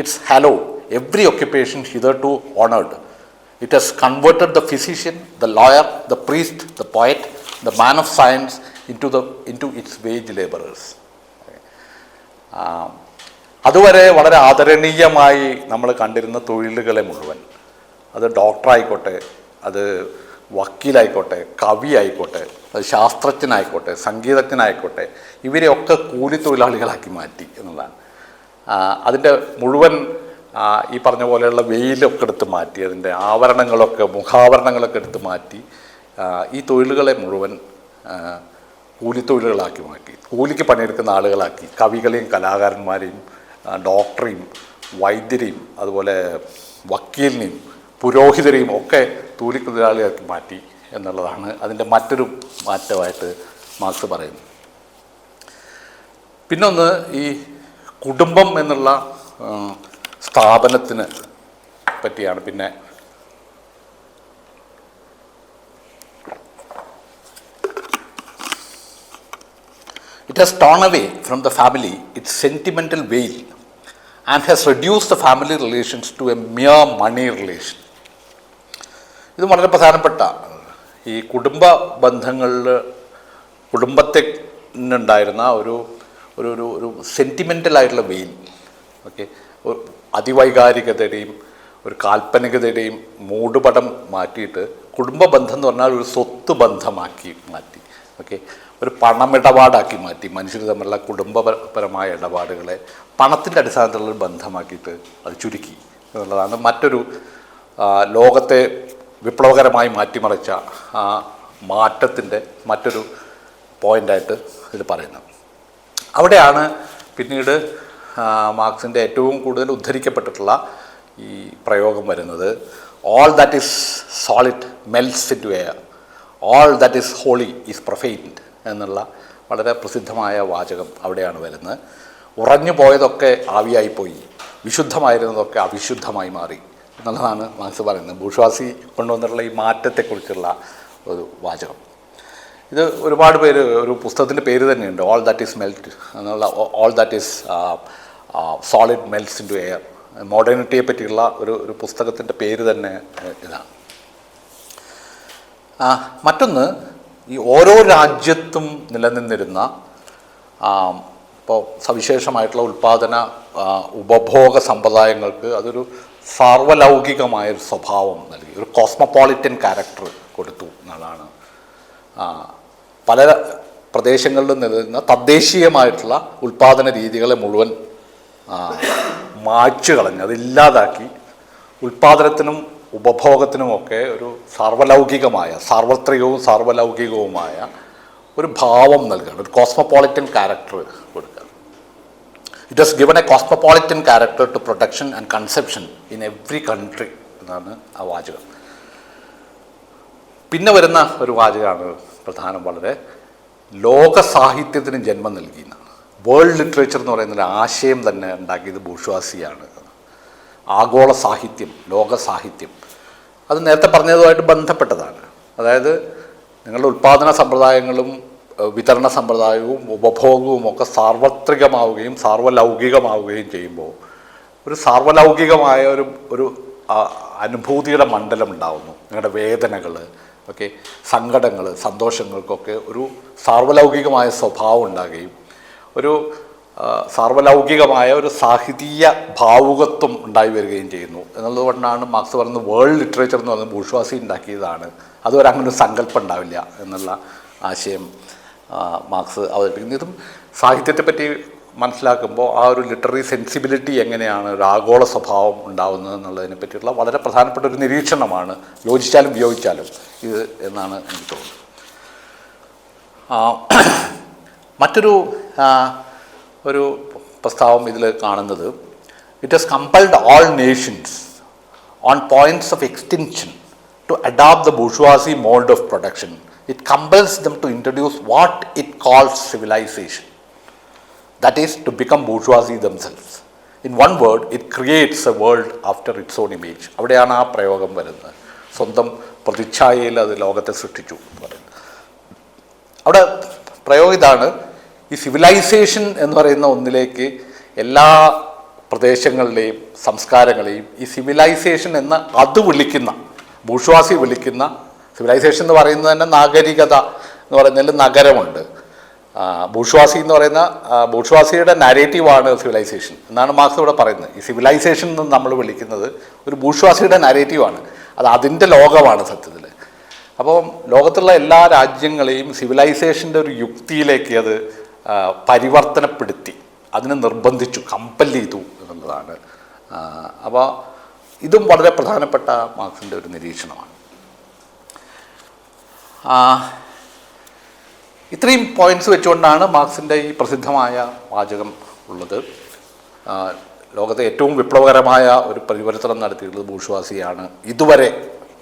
its halo every occupation hitherto honoured. It has converted the physician, the lawyer, the priest, the poet, the man of science into its wage laborers. അതുവരെ വളരെ ആദരണീയമായി നമ്മൾ കണ്ടിരുന്ന തൊഴിലുകളെ മുഴുവൻ, അത് ഡോക്ടറായിക്കോട്ടെ, അത് വക്കീലായിക്കോട്ടെ, കവിയായിക്കോട്ടെ, അത് ശാസ്ത്രജ്ഞനായിക്കോട്ടെ, സംഗീതജ്ഞനായിക്കോട്ടെ, ഇവരെയൊക്കെ കൂലിത്തൊഴിലാളികളാക്കി മാറ്റി എന്നുള്ളതാണ്. അതിൻ്റെ മുഴുവൻ ഈ പറഞ്ഞ പോലെയുള്ള വെയിലൊക്കെ എടുത്ത് മാറ്റി, അതിൻ്റെ ആവരണങ്ങളൊക്കെ, മുഖാവരണങ്ങളൊക്കെ എടുത്ത് മാറ്റി ഈ തൊഴിലുകളെ മുഴുവൻ കൂലിത്തൊഴിലുകളാക്കി മാറ്റി, കൂലിക്ക് പണിയെടുക്കുന്ന ആളുകളാക്കി. കവികളെയും കലാകാരന്മാരെയും ഡോക്ടറെയും വൈദ്യരെയും അതുപോലെ വക്കീലിനെയും പുരോഹിതരെയും ഒക്കെ കൂലിത്തൊഴിലാളിയാക്കി മാറ്റി എന്നുള്ളതാണ് അതിൻ്റെ മറ്റൊരു മാറ്റമായിട്ട് മാർക്സ് പറയുന്നത്. പിന്നൊന്ന്, ഈ കുടുംബം എന്നുള്ള സ്ഥാപനത്തിന് പറ്റിയാണ്. പിന്നെ it has torn away from the family its sentimental veil and has reduced the family relations to a mere money relation. ഇത് വളരെ പ്രധാനപ്പെട്ട ഈ കുടുംബ ബന്ധങ്ങളിൽ കുടുംബത്തെ ഉണ്ടായിരുന്ന ഒരു ഒരു ഒരു ഒരു സെൻറ്റിമെൻ്റലായിട്ടുള്ള വെയിൽ, ഓക്കെ, അതിവൈകാരികതയുടെയും ഒരു കാൽപ്പനികതയുടെയും മൂടുപടം മാറ്റിയിട്ട് കുടുംബ ബന്ധം എന്ന് പറഞ്ഞാൽ ഒരു സ്വത്ത് ബന്ധമാക്കി മാറ്റി, ഓക്കെ, ഒരു പണമിടപാടാക്കി മാറ്റി. മനുഷ്യർ തമ്മിലുള്ള കുടുംബപരമായ ഇടപാടുകളെ പണത്തിൻ്റെ അടിസ്ഥാനത്തിലുള്ള ബന്ധമാക്കിയിട്ട് അത് ചുരുക്കി എന്നുള്ളതാണ് മറ്റൊരു ലോകത്തെ വിപ്ലവകരമായി മാറ്റിമറിച്ച ആ മാറ്റത്തിൻ്റെ മറ്റൊരു പോയിൻ്റായിട്ട് ഇതിൽ പറയുന്നത്. അവിടെയാണ് പിന്നീട് മാർക്സിൻ്റെ ഏറ്റവും കൂടുതൽ ഉദ്ധരിക്കപ്പെട്ടിട്ടുള്ള ഈ പ്രയോഗം വരുന്നത്. All that is solid melts into air, all that is holy is profaned എന്നുള്ള വളരെ പ്രസിദ്ധമായ വാചകം അവിടെയാണ് വരുന്നത്. ഉറഞ്ഞു പോയതൊക്കെ ആവിയായിപ്പോയി, വിശുദ്ധമായിരുന്നതൊക്കെ അവിശുദ്ധമായി മാറി എന്നുള്ളതാണ് മാർക്സ് പറയുന്നത്. ബൂർഷ്വാസി കൊണ്ടുവന്നിട്ടുള്ള ഈ മാറ്റത്തെക്കുറിച്ചുള്ള ഒരു വാചകം. ഇത് ഒരുപാട് പേര്, ഒരു പുസ്തകത്തിൻ്റെ പേര് തന്നെയുണ്ട്, ഓൾ ദാറ്റ് ഈസ് മെൽറ്റ് എന്നുള്ള, all that is solid melts into air. മോഡേണിറ്റിയെ പറ്റിയുള്ള ഒരു പുസ്തകത്തിൻ്റെ പേര് തന്നെ ഇതാണ്. മറ്റൊന്ന്, ഈ ഓരോ രാജ്യത്തും നിലനിന്നിരുന്ന ഇപ്പോൾ സവിശേഷമായിട്ടുള്ള ഉൽപ്പാദന ഉപഭോഗ സമ്പ്രദായങ്ങൾക്ക് അതൊരു സാർവലൗകികമായൊരു സ്വഭാവം നൽകി, ഒരു കോസ്മോപോളിറ്റൻ ക്യാരക്ടർ കൊടുത്തു എന്നുള്ളതാണ്. പല പ്രദേശങ്ങളിലും നിലനിന്ന തദ്ദേശീയമായിട്ടുള്ള ഉൽപ്പാദന രീതികളെ മുഴുവൻ മായ്ച്ചു കളഞ്ഞ് അതില്ലാതാക്കി ഉൽപ്പാദനത്തിനും ഉപഭോഗത്തിനുമൊക്കെ ഒരു സാർവലൗകികമായ, സാർവത്രികവും സാർവലൗകികവുമായ ഒരു ഭാവം നൽകുകയാണ്, ഒരു കോസ്മോപോളിറ്റൻ ക്യാരക്ടർ കൊടുക്കുക. It was given a cosmopolitan character to production and conception in every country എന്നാണ് ആ വാചകം. പിന്നെ വരുന്ന ഒരു വാചകമാണ് പ്രധാനം, വളരെ ലോക സാഹിത്യത്തിന് ജന്മം നൽകിയെന്നാണ്. വേൾഡ് ലിറ്ററേച്ചർ എന്ന് പറയുന്നൊരു ആശയം തന്നെ ഉണ്ടാക്കിയത് ബൂർഷ്വാസിയാണ്. ആഗോള സാഹിത്യം, ലോക സാഹിത്യം, അത് നേരത്തെ പറഞ്ഞതുമായിട്ട് ബന്ധപ്പെട്ടതാണ്. അതായത് നിങ്ങളുടെ ഉൽപ്പാദന സമ്പ്രദായങ്ങളും വിതരണ സമ്പ്രദായവും ഉപഭോഗവും ഒക്കെ സാർവത്രികമാവുകയും സാർവലൗകികമാവുകയും ചെയ്യുമ്പോൾ ഒരു സാർവലൗകികമായ ഒരു അനുഭൂതിയുടെ മണ്ഡലം ഉണ്ടാകുന്നു. നിങ്ങളുടെ വേദനകൾ, ഓക്കെ, സങ്കടങ്ങൾ, സന്തോഷങ്ങൾക്കൊക്കെ ഒരു സാർവലൗകികമായ സ്വഭാവം ഉണ്ടാകുകയും ഒരു സാർവലൗകികമായ ഒരു സാഹിതീയ ഭാവുകത്വം ഉണ്ടായി വരികയും ചെയ്യുന്നു എന്നുള്ളതുകൊണ്ടാണ് മാർക്സ് പറയുന്നത് വേൾഡ് ലിറ്ററേച്ചർ എന്ന് പറയുന്നത് ബൂർഷ്വാസി ഉണ്ടാക്കിയതാണ്, അതുവരെ അങ്ങനെ ഒരു സങ്കല്പം ഉണ്ടാവില്ല എന്നുള്ള ആശയം മാർക്സ് അവതരിപ്പിക്കുന്നു. ഇതും സാഹിത്യത്തെപ്പറ്റി മനസ്സിലാക്കുമ്പോൾ ആ ഒരു ലിറ്റററി സെൻസിബിലിറ്റി എങ്ങനെയാണ് ഒരു ആഗോള സ്വഭാവം ഉണ്ടാകുന്നത് എന്നുള്ളതിനെ പറ്റിയുള്ള വളരെ പ്രധാനപ്പെട്ട ഒരു നിരീക്ഷണമാണ്, യോജിച്ചാലും വിയോജിച്ചാലും ഇത് എന്നാണ് എനിക്ക് തോന്നുന്നത്. മറ്റൊരു ഒരു പ്രസ്താവം ഇതിൽ കാണുന്നത്, it has compelled all nations on points of extinction to adapt the bourgeoisie mould of production. It compels them to introduce what it calls civilization, that is to become bourgeoisie themselves. In one word, it creates a world after its own image. അവിടെയാണ് ആ പ്രയോഗം വരുന്നത്. സ്വന്തം പ്രതിച്ഛായയിൽ അത് ലോകത്തെ സൃഷ്ടിച്ചു എന്ന് പറയുന്നത്. അവിടെ പ്രയോഗം ഇതാണ്, ഈ സിവിലൈസേഷൻ എന്ന് പറയുന്ന ഒന്നിലേക്ക് എല്ലാ പ്രദേശങ്ങളിലെയും സംസ്കാരങ്ങളെയും ഈ സിവിലൈസേഷൻ എന്ന് അത് വിളിക്കുന്ന, ബൂർഷ്വാസി വിളിക്കുന്ന സിവിലൈസേഷൻ എന്ന് പറയുന്നത് തന്നെ നാഗരികത എന്ന് പറയുന്നതിൽ നഗരമുണ്ട്. ബൂർഷ്വാസി എന്ന് പറയുന്ന ബൂർഷ്വാസിയുടെ നാരേറ്റീവാണ് സിവിലൈസേഷൻ എന്നാണ് മാർക്സ് ഇവിടെ പറയുന്നത്. ഈ സിവിലൈസേഷൻ എന്ന് നമ്മൾ വിളിക്കുന്നത് ഒരു ബൂർഷ്വാസിയുടെ നാരേറ്റീവാണ്, അത് അതിൻ്റെ ലോകമാണ് സത്യത്തിൽ. അപ്പോൾ ലോകത്തുള്ള എല്ലാ രാജ്യങ്ങളെയും സിവിലൈസേഷൻ്റെ ഒരു യുക്തിയിലേക്ക് അത് പരിവർത്തനപ്പെടുത്തി, അതിനെ നിർബന്ധിച്ചു, കമ്പൽ ചെയ്തു എന്നുള്ളതാണ്. അപ്പോൾ ഇതും വളരെ പ്രധാനപ്പെട്ട മാർക്സിൻ്റെ ഒരു നിരീക്ഷണമാണ്. ഇത്രയും പോയിൻറ്റ്സ് വെച്ചുകൊണ്ടാണ് മാർക്സിൻ്റെ ഈ പ്രസിദ്ധമായ വാചകം ഉള്ളത്. ലോകത്തെ ഏറ്റവും വിപ്ലവകരമായ ഒരു പരിവർത്തനം നടത്തിയിട്ടുള്ളത് ബൂർഷ്വാസിയാണ്, ഇതുവരെ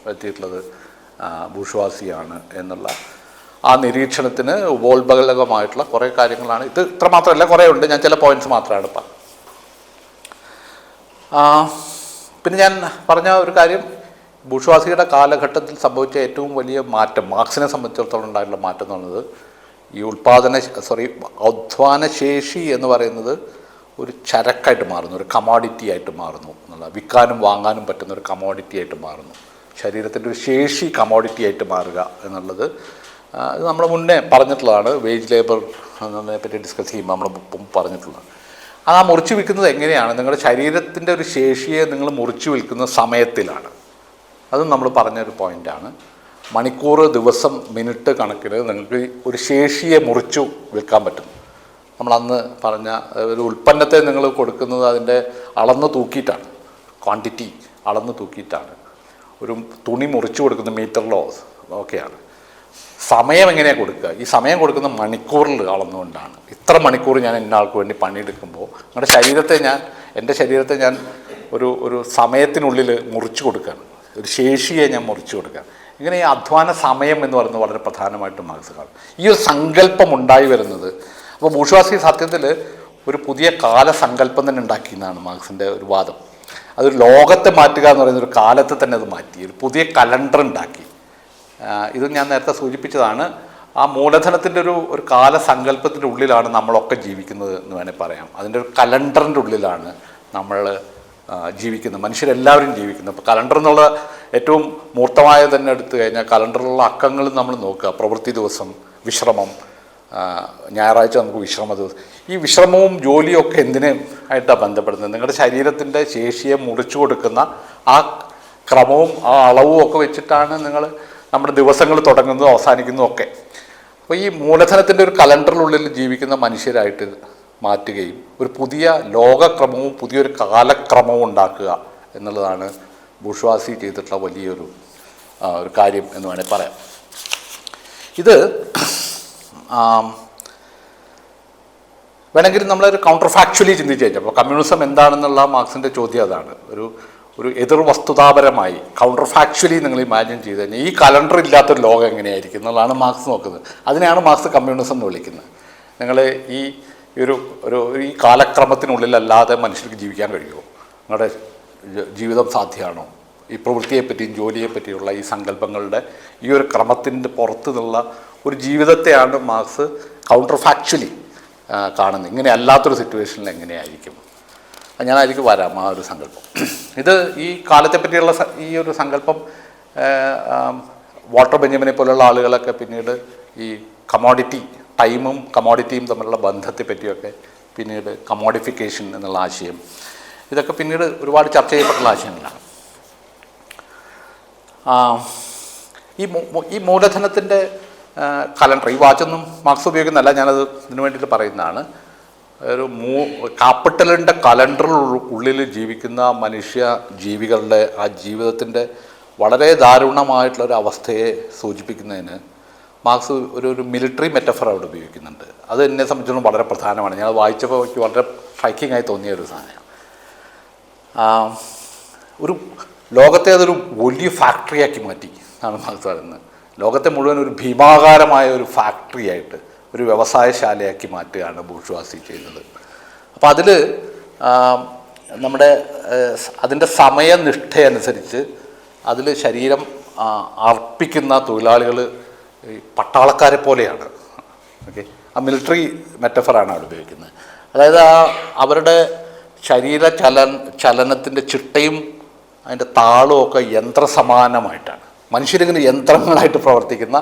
നടത്തിയിട്ടുള്ളത് ബൂർഷ്വാസിയാണ് എന്നുള്ള ആ നിരീക്ഷണത്തിന് ഉപോത്ബലകമായിട്ടുള്ള കുറേ കാര്യങ്ങളാണ്. ഇത് ഇത്ര മാത്രമല്ല, കുറേ ഉണ്ട്, ഞാൻ ചില പോയിൻറ്റ്സ് മാത്രമാണ് പറഞ്ഞത്. പിന്നെ ഞാൻ പറഞ്ഞ ഒരു കാര്യം, ബൂർഷ്വാസിയുടെ കാലഘട്ടത്തിൽ സംഭവിച്ച ഏറ്റവും വലിയ മാറ്റം, മാർക്സിനെ സംബന്ധിച്ചിടത്തോളം ഉണ്ടായിട്ടുള്ള മാറ്റം എന്ന് പറയുന്നത് ഈ അധ്വാനശേഷി എന്ന് പറയുന്നത് ഒരു ചരക്കായിട്ട് മാറുന്നു, ഒരു കമോഡിറ്റി ആയിട്ട് മാറുന്നു എന്നുള്ള, വിൽക്കാനും വാങ്ങാനും പറ്റുന്ന ഒരു കമോഡിറ്റി ആയിട്ട് മാറുന്നു. ശരീരത്തിൻ്റെ ഒരു ശേഷി കമോഡിറ്റി ആയിട്ട് മാറുക എന്നുള്ളത് ഇത് നമ്മൾ മുന്നേ പറഞ്ഞിട്ടുള്ളതാണ്. വേജ് ലേബർ എന്നതിനെ പറ്റി ഡിസ്കസ് ചെയ്യുമ്പോൾ നമ്മൾ പറഞ്ഞിട്ടുള്ളതാണ്. അത് ആ മുറിച്ച് വിൽക്കുന്നത് എങ്ങനെയാണ്? നിങ്ങളുടെ ശരീരത്തിൻ്റെ ഒരു ശേഷിയെ നിങ്ങൾ മുറിച്ച് വിൽക്കുന്ന സമയത്തിലാണ്. അതും നമ്മൾ പറഞ്ഞൊരു പോയിൻ്റാണ്. മണിക്കൂർ, ദിവസം, മിനിറ്റ് കണക്കിന് നിങ്ങൾക്ക് ഒരു ശേഷിയെ മുറിച്ചു വിൽക്കാൻ പറ്റും. നമ്മളന്ന് പറഞ്ഞ ഒരു ഉൽപ്പന്നത്തെ നിങ്ങൾ കൊടുക്കുന്നത് അതിൻ്റെ അളന്ന് തൂക്കിയിട്ടാണ്, ക്വാണ്ടിറ്റി അളന്ന് തൂക്കിയിട്ടാണ്. ഒരു തുണി മുറിച്ചു കൊടുക്കുന്ന മീറ്ററിലോ ഒക്കെയാണ്. സമയം എങ്ങനെയാണ് കൊടുക്കുക? ഈ സമയം കൊടുക്കുന്ന മണിക്കൂറിൽ അളന്നുകൊണ്ടാണ്. ഇത്ര മണിക്കൂർ ഞാൻ ഇന്ന ആൾക്ക് വേണ്ടി പണിയെടുക്കുമ്പോൾ എൻ്റെ ശരീരത്തെ ഞാൻ ഒരു സമയത്തിനുള്ളിൽ മുറിച്ചു കൊടുക്കുകയാണ്, ഒരു ശേഷിയെ ഞാൻ മുറിച്ചു കൊടുക്കുകയാണ്. ഇങ്ങനെ ഈ അധ്വാന സമയം എന്ന് പറയുന്നത് വളരെ പ്രധാനമായിട്ടും മാർക്സ് കാണും. ഈ ഒരു സങ്കല്പം ഉണ്ടായി വരുന്നത്, അപ്പോൾ ബൂർഷ്വാസി സത്യത്തിൽ ഒരു പുതിയ കാലസങ്കല്പം തന്നെ ഉണ്ടാക്കിയെന്നാണ് മാർക്സിൻ്റെ ഒരു വാദം. അതൊരു ലോകത്തെ മാറ്റുക എന്ന് പറയുന്ന ഒരു കാലത്തെ തന്നെ അത് മാറ്റി, ഒരു പുതിയ കലണ്ടർ ഉണ്ടാക്കി. ഇത് ഞാൻ നേരത്തെ സൂചിപ്പിച്ചതാണ്. ആ മൂലധനത്തിൻ്റെ ഒരു കാലസങ്കല്പത്തിൻ്റെ ഉള്ളിലാണ് നമ്മളൊക്കെ ജീവിക്കുന്നത് എന്ന് വേണേൽ പറയാം. അതിൻ്റെ ഒരു കലണ്ടറിൻ്റെ ഉള്ളിലാണ് നമ്മൾ ജീവിക്കുന്നത്, മനുഷ്യരെല്ലാവരും ജീവിക്കുന്നത്. അപ്പോൾ കലണ്ടർ എന്നുള്ള ഏറ്റവും മൂർത്തമായ തന്നെ എടുത്തു കഴിഞ്ഞാൽ കലണ്ടറിലുള്ള അക്കങ്ങൾ നമ്മൾ നോക്കുക. പ്രവൃത്തി ദിവസം, വിശ്രമം, ഞായറാഴ്ച നമുക്ക് വിശ്രമ ദിവസം. ഈ വിശ്രമവും ജോലിയും ഒക്കെ ആയിട്ടാണ് ബന്ധപ്പെടുന്നത്? നിങ്ങളുടെ ശരീരത്തിൻ്റെ ശേഷിയെ മുറിച്ചു കൊടുക്കുന്ന ആ ക്രമവും ആ അളവും ഒക്കെ വെച്ചിട്ടാണ് നമ്മുടെ ദിവസങ്ങൾ തുടങ്ങുന്നതും അവസാനിക്കുന്നതും ഒക്കെ. അപ്പോൾ ഈ മൂലധനത്തിൻ്റെ ഒരു കലണ്ടറിനുള്ളിൽ ജീവിക്കുന്ന മനുഷ്യരായിട്ട് മാറ്റുകയും ഒരു പുതിയ ലോകക്രമവും പുതിയൊരു കാലക്രമവും ഉണ്ടാക്കുക എന്നുള്ളതാണ് ബൂർഷ്വാസി ചെയ്തിട്ടുള്ള വലിയൊരു കാര്യം എന്ന് വേണമെങ്കിൽ പറയാം. ഇത് വേണമെങ്കിൽ നമ്മളൊരു കൗണ്ടർ ഫാക്ച്വലി ചിന്തിച്ച് കഴിഞ്ഞാൽ, അപ്പോൾ കമ്മ്യൂണിസം എന്താണെന്നുള്ള മാർക്സിൻ്റെ ചോദ്യം അതാണ്. ഒരു എതിർ വസ്തുതാപരമായി കൗണ്ടർ ഫാക്ച്വലി നിങ്ങൾ ഇമാജിൻ ചെയ്ത് കഴിഞ്ഞാൽ ഈ കലണ്ടർ ഇല്ലാത്തൊരു ലോകം എങ്ങനെയായിരിക്കും എന്നുള്ളതാണ് മാർക്സ് നോക്കുന്നത്. അതിനെയാണ് മാർക്സ് കമ്മ്യൂണിസം എന്ന് വിളിക്കുന്നത്. നിങ്ങൾ ഈ കാലക്രമത്തിനുള്ളിലല്ലാതെ മനുഷ്യർക്ക് ജീവിക്കാൻ കഴിയുമോ? നിങ്ങളുടെ ജീവിതം സാധ്യമാണോ? ഈ പ്രവൃത്തിയെപ്പറ്റിയും ജോലിയെപ്പറ്റിയുള്ള ഈ സങ്കല്പങ്ങളുടെ ഈ ഒരു ക്രമത്തിൻ്റെ പുറത്തു നിന്നുള്ള ഒരു ജീവിതത്തെയാണ് മാർക്സ് കൗണ്ടർ ഫാക്ച്വലി കാണുന്നത്. ഇങ്ങനെ അല്ലാത്തൊരു സിറ്റുവേഷനിൽ എങ്ങനെയായിരിക്കും? ഞാനായിരിക്കും വരാം ആ ഒരു സങ്കല്പം. ഇത് ഈ കാലത്തെ പറ്റിയുള്ള ഈ ഒരു സങ്കല്പം വാൾട്ടർ ബെഞ്ചമിനെ പോലുള്ള ആളുകളൊക്കെ പിന്നീട് ഈ കമോഡിറ്റി, ടൈമും കമോഡിറ്റിയും തമ്മിലുള്ള ബന്ധത്തെ പറ്റിയൊക്കെ പിന്നീട് കമോഡിഫിക്കേഷൻ എന്നുള്ള ആശയം, ഇതൊക്കെ പിന്നീട് ഒരുപാട് ചർച്ച ചെയ്യപ്പെട്ടുള്ള ആശയങ്ങളാണ്. ഈ മൂലധനത്തിൻ്റെ കലണ്ടർ, ഈ വാച്ചൊന്നും മാർക്സ് ഉപയോഗിക്കുന്നതല്ല, ഞാനത് ഇതിനു വേണ്ടിയിട്ട് പറയുന്നതാണ്. ഒരു ക്യാപിറ്റലിൻ്റെ കലണ്ടറിനുള്ളിൽ ജീവിക്കുന്ന മനുഷ്യ ജീവികളുടെ ആ ജീവിതത്തിൻ്റെ വളരെ ദാരുണമായിട്ടുള്ളൊരു അവസ്ഥയെ സൂചിപ്പിക്കുന്നതിന് മാർക്സ് ഒരു മിലിറ്ററി മെറ്റഫർ അവിടെ ഉപയോഗിക്കുന്നുണ്ട്. അത് എന്നെ സംബന്ധിച്ചിടത്തോളം വളരെ പ്രധാനമാണ്. ഞാൻ വായിച്ചപ്പോൾ എനിക്ക് വളരെ സ്ട്രൈക്കിംഗ് ആയി തോന്നിയ ഒരു സാധനമാണ്. ഒരു ലോകത്തെ അതൊരു വലിയ ഫാക്ടറിയാക്കി മാറ്റി എന്നാണ് മാർക്സ് പറയുന്നത്. ലോകത്തെ മുഴുവൻ ഒരു ഭീമാകാരമായ ഒരു ഫാക്ടറി ആയിട്ട്, ഒരു വ്യവസായശാലയാക്കി മാറ്റുകയാണ് ബൂർഷ്വാസി ചെയ്യുന്നത്. അപ്പോൾ അതിൽ അതിൻ്റെ സമയനിഷ്ഠയനുസരിച്ച് അതിൽ ശരീരം അർപ്പിക്കുന്ന തൊഴിലാളികൾ ഈ പട്ടാളക്കാരെ പോലെയാണ്. ഓക്കെ, ആ മിലിറ്ററി മെറ്റഫറാണ് അവിടെ ഉപയോഗിക്കുന്നത്. അതായത് അവരുടെ ചലനത്തിൻ്റെ ചിട്ടയും അതിൻ്റെ താളവും ഒക്കെ യന്ത്രസമാനമായിട്ടാണ്. മനുഷ്യരിങ്ങനെ യന്ത്രങ്ങളായിട്ട് പ്രവർത്തിക്കുന്ന,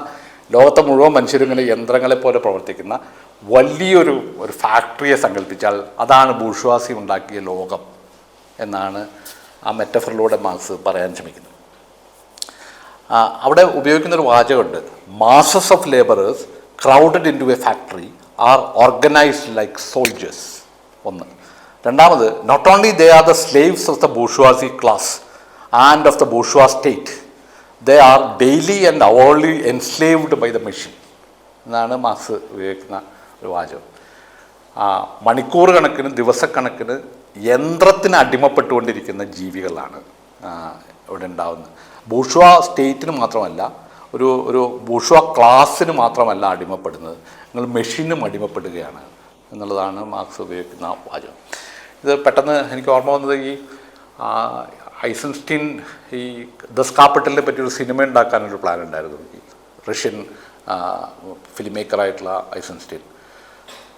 ലോകത്തെ മുഴുവൻ മനുഷ്യരിങ്ങനെ യന്ത്രങ്ങളെപ്പോലെ പ്രവർത്തിക്കുന്ന വലിയൊരു ഫാക്ടറിയെ സങ്കല്പിച്ചാൽ അതാണ് ബൂർഷ്വാസി ഉണ്ടാക്കിയ ലോകം എന്നാണ് ആ മെറ്റഫറിലൂടെ മാർക്സ് പറയാൻ ശ്രമിക്കുന്നത്. അവിടെ ഉപയോഗിക്കുന്നൊരു വാചകമുണ്ട്: masses of labourers crowded into a factory are organised like soldiers. ഒന്ന്. രണ്ടാമത്, not only they are the slaves of the bourgeoisie class and of the bourgeois state, they are daily and hourly enslaved by the machine എന്നാണ് marks ഉപയോഗിക്കുന്ന ഒരു വാചകം. മണിക്കൂർ കണക്കിന്, ദിവസക്കണക്കിന് യന്ത്രത്തിന് അടിമപ്പെട്ടുകൊണ്ടിരിക്കുന്ന ജീവികളാണ് ഇവിടെ ഉണ്ടാകുന്നത്. ബൂർഷ്വാ സ്റ്റേറ്റിന് മാത്രമല്ല, ഒരു ബൂർഷ്വാ ക്ലാസ്സിന് മാത്രമല്ല അടിമപ്പെടുന്നത്, നിങ്ങൾ മെഷീനും അടിമപ്പെടുകയാണ് എന്നുള്ളതാണ് മാർക്സ് ഉപയോഗിക്കുന്ന വാചകം. ഇത് പെട്ടെന്ന് എനിക്ക് ഓർമ്മ വന്നത്, ഈ ഐസൻസ്റ്റീൻ ഈ ദസ് കാപ്പിറ്റലിനെ പറ്റിയൊരു സിനിമ ഉണ്ടാക്കാനൊരു പ്ലാൻ ഉണ്ടായിരുന്നു. ഈ റഷ്യൻ ഫിലിം മേക്കറായിട്ടുള്ള ഐസൻസ്റ്റീൻ.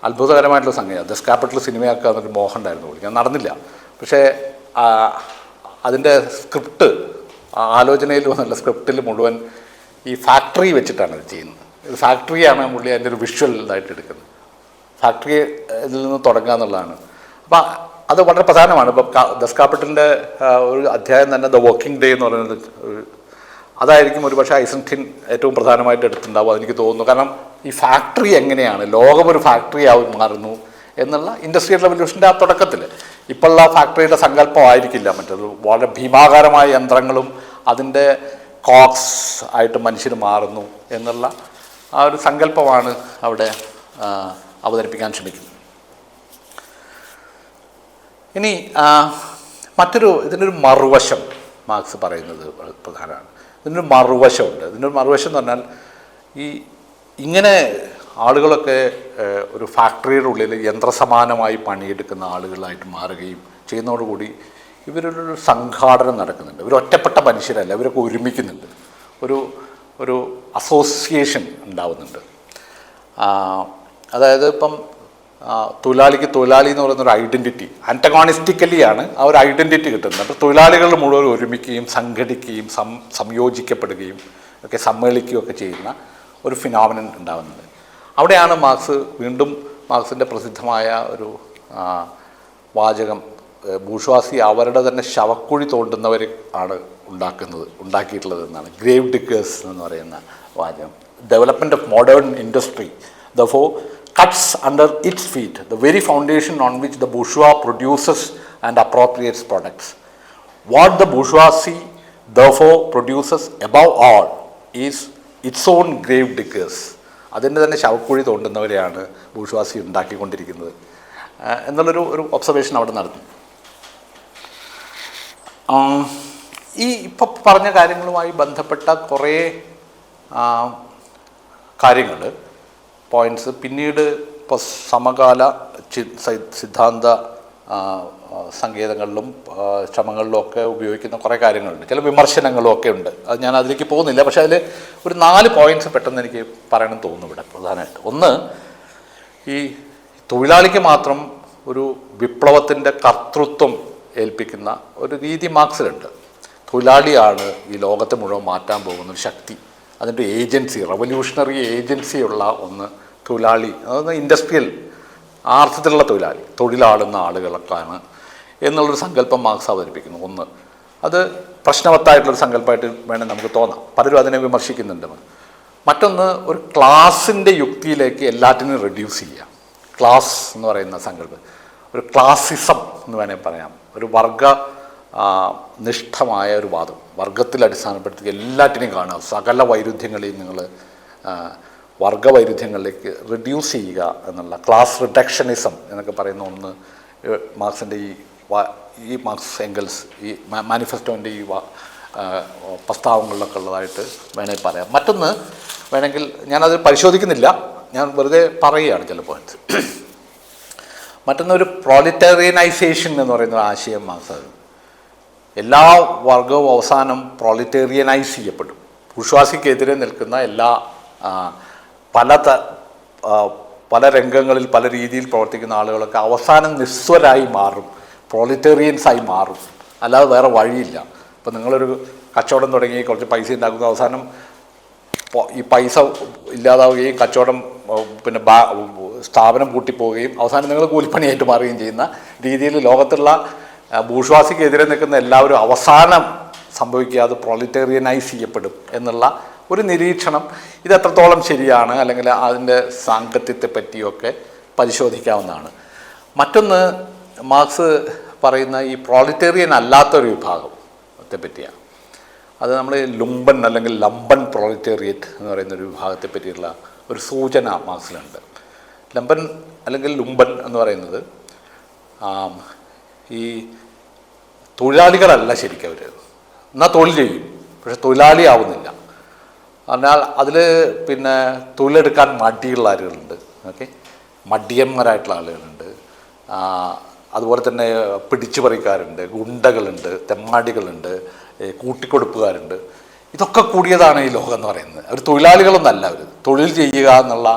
അത്ഭുതകരമായിട്ടുള്ള സംഗതിയാണ്. ദസ് ക്യാപിറ്റൽ സിനിമയാക്കുക എന്നൊരു മോഹം ഉണ്ടായിരുന്നു പുള്ളിക്ക്. നടന്നില്ല. പക്ഷേ അതിൻ്റെ സ്ക്രിപ്റ്റ് ആലോചനയിൽ വന്നുള്ള സ്ക്രിപ്റ്റിൽ മുഴുവൻ ഈ ഫാക്ടറി വെച്ചിട്ടാണ് ഇത് ചെയ്യുന്നത്. ഇത് ഫാക്ടറിയാണ് പുള്ളി അതിൻ്റെ ഒരു വിഷ്വൽ ഇതായിട്ട് എടുക്കുന്നത്. ഫാക്ടറി ഇതിൽ നിന്ന് തുടങ്ങുക എന്നുള്ളതാണ്. അപ്പം അത് വളരെ പ്രധാനമാണ്. ഇപ്പം ദസ് ക്യാപിറ്റലിൻ്റെ ഒരു അധ്യായം തന്നെ ദ വർക്കിംഗ് ഡേ എന്ന് പറയുന്നത് അതായിരിക്കും ഒരു പക്ഷേ ഐസൻസ്റ്റീൻ ഏറ്റവും പ്രധാനമായിട്ട് എടുത്തിട്ടുണ്ടാവും അതെനിക്ക് തോന്നുന്നു. കാരണം ഈ ഫാക്ടറി എങ്ങനെയാണ് ലോകം ഒരു ഫാക്ടറി ആയി മാറുന്നു എന്നുള്ള ഇൻഡസ്ട്രിയൽ റവല്യൂഷൻ്റെ ആ തുടക്കത്തിൽ ഇപ്പോഴുള്ള ഫാക്ടറിയുടെ സങ്കല്പമായിരിക്കില്ല മറ്റത്. വളരെ ഭീമാകാരമായ യന്ത്രങ്ങളും അതിൻ്റെ കോക്സ് ആയിട്ട് മനുഷ്യർ മാറുന്നു എന്നുള്ള ആ ഒരു സങ്കല്പമാണ് അവിടെ അവതരിപ്പിക്കാൻ ശ്രമിക്കുന്നത്. ഇനി ഇതിനൊരു മറുവശം മാർക്സ് പറയുന്നത് പ്രധാനമാണ്. ഇതിനൊരു മറുവശമുണ്ട്. ഇതിനൊരു മറുവശം എന്ന് പറഞ്ഞാൽ ഇങ്ങനെ ആളുകളൊക്കെ ഒരു ഫാക്ടറിയുടെ ഉള്ളിൽ യന്ത്രസമാനമായി പണിയെടുക്കുന്ന ആളുകളായിട്ട് മാറുകയും ചെയ്യുന്നതോടുകൂടി ഇവരൊരു സംഘാടനം നടക്കുന്നുണ്ട്. ഇവർ ഒറ്റപ്പെട്ട മനുഷ്യരല്ല, ഇവരൊക്കെ ഒരുമിക്കുന്നുണ്ട്. ഒരു അസോസിയേഷൻ ഉണ്ടാവുന്നുണ്ട്. അതായത് ഇപ്പം തൊഴിലാളിക്ക് തൊഴിലാളി എന്ന് പറയുന്നൊരു ഐഡൻറ്റിറ്റി ആൻറ്റഗോണിസ്റ്റിക്കലിയാണ് ആ ഒരു ഐഡൻറ്റിറ്റി കിട്ടുന്നത്. അപ്പോൾ തൊഴിലാളികൾ മുഴുവൻ ഒരുമിക്കുകയും സംഘടിക്കുകയും സംയോജിക്കപ്പെടുകയും ഒക്കെ സമ്മേളിക്കുകയും ഒക്കെ ചെയ്യുന്ന ഒരു ഫിനോമിനൻ ഉണ്ടാകുന്നത്. അവിടെയാണ് വീണ്ടും മാർക്സിൻ്റെ പ്രസിദ്ധമായ ഒരു വാചകം, ബൂർഷ്വാസി അവരുടെ തന്നെ ശവക്കുഴി തോണ്ടുന്നവർ ആണ് ഉണ്ടാക്കിയിട്ടുള്ളത് എന്നാണ്. ഗ്രേവ് ഡിക്കേഴ്സ് എന്ന് പറയുന്ന വാചകം. Development of modern industry therefore cuts under its feet the very foundation on which the bourgeois produces and appropriates products. What the bourgeoisie therefore produces above all is its own grave diggers. അതിൻ്റെ തന്നെ ശവക്കുഴി തോണ്ടുന്നവരെയാണ് bourgeoisie ഉണ്ടാക്കിക്കൊണ്ടിരിക്കുന്നത് എന്നുള്ളൊരു observation അവിടെ നടന്നു. ഇപ്പം പറഞ്ഞ കാര്യങ്ങളുമായി ബന്ധപ്പെട്ട കുറേ കാര്യങ്ങൾ പോയിൻറ്റ്സ് പിന്നീട് ഇപ്പോൾ സമകാല സിദ്ധാന്ത സങ്കേതങ്ങളിലും ശ്രമങ്ങളിലും ഒക്കെ ഉപയോഗിക്കുന്ന കുറേ കാര്യങ്ങളുണ്ട്. ചില വിമർശനങ്ങളും ഒക്കെ ഉണ്ട്. അത് ഞാൻ അതിലേക്ക് പോകുന്നില്ല. പക്ഷേ അതിൽ ഒരു 4 പോയിൻറ്റ്സ് പെട്ടെന്ന് എനിക്ക് പറയണമെന്ന് തോന്നുന്നു ഇവിടെ പ്രധാനമായിട്ട്. ഒന്ന്, ഈ തൊഴിലാളിക്ക് മാത്രം ഒരു വിപ്ലവത്തിൻ്റെ കർത്തൃത്വം ഏൽപ്പിക്കുന്ന ഒരു രീതി മാർക്സിലുണ്ട്. തൊഴിലാളിയാണ് ഈ ലോകത്തെ മുഴുവൻ മാറ്റാൻ പോകുന്നൊരു ശക്തി. അതിൻ്റെ ഏജൻസി, റവല്യൂഷണറി ഏജൻസിയുള്ള ഒന്ന് തൊഴിലാളി, അതൊന്ന് ഇൻഡസ്ട്രിയൽ ആ അർത്ഥത്തിലുള്ള തൊഴിലാളുന്ന ആളുകളൊക്കെയാണ് എന്നുള്ളൊരു സങ്കല്പം മാർക്സ് അവതരിപ്പിക്കുന്നു. ഒന്ന്, അത് പ്രശ്നവത്തായിട്ടുള്ളൊരു സങ്കല്പമായിട്ട് വേണേൽ നമുക്ക് തോന്നാം. പലരും അതിനെ വിമർശിക്കുന്നുണ്ട്. മറ്റൊന്ന്, ഒരു ക്ലാസിൻ്റെ യുക്തിയിലേക്ക് എല്ലാറ്റിനും റെഡ്യൂസ് ചെയ്യുക. ക്ലാസ് എന്ന് പറയുന്ന സങ്കല്പം ഒരു ക്ലാസിസം എന്ന് വേണമെങ്കിൽ പറയാം. ഒരു നിഷ്ഠമായ ഒരു വാദം, വർഗത്തിൽ അടിസ്ഥാനപ്പെടുത്തി എല്ലാറ്റിനെയും കാണുക, സകല വൈരുദ്ധ്യങ്ങളെയും നിങ്ങൾ വർഗവൈരുദ്ധ്യങ്ങളിലേക്ക് റിഡ്യൂസ് ചെയ്യുക എന്നുള്ള ക്ലാസ് റിഡക്ഷനിസം എന്നൊക്കെ പറയുന്ന ഒന്ന് മാർക്സിൻ്റെ ഈ മാർക്സ് എംഗൽസ് ഈ മാനിഫെസ്റ്റോൻ്റെ ഈ പ്രസ്താവങ്ങളിലൊക്കെ ഉള്ളതായിട്ട് വേണമെങ്കിൽ പറയാം. മറ്റൊന്ന് വേണമെങ്കിൽ ഞാനത് പരിശോധിക്കുന്നില്ല, ഞാൻ വെറുതെ പറയുകയാണ് ചില പോയിൻറ്റ്സ്. മറ്റൊന്നൊരു പ്രോലിറ്റേറിയനൈസേഷൻ എന്ന് പറയുന്ന ആശയം മാർക്സ്, എല്ലാ വർഗവും അവസാനം പ്രോലിറ്റേറിയനൈസ് ചെയ്യപ്പെടും. ബൂർഷ്വാസിക്കെതിരെ നിൽക്കുന്ന എല്ലാ പല രംഗങ്ങളിൽ പല രീതിയിൽ പ്രവർത്തിക്കുന്ന ആളുകളൊക്കെ അവസാനം നിസ്വരായി മാറും, പ്രോലിറ്റേറിയൻസായി മാറും. അല്ലാതെ വേറെ വഴിയില്ല. ഇപ്പം നിങ്ങളൊരു കച്ചവടം തുടങ്ങി കുറച്ച് പൈസ ഉണ്ടാക്കുന്ന അവസാനം ഈ പൈസ ഇല്ലാതാവുകയും കച്ചവടം പിന്നെ സ്ഥാപനം പൂട്ടിപ്പോവുകയും അവസാനം നിങ്ങൾ കൂലിപ്പണിയായിട്ട് മാറുകയും ചെയ്യുന്ന രീതിയിൽ ലോകത്തുള്ള ബൂർഷ്വാസിക്കെതിരെ നിൽക്കുന്ന എല്ലാവരും അവസാനം സംഭവിക്കാതെ പ്രോലിറ്റേറിയനൈസ് ചെയ്യപ്പെടും എന്നുള്ള ഒരു നിരീക്ഷണം ഇത് എത്രത്തോളം ശരിയാണ്, അല്ലെങ്കിൽ അതിൻ്റെ സാങ്കത്യത്തെ പറ്റിയൊക്കെ പരിശോധിക്കാവുന്നതാണ്. മറ്റൊന്ന്, മാർക്സ് പറയുന്ന ഈ പ്രോലിറ്റേറിയൻ അല്ലാത്തൊരു വിഭാഗത്തെ പറ്റിയാണ്. അത് നമ്മൾ ലുംബൻ അല്ലെങ്കിൽ ലംബൻ പ്രോലിറ്റേറിയറ്റ് എന്ന് പറയുന്നൊരു വിഭാഗത്തെ പറ്റിയുള്ള ഒരു സൂചന മാർക്സിലുണ്ട്. ലംബൻ അല്ലെങ്കിൽ ലുംബൻ എന്ന് പറയുന്നത് ഈ തൊഴിലാളികളല്ല ശരിക്കും. അവർ എന്നാൽ തൊഴിൽ ചെയ്യും, പക്ഷെ തൊഴിലാളി ആവുന്നില്ല. എന്നാൽ അതിൽ പിന്നെ തൊഴിലെടുക്കാൻ മടിയുള്ള ആളുകളുണ്ട്. ഓക്കെ, മടിയന്മാരായിട്ടുള്ള ആളുകളുണ്ട്. അതുപോലെ തന്നെ പിടിച്ചുപറിക്കാരുണ്ട്, ഗുണ്ടകളുണ്ട്, തെമ്മാടികളുണ്ട്, കൂട്ടിക്കൊടുപ്പുകാരുണ്ട്. ഇതൊക്കെ കൂടിയതാണ് ഈ ലോകം എന്ന് പറയുന്നത്. അവർ തൊഴിലാളികളൊന്നല്ല. അവർ തൊഴിൽ ചെയ്യുക എന്നുള്ള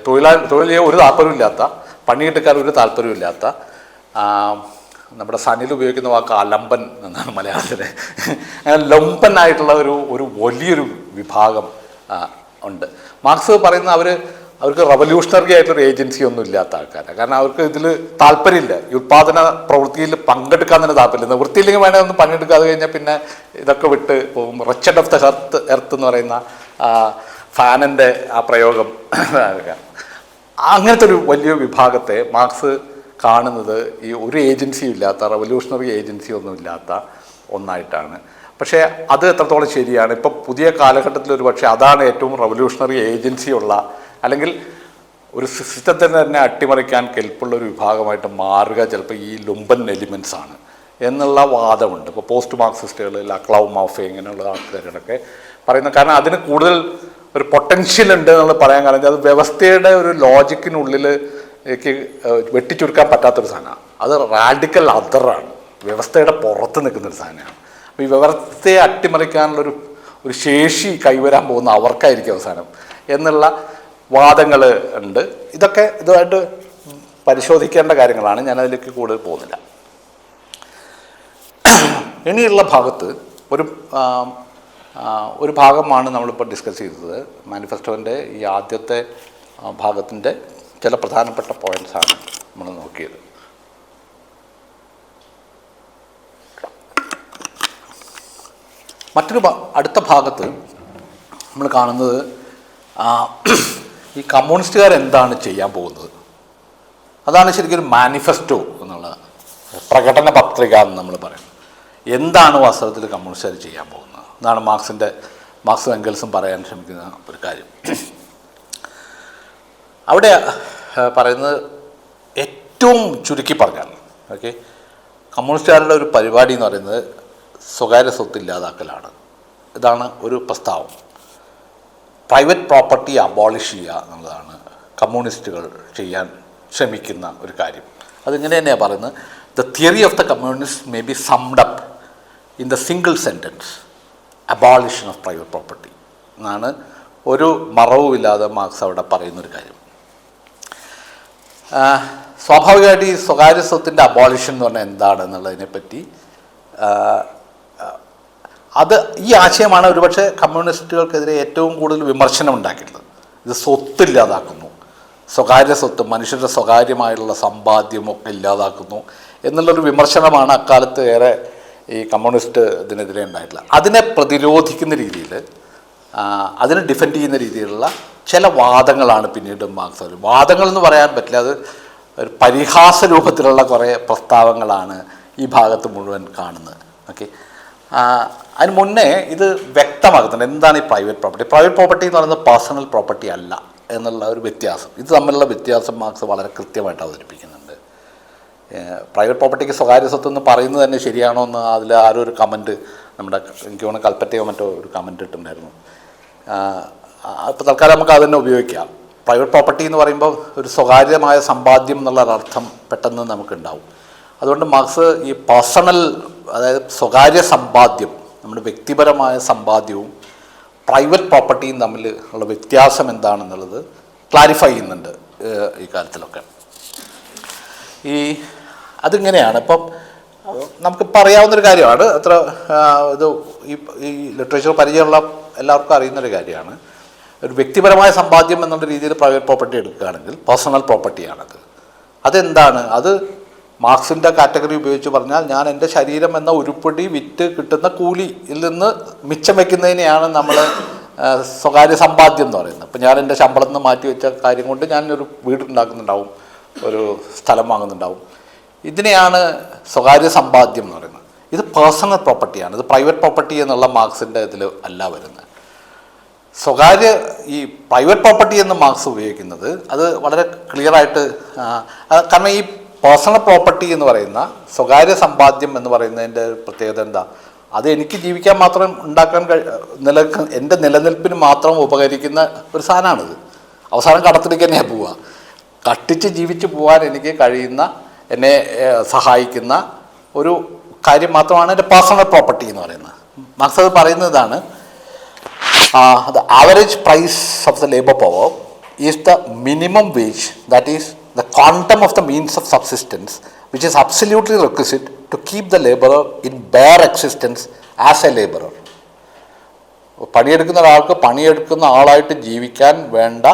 തൊഴിൽ ചെയ്യാൻ ഒരു താല്പര്യമില്ലാത്ത, പണിയെടുക്കാൻ ഒരു താല്പര്യമില്ലാത്ത, നമ്മുടെ സനിൽ ഉപയോഗിക്കുന്ന വാക്ക് അലമ്പൻ എന്നാണ് മലയാളത്തിൽ. അങ്ങനെ ലംബനായിട്ടുള്ള ഒരു വലിയൊരു വിഭാഗം ഉണ്ട്. മാർക്സ് പറയുന്ന അവർക്ക് റവല്യൂഷണറി ആയിട്ടുള്ളൊരു ഏജൻസി ഒന്നും ഇല്ലാത്ത ആൾക്കാരാണ്. കാരണം അവർക്ക് ഇതിൽ താല്പര്യമില്ല, ഈ ഉൽപ്പാദന പ്രവൃത്തിയിൽ പങ്കെടുക്കാൻ തന്നെ താല്പര്യമില്ല. വൃത്തിയില്ലെങ്കിൽ വേണേൽ ഒന്നും പണിയെടുക്കാതെ കഴിഞ്ഞാൽ പിന്നെ ഇതൊക്കെ വിട്ട് പോകും. റിച്ചർഡ് ഓഫ് ദ എർത്ത് എന്ന് പറയുന്ന ഫാനൻ്റെ ആ പ്രയോഗം. അങ്ങനത്തെ ഒരു വലിയ വിഭാഗത്തെ മാർക്സ് കാണുന്നത് ഈ ഒരു ഏജൻസിയും ഇല്ലാത്ത, റവല്യൂഷണറി ഏജൻസി ഒന്നും ഇല്ലാത്ത ഒന്നായിട്ടാണ്. പക്ഷേ അത് എത്രത്തോളം ശരിയാണ്? ഇപ്പം പുതിയ കാലഘട്ടത്തിൽ ഒരു പക്ഷേ അതാണ് ഏറ്റവും റവല്യൂഷണറി ഏജൻസി ഉള്ള, അല്ലെങ്കിൽ ഒരു സിസ്റ്റത്തിനെ തന്നെ അട്ടിമറിക്കാൻ കെൽപ്പുള്ളൊരു വിഭാഗമായിട്ട് മാറുക ചിലപ്പോൾ ഈ ലുംബൻ എലിമെൻറ്റ്സ് ആണ് എന്നുള്ള വാദമുണ്ട്. ഇപ്പോൾ പോസ്റ്റ് മാർക്സിസ്റ്റുകൾ, ലക്ലൗ, മാഫെ ഇങ്ങനെയുള്ള ആൾക്കാരൊക്കെ പറയുന്നത്. കാരണം അതിന് കൂടുതൽ ഒരു പൊട്ടൻഷ്യൽ ഉണ്ട് എന്നുള്ള പറയാൻ കാരണം അത് വ്യവസ്ഥയുടെ ഒരു ലോജിക്കിനുള്ളിലേക്ക് വെട്ടിച്ചുരുക്കാൻ പറ്റാത്തൊരു സാധനമാണ്. അത് റാഡിക്കൽ അതറാണ്, വ്യവസ്ഥയുടെ പുറത്ത് നിൽക്കുന്നൊരു സാധനമാണ്. അപ്പോൾ ഈ വ്യവസ്ഥയെ അട്ടിമറിക്കാനുള്ളൊരു ശേഷി കൈവരാൻ പോകുന്ന അവർക്കായിരിക്കും അവസാനം എന്നുള്ള വാദങ്ങൾ ഉണ്ട്. ഇതുമായിട്ട് പരിശോധിക്കേണ്ട കാര്യങ്ങളാണ്. ഞാനതിലേക്ക് കൂടുതൽ പോകുന്നില്ല. ഇനിയുള്ള ഭാഗത്ത് ഒരു ഭാഗമാണ് നമ്മളിപ്പോൾ ഡിസ്കസ് ചെയ്തത്. മാനിഫെസ്റ്റോൻ്റെ ഈ ആദ്യത്തെ ഭാഗത്തിൻ്റെ ചില പ്രധാനപ്പെട്ട പോയിൻറ്റ്സാണ് നമ്മൾ നോക്കിയത്. അടുത്ത ഭാഗത്ത് നമ്മൾ കാണുന്നത് ഈ കമ്മ്യൂണിസ്റ്റുകാർ എന്താണ് ചെയ്യാൻ പോകുന്നത്. അതാണ് ശരിക്കും മാനിഫെസ്റ്റോ എന്നുള്ള പ്രകടന പത്രിക എന്ന് നമ്മൾ പറയും. എന്താണ് വാസ്തവത്തിൽ കമ്മ്യൂണിസ്റ്റുകാർ ചെയ്യാൻ പോകുന്നത് എന്നാണ് മാർക്സും എംഗൽസും പറയാൻ ശ്രമിക്കുന്ന ഒരു കാര്യം. അവിടെ പറയുന്നത് ഏറ്റവും ചുരുക്കി പറഞ്ഞാൽ കമ്മ്യൂണിസ്റ്റുകാരുടെ ഒരു പരിപാടി എന്ന് പറയുന്നത് സ്വകാര്യ സ്വത്ത് ഇല്ലാതാക്കലാണ്. ഇതാണ് ഒരു പ്രസ്താവം. പ്രൈവറ്റ് പ്രോപ്പർട്ടി അബോളിഷ് ചെയ്യുക എന്നുള്ളതാണ് കമ്മ്യൂണിസ്റ്റുകൾ ചെയ്യാൻ ശ്രമിക്കുന്ന ഒരു കാര്യം. അതിങ്ങനെ തന്നെയാണ് പറയുന്നത്. The theory of the communist may be summed up in the single sentence abolition of private property എന്നാണ് ഒരു മറവുമില്ലാതെ മാർക്സ് അവിടെ പറയുന്നൊരു കാര്യം. സ്വാഭാവികമായിട്ട് ഈ സ്വകാര്യ സ്വത്തിൻ്റെ അബോളിഷൻ എന്ന് പറഞ്ഞാൽ എന്താണെന്നുള്ളതിനെപ്പറ്റി ഈ ആശയമാണ് ഒരുപക്ഷെ കമ്മ്യൂണിസ്റ്റുകൾക്കെതിരെ ഏറ്റവും കൂടുതൽ വിമർശനം ഉണ്ടാക്കിയിട്ടുള്ളത്. ഇത് സ്വത്തില്ലാതാക്കുന്നു, സ്വകാര്യ സ്വത്ത്, മനുഷ്യരുടെ സ്വകാര്യമായുള്ള സമ്പാദ്യമൊക്കെ ഇല്ലാതാക്കുന്നു എന്നുള്ളൊരു വിമർശനമാണ് അക്കാലത്ത് ഏറെ ഈ കമ്മ്യൂണിസ്റ്റ് ഇതിനെതിരെ ഉണ്ടായിട്ടുള്ളത്. അതിനെ പ്രതിരോധിക്കുന്ന രീതിയിൽ, അതിനെ ഡിഫെൻഡ് ചെയ്യുന്ന രീതിയിലുള്ള ചില വാദങ്ങളാണ് പിന്നീട് മാർക്സ്. വാദങ്ങൾ എന്ന് പറയാൻ പറ്റില്ല, അത് ഒരു പരിഹാസ രൂപത്തിലുള്ള കുറേ പ്രസ്താവങ്ങളാണ് ഈ ഭാഗത്ത് മുഴുവൻ കാണുന്നത്. ഓക്കെ, അതിന് മുന്നേ ഇത് വ്യക്തമാക്കുന്നുണ്ട് എന്താണ് ഈ പ്രൈവറ്റ് പ്രോപ്പർട്ടി. പ്രൈവറ്റ് പ്രോപ്പർട്ടി എന്ന് പറയുന്നത് പേഴ്സണൽ പ്രോപ്പർട്ടി അല്ല എന്നുള്ള ഒരു വ്യത്യാസം, ഇത് തമ്മിലുള്ള വ്യത്യാസം മാർക്സ് വളരെ കൃത്യമായിട്ട് അവതരിപ്പിക്കുന്നുണ്ട്. പ്രൈവറ്റ് പ്രോപ്പർട്ടിക്ക് സ്വകാര്യ സ്വത്ത് എന്ന് പറയുന്നത് തന്നെ ശരിയാണോ എന്ന് അതിൽ ആരോ ഒരു കമൻറ്റ്, എനിക്ക് തോന്നുന്നു കൽപ്പറ്റയോ മറ്റോ ഒരു കമൻറ്റ് ഇട്ടുണ്ടായിരുന്നു. ഇപ്പോൾ തൽക്കാലം നമുക്ക് അത് തന്നെ ഉപയോഗിക്കാം. പ്രൈവറ്റ് പ്രോപ്പർട്ടി എന്ന് പറയുമ്പോൾ ഒരു സ്വകാര്യമായ സമ്പാദ്യം എന്നുള്ളൊരർത്ഥം പെട്ടെന്ന് നമുക്കുണ്ടാവും. അതുകൊണ്ട് മാർക്സ് ഈ പേഴ്സണൽ, അതായത് സ്വകാര്യ സമ്പാദ്യം, നമ്മുടെ വ്യക്തിപരമായ സമ്പാദ്യവും പ്രൈവറ്റ് പ്രോപ്പർട്ടിയും തമ്മിൽ ഉള്ള വ്യത്യാസം എന്താണെന്നുള്ളത് ക്ലാരിഫൈ ചെയ്യുന്നുണ്ട് ഈ കാര്യത്തിലൊക്കെ. അതിങ്ങനെയാണ്. ഇപ്പം നമുക്ക് പറയാവുന്നൊരു കാര്യമാണ്, അത്ര ഇത് ഈ ലിറ്ററേച്ചർ പരിചയമുള്ള എല്ലാവർക്കും അറിയുന്നൊരു കാര്യമാണ്. ഒരു വ്യക്തിപരമായ സമ്പാദ്യം എന്നുള്ള രീതിയിൽ പ്രൈവറ്റ് പ്രോപ്പർട്ടി എടുക്കുകയാണെങ്കിൽ പേഴ്സണൽ പ്രോപ്പർട്ടിയാണത്. അതെന്താണ്? അത് മാർക്സിൻ്റെ കാറ്റഗറി ഉപയോഗിച്ച് പറഞ്ഞാൽ ഞാൻ എൻ്റെ ശരീരം എന്ന ഉരുപ്പടി വിറ്റ് കിട്ടുന്ന കൂലിയിൽ നിന്ന് മിച്ചം വയ്ക്കുന്നതിനെയാണ് നമ്മൾ സ്വകാര്യ സമ്പാദ്യം എന്ന് പറയുന്നത്. അപ്പോൾ ഞാൻ എൻ്റെ ശമ്പളത്തിൽ നിന്ന് മാറ്റി വെച്ച കാര്യം കൊണ്ട് ഞാനൊരു വീടുണ്ടാക്കുന്നുണ്ടാവും, ഒരു സ്ഥലം വാങ്ങുന്നുണ്ടാവും. ഇതിനെയാണ് സ്വകാര്യ സമ്പാദ്യം എന്ന് പറയുന്നത്. ഇത് പേഴ്സണൽ പ്രോപ്പർട്ടിയാണ്, ഇത് പ്രൈവറ്റ് പ്രോപ്പർട്ടി എന്നുള്ള മാർക്സിൻ്റെ ഇതിൽ അല്ല വരുന്നത്. ഈ പ്രൈവറ്റ് പ്രോപ്പർട്ടി എന്ന് മാർക്സ് ഉപയോഗിക്കുന്നത് അത് വളരെ ക്ലിയറായിട്ട്, കാരണം ഈ പേഴ്സണൽ പ്രോപ്പർട്ടി എന്ന് പറയുന്ന സ്വകാര്യ സമ്പാദ്യം എന്ന് പറയുന്നതിൻ്റെ പ്രത്യേകത എന്താ? അത് എനിക്ക് ജീവിക്കാൻ മാത്രം ഉണ്ടാക്കാൻ എൻ്റെ നിലനിൽപ്പിന് മാത്രം ഉപകരിക്കുന്ന ഒരു സാധനമാണിത്. അവസാനം കടത്തിലേക്ക് തന്നെയാണ് പോവുക. കട്ടിച്ച് ജീവിച്ച് പോകാൻ എനിക്ക് കഴിയുന്ന, എന്നെ സഹായിക്കുന്ന ഒരു കാര്യം മാത്രമാണ് എൻ്റെ പേഴ്സണൽ പ്രോപ്പർട്ടി എന്ന് പറയുന്നത്. മാർക്സ് അത് പറയുന്നതാണ്, the average price of the labor power is the minimum wage, that is the quantum of the means of subsistence, which is absolutely requisite to keep the laborer in bare existence as a laborer. പണിയെടുക്കുന്ന ഒരാൾക്ക് പണിയെടുക്കുന്ന ആളായിട്ട് ജീവിക്കാൻ വേണ്ട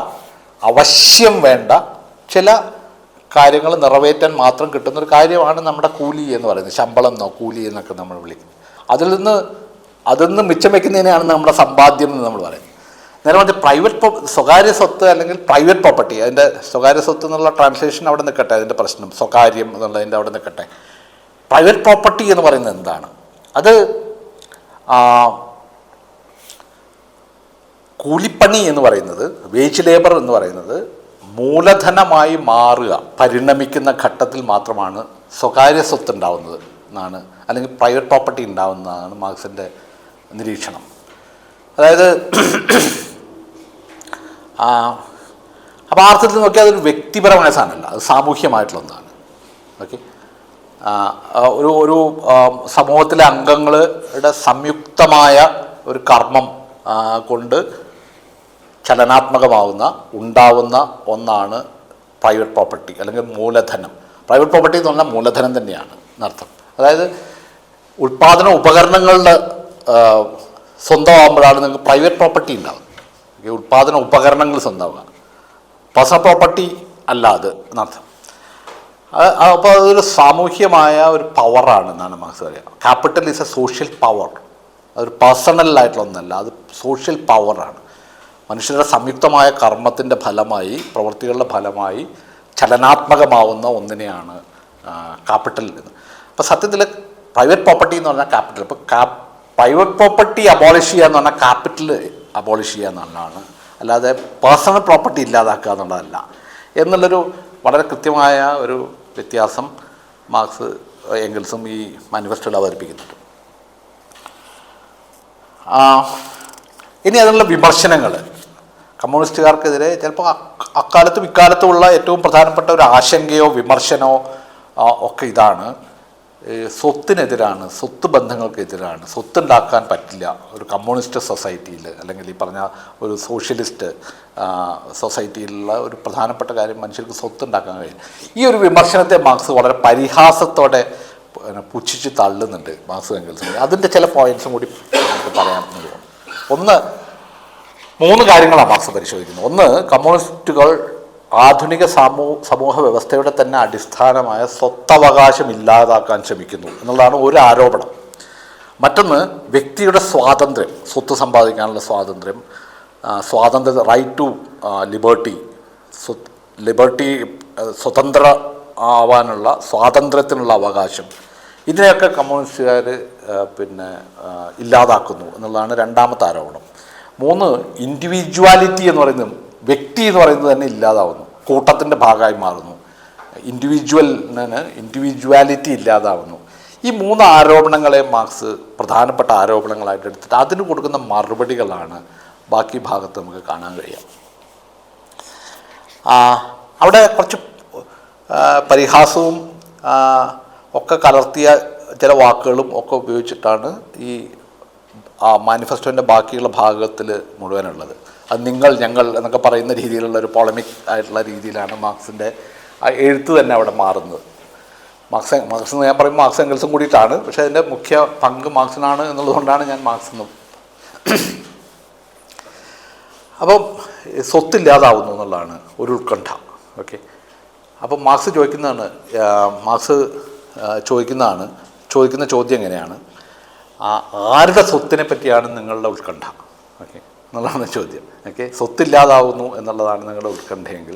അവശ്യം വേണ്ട ചില കാര്യങ്ങൾ നിറവേറ്റാൻ മാത്രം കിട്ടുന്നൊരു കാര്യമാണ് നമ്മുടെ കൂലി എന്ന് പറയുന്നത്. ശമ്പളം എന്നോ കൂലി എന്നൊക്കെ നമ്മൾ വിളിക്കുന്നത്. അതിൽ നിന്ന് മിച്ചം വയ്ക്കുന്നതിനെയാണ് നമ്മുടെ സമ്പാദ്യം എന്ന് നമ്മൾ പറയുന്നത്. നേരെ മറിച്ച് സ്വകാര്യ സ്വത്ത് അല്ലെങ്കിൽ പ്രൈവറ്റ് പ്രോപ്പർട്ടി, അതിൻ്റെ സ്വകാര്യ സ്വത്ത് എന്നുള്ള ട്രാൻസ്ലേഷൻ അവിടെ നിൽക്കട്ടെ, അതിൻ്റെ പ്രശ്നം സ്വകാര്യം എന്നുള്ളതിൻ്റെ അവിടെ നിൽക്കട്ടെ. പ്രൈവറ്റ് പ്രോപ്പർട്ടി എന്ന് പറയുന്നത് എന്താണ്? അത് കൂലിപ്പണി എന്ന് പറയുന്നത്, വേജ് ലേബർ എന്ന് പറയുന്നത് മൂലധനമായി മാറുക, പരിണമിക്കുന്ന ഘട്ടത്തിൽ മാത്രമാണ് സ്വകാര്യ സ്വത്ത് ഉണ്ടാവുന്നത് എന്നാണ്, അല്ലെങ്കിൽ പ്രൈവറ്റ് പ്രോപ്പർട്ടി ഉണ്ടാവുന്നതാണ് മാർക്സിൻ്റെ നിരീക്ഷണം. അതായത് അപ്പോൾ ആ അർത്ഥത്തിൽ നോക്കിയാൽ അതൊരു വ്യക്തിപരമായ സാധനമല്ല, അത് സാമൂഹ്യമായിട്ടുള്ള ഒന്നാണ്. ഓക്കെ, ഒരു സമൂഹത്തിലെ അംഗങ്ങളുടെ സംയുക്തമായ ഒരു കർമ്മം കൊണ്ട് ഉണ്ടാവുന്ന ഒന്നാണ് പ്രൈവറ്റ് പ്രോപ്പർട്ടി അല്ലെങ്കിൽ മൂലധനം. പ്രൈവറ്റ് പ്രോപ്പർട്ടി എന്ന് പറഞ്ഞാൽ മൂലധനം തന്നെയാണ് എന്നർത്ഥം. അതായത് ഉൽപ്പാദന ഉപകരണങ്ങളുടെ സ്വന്തമാകുമ്പോഴാണ് നിങ്ങൾക്ക് പ്രൈവറ്റ് പ്രോപ്പർട്ടി ഉണ്ടാവുന്നത്. ഉൽപ്പാദന ഉപകരണങ്ങൾ സ്വന്തമാവുക, പേഴ്സണൽ പ്രോപ്പർട്ടി അല്ല അത് എന്നർത്ഥം. അപ്പോൾ അതൊരു സാമൂഹ്യമായ ഒരു പവറാണ് എന്നാണ് മാർക്സ് പറയുക. Capital is A social power. അതൊരു പേഴ്സണലായിട്ടുള്ള ഒന്നല്ല, അത് സോഷ്യൽ പവറാണ്. മനുഷ്യരുടെ സംയുക്തമായ കർമ്മത്തിൻ്റെ ഫലമായി, പ്രവൃത്തികളുടെ ഫലമായി ചലനാത്മകമാവുന്ന ഒന്നിനെയാണ് ക്യാപിറ്റൽ എന്ന്. അപ്പോൾ സത്യത്തിൽ പ്രൈവറ്റ് പ്രോപ്പർട്ടി എന്ന് പറഞ്ഞാൽ ക്യാപിറ്റൽ. ഇപ്പോൾ പ്രൈവറ്റ് പ്രോപ്പർട്ടി അബോളിഷ് ചെയ്യുക എന്ന് പറഞ്ഞാൽ ക്യാപിറ്റൽ അബോളിഷ് ചെയ്യുക എന്നുള്ളതാണ്, അല്ലാതെ പേഴ്സണൽ പ്രോപ്പർട്ടി ഇല്ലാതാക്കുക എന്നുള്ളതല്ല എന്നുള്ളൊരു വളരെ കൃത്യമായ ഒരു വ്യത്യാസം മാർക്സ് എംഗൽസും ഈ മാനിഫെസ്റ്റോയിൽ അവതരിപ്പിക്കുന്നുണ്ട്. ഇനി അതിനുള്ള വിമർശനങ്ങൾ കമ്മ്യൂണിസ്റ്റുകാർക്കെതിരെ ചിലപ്പോൾ അക്കാലത്തും ഇക്കാലത്തുമുള്ള ഏറ്റവും പ്രധാനപ്പെട്ട ഒരു ആശങ്കയോ വിമർശനമോ ഒക്കെ ഇതാണ്. സ്വത്തിനെതിരാണ്, സ്വത്ത് ബന്ധങ്ങൾക്കെതിരാണ്. സ്വത്തുണ്ടാക്കാൻ പറ്റില്ല ഒരു കമ്മ്യൂണിസ്റ്റ് സൊസൈറ്റിയിൽ, അല്ലെങ്കിൽ ഈ പറഞ്ഞ ഒരു സോഷ്യലിസ്റ്റ് സൊസൈറ്റിയിലുള്ള ഒരു പ്രധാനപ്പെട്ട കാര്യം മനുഷ്യർക്ക് സ്വത്തുണ്ടാക്കാൻ കഴിയും. ഈ ഒരു വിമർശനത്തെ മാർക്സ് വളരെ പരിഹാസത്തോടെ പുച്ഛിച്ച് തള്ളുന്നുണ്ട് മാർക്സ് എംഗൽസ്. അതിൻ്റെ ചില പോയിൻറ്റ്സും കൂടി നമുക്ക് പറയാമെന്ന് തോന്നുന്നു. ഒന്ന്, 3 കാര്യങ്ങളാണ് മാർക്സ് പരിശോധിക്കുന്നത്. ഒന്ന്, കമ്മ്യൂണിസ്റ്റുകൾ ആധുനിക സമൂഹ വ്യവസ്ഥയുടെ തന്നെ അടിസ്ഥാനമായ സ്വത്തവകാശം ഇല്ലാതാക്കാൻ ശ്രമിക്കുന്നു എന്നുള്ളതാണ് ഒരു ആരോപണം. മറ്റൊന്ന്, വ്യക്തിയുടെ സ്വാതന്ത്ര്യം, സ്വത്ത് സമ്പാദിക്കാനുള്ള സ്വാതന്ത്ര്യം, റൈറ്റ് ടു ലിബർട്ടി, സ്വതന്ത്ര ആവാനുള്ള സ്വാതന്ത്ര്യത്തിനുള്ള അവകാശം, ഇതിനെയൊക്കെ കമ്മ്യൂണിസ്റ്റുകാർ ഇല്ലാതാക്കുന്നു എന്നുള്ളതാണ് രണ്ടാമത്തെ ആരോപണം. 3, ഇൻഡിവിജ്വാലിറ്റി എന്ന് പറയുന്നത്, വ്യക്തി എന്ന് പറയുന്നത് തന്നെ ഇല്ലാതാവുന്നു, കൂട്ടത്തിൻ്റെ ഭാഗമായി മാറുന്നു. ഇൻഡിവിജ്വാലിറ്റി ഇല്ലാതാവുന്നു. ഈ 3 ആരോപണങ്ങളെ മാർക്സ് പ്രധാനപ്പെട്ട ആരോപണങ്ങളായിട്ട് എടുത്തിട്ട് അതിന് കൊടുക്കുന്ന മറുപടികളാണ് ബാക്കി ഭാഗത്ത് നമുക്ക് കാണാൻ കഴിയുക. അവിടെ കുറച്ച് പരിഹാസവും ഒക്കെ കലർത്തിയ ചില വാക്കുകളും ഒക്കെ ഉപയോഗിച്ചിട്ടാണ് ഈ മാനിഫെസ്റ്റോൻ്റെ ബാക്കിയുള്ള ഭാഗത്തിൽ മുഴുവനുള്ളത്. അത് നിങ്ങൾ ഞങ്ങൾ എന്നൊക്കെ പറയുന്ന രീതിയിലുള്ള ഒരു പോളമിക് ആയിട്ടുള്ള രീതിയിലാണ് മാർക്സിൻ്റെ എഴുത്ത് തന്നെ അവിടെ മാറുന്നത്. മാർക്സ് ഞാൻ പറയുമ്പോൾ മാർക്സ് എംഗൽസും കൂടിയിട്ടാണ്, പക്ഷേ അതിൻ്റെ മുഖ്യ പങ്ക് മാർക്സിനാണ് എന്നുള്ളതുകൊണ്ടാണ് ഞാൻ മാർക്സിനും. അപ്പം സ്വത്തില്ലാതാവുന്നു എന്നുള്ളതാണ് ഒരു ഉത്കണ്ഠ. ഓക്കെ, അപ്പം മാർക്സ് ചോദിക്കുന്ന ചോദ്യം എങ്ങനെയാണ്, ആരുടെ സ്വത്തിനെ പറ്റിയാണ് നിങ്ങളുടെ ഉത്കണ്ഠ? ഓക്കെ എന്നുള്ളതാണ് ചോദ്യം. ഓക്കെ, സ്വത്തില്ലാതാവുന്നു എന്നുള്ളതാണ് നിങ്ങളുടെ ഉത്കണ്ഠയെങ്കിൽ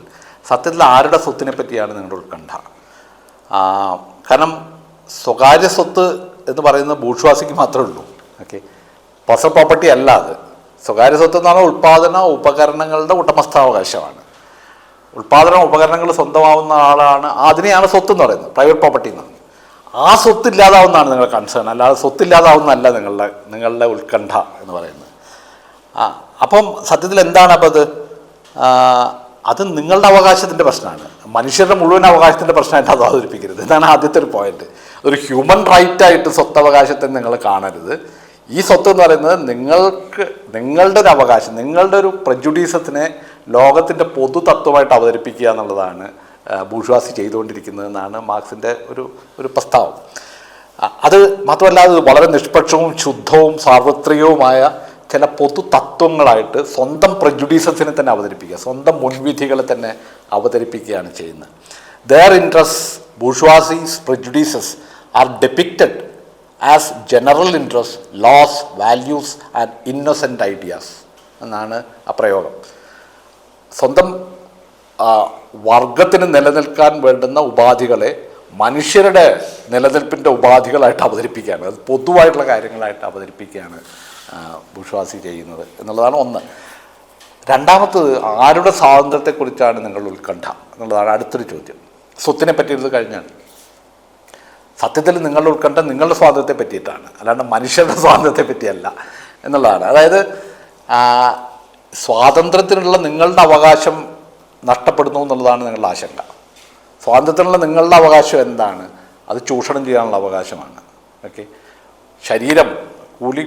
സത്യത്തിൽ ആരുടെ സ്വത്തിനെ പറ്റിയാണ് നിങ്ങളുടെ ഉത്കണ്ഠ? കാരണം സ്വകാര്യ സ്വത്ത് എന്ന് പറയുന്നത് ബൂർഷ്വാസിക്ക് മാത്രമേ ഉള്ളൂ. ഓക്കെ, പേഴ്സണൽ പ്രോപ്പർട്ടി അല്ല അത്. സ്വകാര്യ സ്വത്ത് എന്ന് പറഞ്ഞാൽ ഉൽപ്പാദന ഉപകരണങ്ങളുടെ ഉടമസ്ഥാവകാശമാണ്. ഉൽപ്പാദന ഉപകരണങ്ങൾ സ്വന്തമാവുന്ന ആളാണ്, അതിനെയാണ് സ്വത്ത് എന്ന് പറയുന്നത്, പ്രൈവറ്റ് പ്രോപ്പർട്ടി എന്ന് പറയുന്നത്. ആ സ്വത്തില്ലാതാവുന്നതാണ് നിങ്ങളുടെ കൺസേൺ, അല്ലാതെ സ്വത്തില്ലാതാവുന്നതല്ല നിങ്ങളുടെ ഉത്കണ്ഠ എന്ന് പറയുന്നത്. അപ്പം സത്യത്തിൽ എന്താണ് അപ്പം അത് നിങ്ങളുടെ അവകാശത്തിൻ്റെ പ്രശ്നമാണ്, മനുഷ്യരുടെ മുഴുവൻ അവകാശത്തിൻ്റെ പ്രശ്നമായിട്ട് അത് അവതരിപ്പിക്കരുത്. ഇതാണ് ആദ്യത്തെ ഒരു പോയിന്റ്. ഒരു ഹ്യൂമൻ റൈറ്റായിട്ട് സ്വത്തവകാശത്തെ നിങ്ങൾ കാണരുത്. ഈ സ്വത്ത് എന്ന് പറയുന്നത് നിങ്ങളുടെ ഒരു അവകാശം, നിങ്ങളുടെ ഒരു പ്രജുഡീസത്തിനെ ലോകത്തിൻ്റെ പൊതു തത്വമായിട്ട് അവതരിപ്പിക്കുക എന്നുള്ളതാണ് ബൂർഷ്വാസി ചെയ്തുകൊണ്ടിരിക്കുന്നതെന്നാണ് മാർക്സിൻ്റെ ഒരു പ്രസ്താവം. അത് മാത്രമല്ല, അത് വളരെ നിഷ്പക്ഷവും ശുദ്ധവും സാർവത്രികവുമായ ചില പൊതു തത്വങ്ങളായിട്ട് സ്വന്തം പ്രജുഡീസസിനെ തന്നെ അവതരിപ്പിക്കുക, സ്വന്തം മുൻവിധികളെ തന്നെ അവതരിപ്പിക്കുകയാണ് ചെയ്യുന്നത്. Their interests, bourgeoisie's prejudices, are depicted as general interests, laws, values and innocent ideas എന്നാണ് ആ പ്രയോഗം. സ്വന്തം വർഗത്തിന് നിലനിൽക്കാൻ വേണ്ടുന്ന ഉപാധികളെ മനുഷ്യരുടെ നിലനിൽപ്പിൻ്റെ ഉപാധികളായിട്ട് അവതരിപ്പിക്കുകയാണ്, അത് പൊതുവായിട്ടുള്ള കാര്യങ്ങളായിട്ട് അവതരിപ്പിക്കുകയാണ് ബൂർഷ്വാസി ചെയ്യുന്നത് എന്നുള്ളതാണ് ഒന്ന്. രണ്ടാമത്തത്, ആരുടെ സ്വാതന്ത്ര്യത്തെക്കുറിച്ചാണ് നിങ്ങളുടെ ഉത്കണ്ഠ എന്നുള്ളതാണ് അടുത്തൊരു ചോദ്യം. സ്വത്തിനെ പറ്റിയിരുന്നത് കഴിഞ്ഞാണ്. സത്യത്തിൽ നിങ്ങളുടെ ഉത്കണ്ഠ നിങ്ങളുടെ സ്വാതന്ത്ര്യത്തെ പറ്റിയിട്ടാണ്, അല്ലാണ്ട് മനുഷ്യരുടെ സ്വാതന്ത്ര്യത്തെ പറ്റിയല്ല എന്നുള്ളതാണ്. അതായത് സ്വാതന്ത്ര്യത്തിനുള്ള നിങ്ങളുടെ അവകാശം നഷ്ടപ്പെടുന്നു എന്നുള്ളതാണ് നിങ്ങളുടെ ആശങ്ക. സ്വാതന്ത്ര്യത്തിനുള്ള നിങ്ങളുടെ അവകാശം എന്താണ്? അത് ചൂഷണം ചെയ്യാനുള്ള അവകാശമാണ്. ഓക്കെ, ശരീരം, കൂലി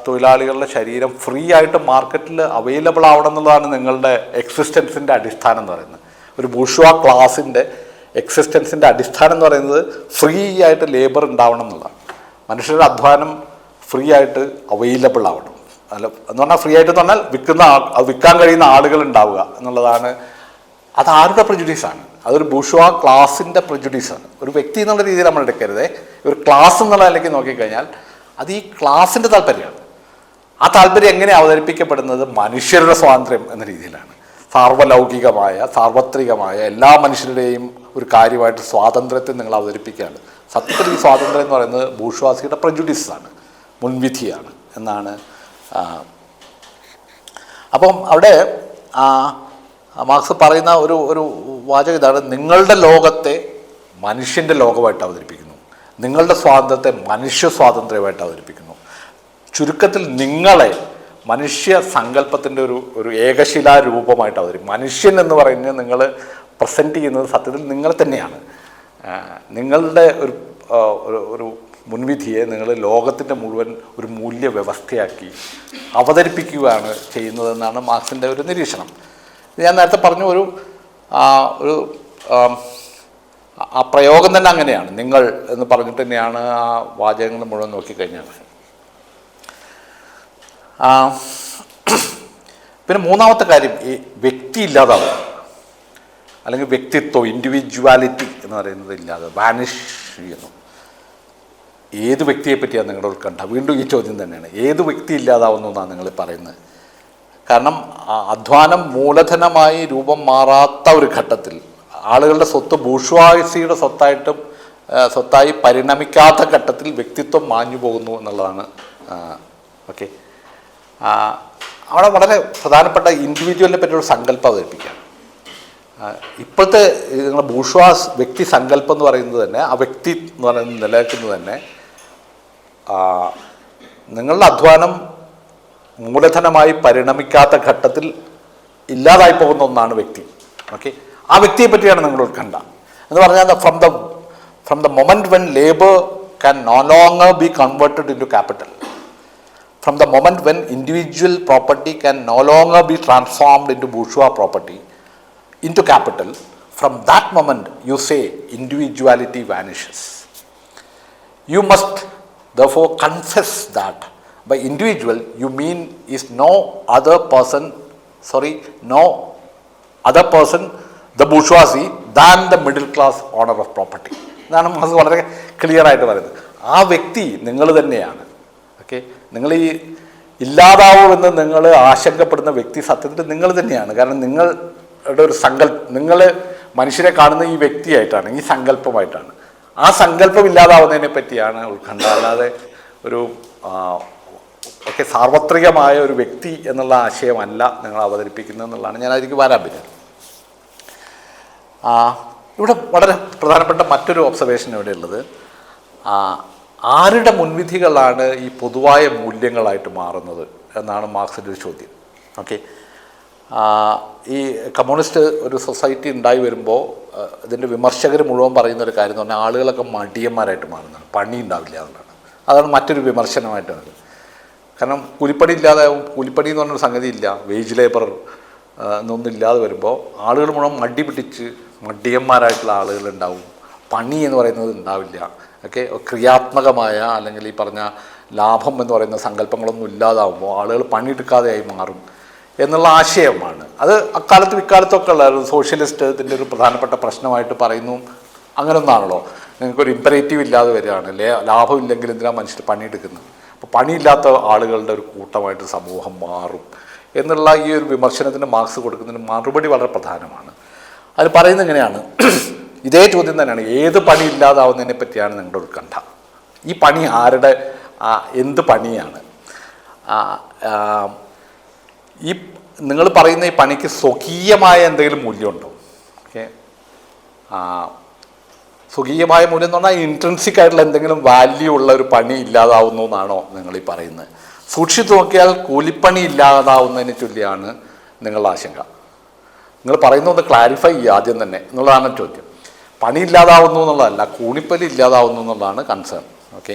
തൊഴിലാളികളുടെ ശരീരം ഫ്രീ ആയിട്ട് മാർക്കറ്റിൽ അവൈലബിൾ ആവണം എന്നുള്ളതാണ് നിങ്ങളുടെ എക്സിസ്റ്റൻസിൻ്റെ അടിസ്ഥാനം എന്ന് പറയുന്നത്. ഒരു ബൂർഷ്വാ ക്ലാസിൻ്റെ എക്സിസ്റ്റൻസിൻ്റെ അടിസ്ഥാനം എന്ന് പറയുന്നത് ഫ്രീ ആയിട്ട് ലേബർ ഉണ്ടാവണം എന്നുള്ളതാണ്. മനുഷ്യരുടെ അധ്വാനം ഫ്രീ ആയിട്ട് അവൈലബിൾ ആവണം. അല്ല എന്ന് പറഞ്ഞാൽ ഫ്രീ ആയിട്ട് എന്ന് പറഞ്ഞാൽ വിൽക്കാൻ കഴിയുന്ന ആളുകൾ ഉണ്ടാവുക എന്നുള്ളതാണ്. അത് ആരുടെ പ്രജുഡീസാണ്? അതൊരു ബൂർഷ്വാ ക്ലാസിൻ്റെ പ്രജുഡീസാണ്. ഒരു വ്യക്തി എന്നുള്ള രീതിയിൽ നമ്മൾ എടുക്കരുതേ. ഒരു ക്ലാസ് എന്നുള്ള നിലയ്ക്ക് നോക്കിക്കഴിഞ്ഞാൽ അത് ഈ ക്ലാസിൻ്റെ താല്പര്യമാണ്. ആ താല്പര്യം എങ്ങനെ അവതരിപ്പിക്കപ്പെടുന്നത്? മനുഷ്യരുടെ സ്വാതന്ത്ര്യം എന്ന രീതിയിലാണ്. സാർവലൗകികമായ, സാർവത്രികമായ എല്ലാ മനുഷ്യരുടെയും ഒരു കാര്യമായിട്ട് സ്വാതന്ത്ര്യത്തെ നിങ്ങൾ അവതരിപ്പിക്കുകയാണ്. സത്യത്തിൽ ഈ സ്വാതന്ത്ര്യം എന്ന് പറയുന്നത് ബൂർഷ്വാസിയുടെ പ്രജുഡീസാണ്, മുൻവിധിയാണ് എന്നാണ്. അപ്പം അവിടെ മാർക്സ് പറയുന്ന ഒരു വാചകം ഇതാണ്: നിങ്ങളുടെ ലോകത്തെ മനുഷ്യൻ്റെ ലോകമായിട്ട് അവതരിപ്പിക്കുന്നു, നിങ്ങളുടെ സ്വാതന്ത്ര്യത്തെ മനുഷ്യ സ്വാതന്ത്ര്യമായിട്ട് അവതരിപ്പിക്കുന്നു. ചുരുക്കത്തിൽ നിങ്ങളെ മനുഷ്യ സങ്കല്പത്തിൻ്റെ ഒരു ഏകശിലാരൂപമായിട്ട് അവതരിപ്പിക്കും. മനുഷ്യൻ എന്ന് പറയുന്നത് നിങ്ങൾ പ്രസൻറ്റ് ചെയ്യുന്നത് സത്യത്തിൽ നിങ്ങൾ തന്നെയാണ്. നിങ്ങളുടെ ഒരു മുൻവിധിയെ നിങ്ങൾ ലോകത്തിൻ്റെ മുഴുവൻ ഒരു മൂല്യവ്യവസ്ഥയാക്കി അവതരിപ്പിക്കുകയാണ് ചെയ്യുന്നതെന്നാണ് മാർക്സിൻ്റെ ഒരു നിരീക്ഷണം. ഞാൻ നേരത്തെ പറഞ്ഞു, ആ പ്രയോഗം തന്നെ അങ്ങനെയാണ്. നിങ്ങൾ എന്ന് പറഞ്ഞിട്ട് തന്നെയാണ് ആ വാചകങ്ങൾ മുഴുവൻ നോക്കിക്കഴിഞ്ഞാൽ. പിന്നെ മൂന്നാമത്തെ കാര്യം, ഈ വ്യക്തി ഇല്ലാതാവുക, അല്ലെങ്കിൽ വ്യക്തിത്വം, ഇൻഡിവിജ്വാലിറ്റി എന്ന് പറയുന്നത് ഇല്ലാതെ വാനിഷ് ചെയ്യുന്നു. ഏത് വ്യക്തിയെ പറ്റിയാണ് നിങ്ങളുടെ ഉത്കണ്ഠ? വീണ്ടും ഈ ചോദ്യം തന്നെയാണ്. ഏത് വ്യക്തി ഇല്ലാതാവുന്നു എന്നാണ് നിങ്ങൾ പറയുന്നത്? കാരണം അധ്വാനം മൂലധനമായി രൂപം മാറാത്ത ഒരു ഘട്ടത്തിൽ ആളുകളുടെ സ്വത്ത് ബൂർഷ്വാസിയുടെ സ്വത്തായി പരിണമിക്കാത്ത ഘട്ടത്തിൽ വ്യക്തിത്വം മാഞ്ഞു പോകുന്നു എന്നുള്ളതാണ്. ഓക്കെ, അവിടെ വളരെ പ്രധാനപ്പെട്ട ഇൻഡിവിജ്വലിനെ പറ്റിയൊരു സങ്കല്പം അവതരിപ്പിക്കുകയാണ്. ഇപ്പോഴത്തെ നിങ്ങളുടെ ബൂർഷ്വാസ് വ്യക്തി സങ്കല്പം എന്ന് പറയുന്നത് തന്നെ, ആ വ്യക്തി എന്ന് പറയുന്നത് നിലനിൽക്കുന്നത് തന്നെ നിങ്ങളുടെ അധ്വാനം മൂലധനമായി പരിണമിക്കാത്ത ഘട്ടത്തിൽ ഇല്ലാതായി പോകുന്ന ഒന്നാണ് വ്യക്തി. ഓക്കെ, ആ വ്യക്തിയെ പറ്റിയാണ് നിങ്ങൾ ഉത്കണ്ഠ എന്ന് പറഞ്ഞാൽ, from the moment when labour can no longer be converted into capital, from the moment when individual property can no longer be transformed into bourgeois property, into capital, from that moment you say individuality vanishes. You must therefore confess that by individual you mean is no other person the bourgeoisie than the middle class owner of property. ഇതാണ് അത് വളരെ clear ആയിട്ട് പറയുന്നത്. ആ വ്യക്തി നിങ്ങൾ തന്നെയാണ്. Okay, നിങ്ങൾ ഈ ഇല്ലാതാവുമെന്ന് നിങ്ങൾ ആശങ്കപ്പെടുന്ന വ്യക്തി സത്യത്തിൽ നിങ്ങൾ തന്നെയാണ്. കാരണം നിങ്ങളുടെ ഒരു നിങ്ങൾ മനുഷ്യരെ കാണുന്ന ഈ വ്യക്തിയായിട്ടാണ്, ഈ സങ്കല്പമായിട്ടാണ്. ആ സങ്കല്പം ഇല്ലാതാവുന്നതിനെ പറ്റിയാണ് ഉത്കണ്ഠ. അല്ലാതെ ഒക്കെ സാർവത്രികമായ ഒരു വ്യക്തി എന്നുള്ള ആശയമല്ല നിങ്ങൾ അവതരിപ്പിക്കുന്നത് എന്നുള്ളതാണ് ഞാൻ അതിലേക്ക് വരാൻ പറ്റുന്നത്. ഇവിടെ വളരെ പ്രധാനപ്പെട്ട മറ്റൊരു ഒബ്സർവേഷൻ ഇവിടെയുള്ളത്, ആരുടെ മുൻവിധികളാണ് ഈ പൊതുവായ മൂല്യങ്ങളായിട്ട് മാറുന്നത് എന്നാണ് മാർക്സിൻ്റെ ഒരു ചോദ്യം. ഓക്കെ, ഈ കമ്മ്യൂണിസ്റ്റ് ഒരു സൊസൈറ്റി ഉണ്ടായി വരുമ്പോൾ ഇതിൻ്റെ വിമർശകർ മുഴുവൻ പറയുന്നൊരു കാര്യം എന്ന് പറഞ്ഞാൽ ആളുകളൊക്കെ മടിയന്മാരായിട്ട് മാറുന്നതാണ്, പണി ഉണ്ടാവില്ല എന്നുള്ളതാണ്. അതാണ് മറ്റൊരു വിമർശനമായിട്ടാണ്. കാരണം കൂലിപ്പണി ഇല്ലാതാവും. കൂലിപ്പണി എന്ന് പറഞ്ഞൊരു സംഗതി ഇല്ല. വേജ് ലേബർ എന്നൊന്നും ഇല്ലാതെ വരുമ്പോൾ ആളുകൾ മുഴുവൻ മടി പിടിച്ച് മടിയന്മാരായിട്ടുള്ള ആളുകളുണ്ടാവും. പണി എന്ന് പറയുന്നത് ഉണ്ടാവില്ല. ഓക്കെ, ക്രിയാത്മകമായ അല്ലെങ്കിൽ ഈ പറഞ്ഞ ലാഭം എന്ന് പറയുന്ന സങ്കല്പങ്ങളൊന്നും ഇല്ലാതാവുമ്പോൾ ആളുകൾ പണിയെടുക്കാതെയായി മാറും എന്നുള്ള ആശയമാണ്. അത് അക്കാലത്തും ഇക്കാലത്തൊക്കെ ഉള്ള സോഷ്യലിസ്റ്റ് ഇതിൻ്റെ ഒരു പ്രധാനപ്പെട്ട പ്രശ്നമായിട്ട് പറയുന്നു. അങ്ങനെ ഒന്നാണല്ലോ, നിങ്ങൾക്കൊരു ഇമ്പറേറ്റീവ് ഇല്ലാതെ വരികയാണ്, ലാഭമില്ലെങ്കിൽ എന്തിനാണ് മനുഷ്യർ പണിയെടുക്കുന്നത്. അപ്പോൾ പണിയില്ലാത്ത ആളുകളുടെ ഒരു കൂട്ടമായിട്ട് സമൂഹം മാറും എന്നുള്ള ഈ ഒരു വിമർശനത്തിന് മാർക്സ് കൊടുക്കുന്നതിന് മറുപടി വളരെ പ്രധാനമാണ്. അതിൽ പറയുന്നത് എങ്ങനെയാണ്, ഇതേ ചോദ്യം തന്നെയാണ്, ഏത് പണി ഇല്ലാതാവുന്നതിനെ പറ്റിയാണ് നിങ്ങളുടെ ഉത്കണ്ഠ. ഈ പണി ആരുടെ, എന്ത് പണിയാണ്? ഈ നിങ്ങൾ പറയുന്ന ഈ പണിക്ക് സ്വകീയമായ എന്തെങ്കിലും മൂല്യമുണ്ടോ? ഓക്കെ, സ്വകീയമായ മൂല്യം എന്ന് പറഞ്ഞാൽ ഇൻട്രൻസിക് ആയിട്ടുള്ള എന്തെങ്കിലും വാല്യൂ ഉള്ള ഒരു പണി ഇല്ലാതാവുന്നു എന്നാണോ നിങ്ങൾ ഈ പറയുന്നത്? സൂക്ഷിച്ചു നോക്കിയാൽ കൂലിപ്പണി ഇല്ലാതാവുന്നതിന് ചൊല്ലിയാണ് നിങ്ങളുടെ ആശങ്ക. നിങ്ങൾ പറയുന്നതൊന്ന് ക്ലാരിഫൈ ചെയ്യുക ആദ്യം തന്നെ എന്നുള്ളതാണ് ചോദ്യം. പണി ഇല്ലാതാവുന്നു എന്നുള്ളതല്ല, കൂലിപ്പണി ഇല്ലാതാവുന്നു എന്നുള്ളതാണ് കൺസേൺ. ഓക്കെ,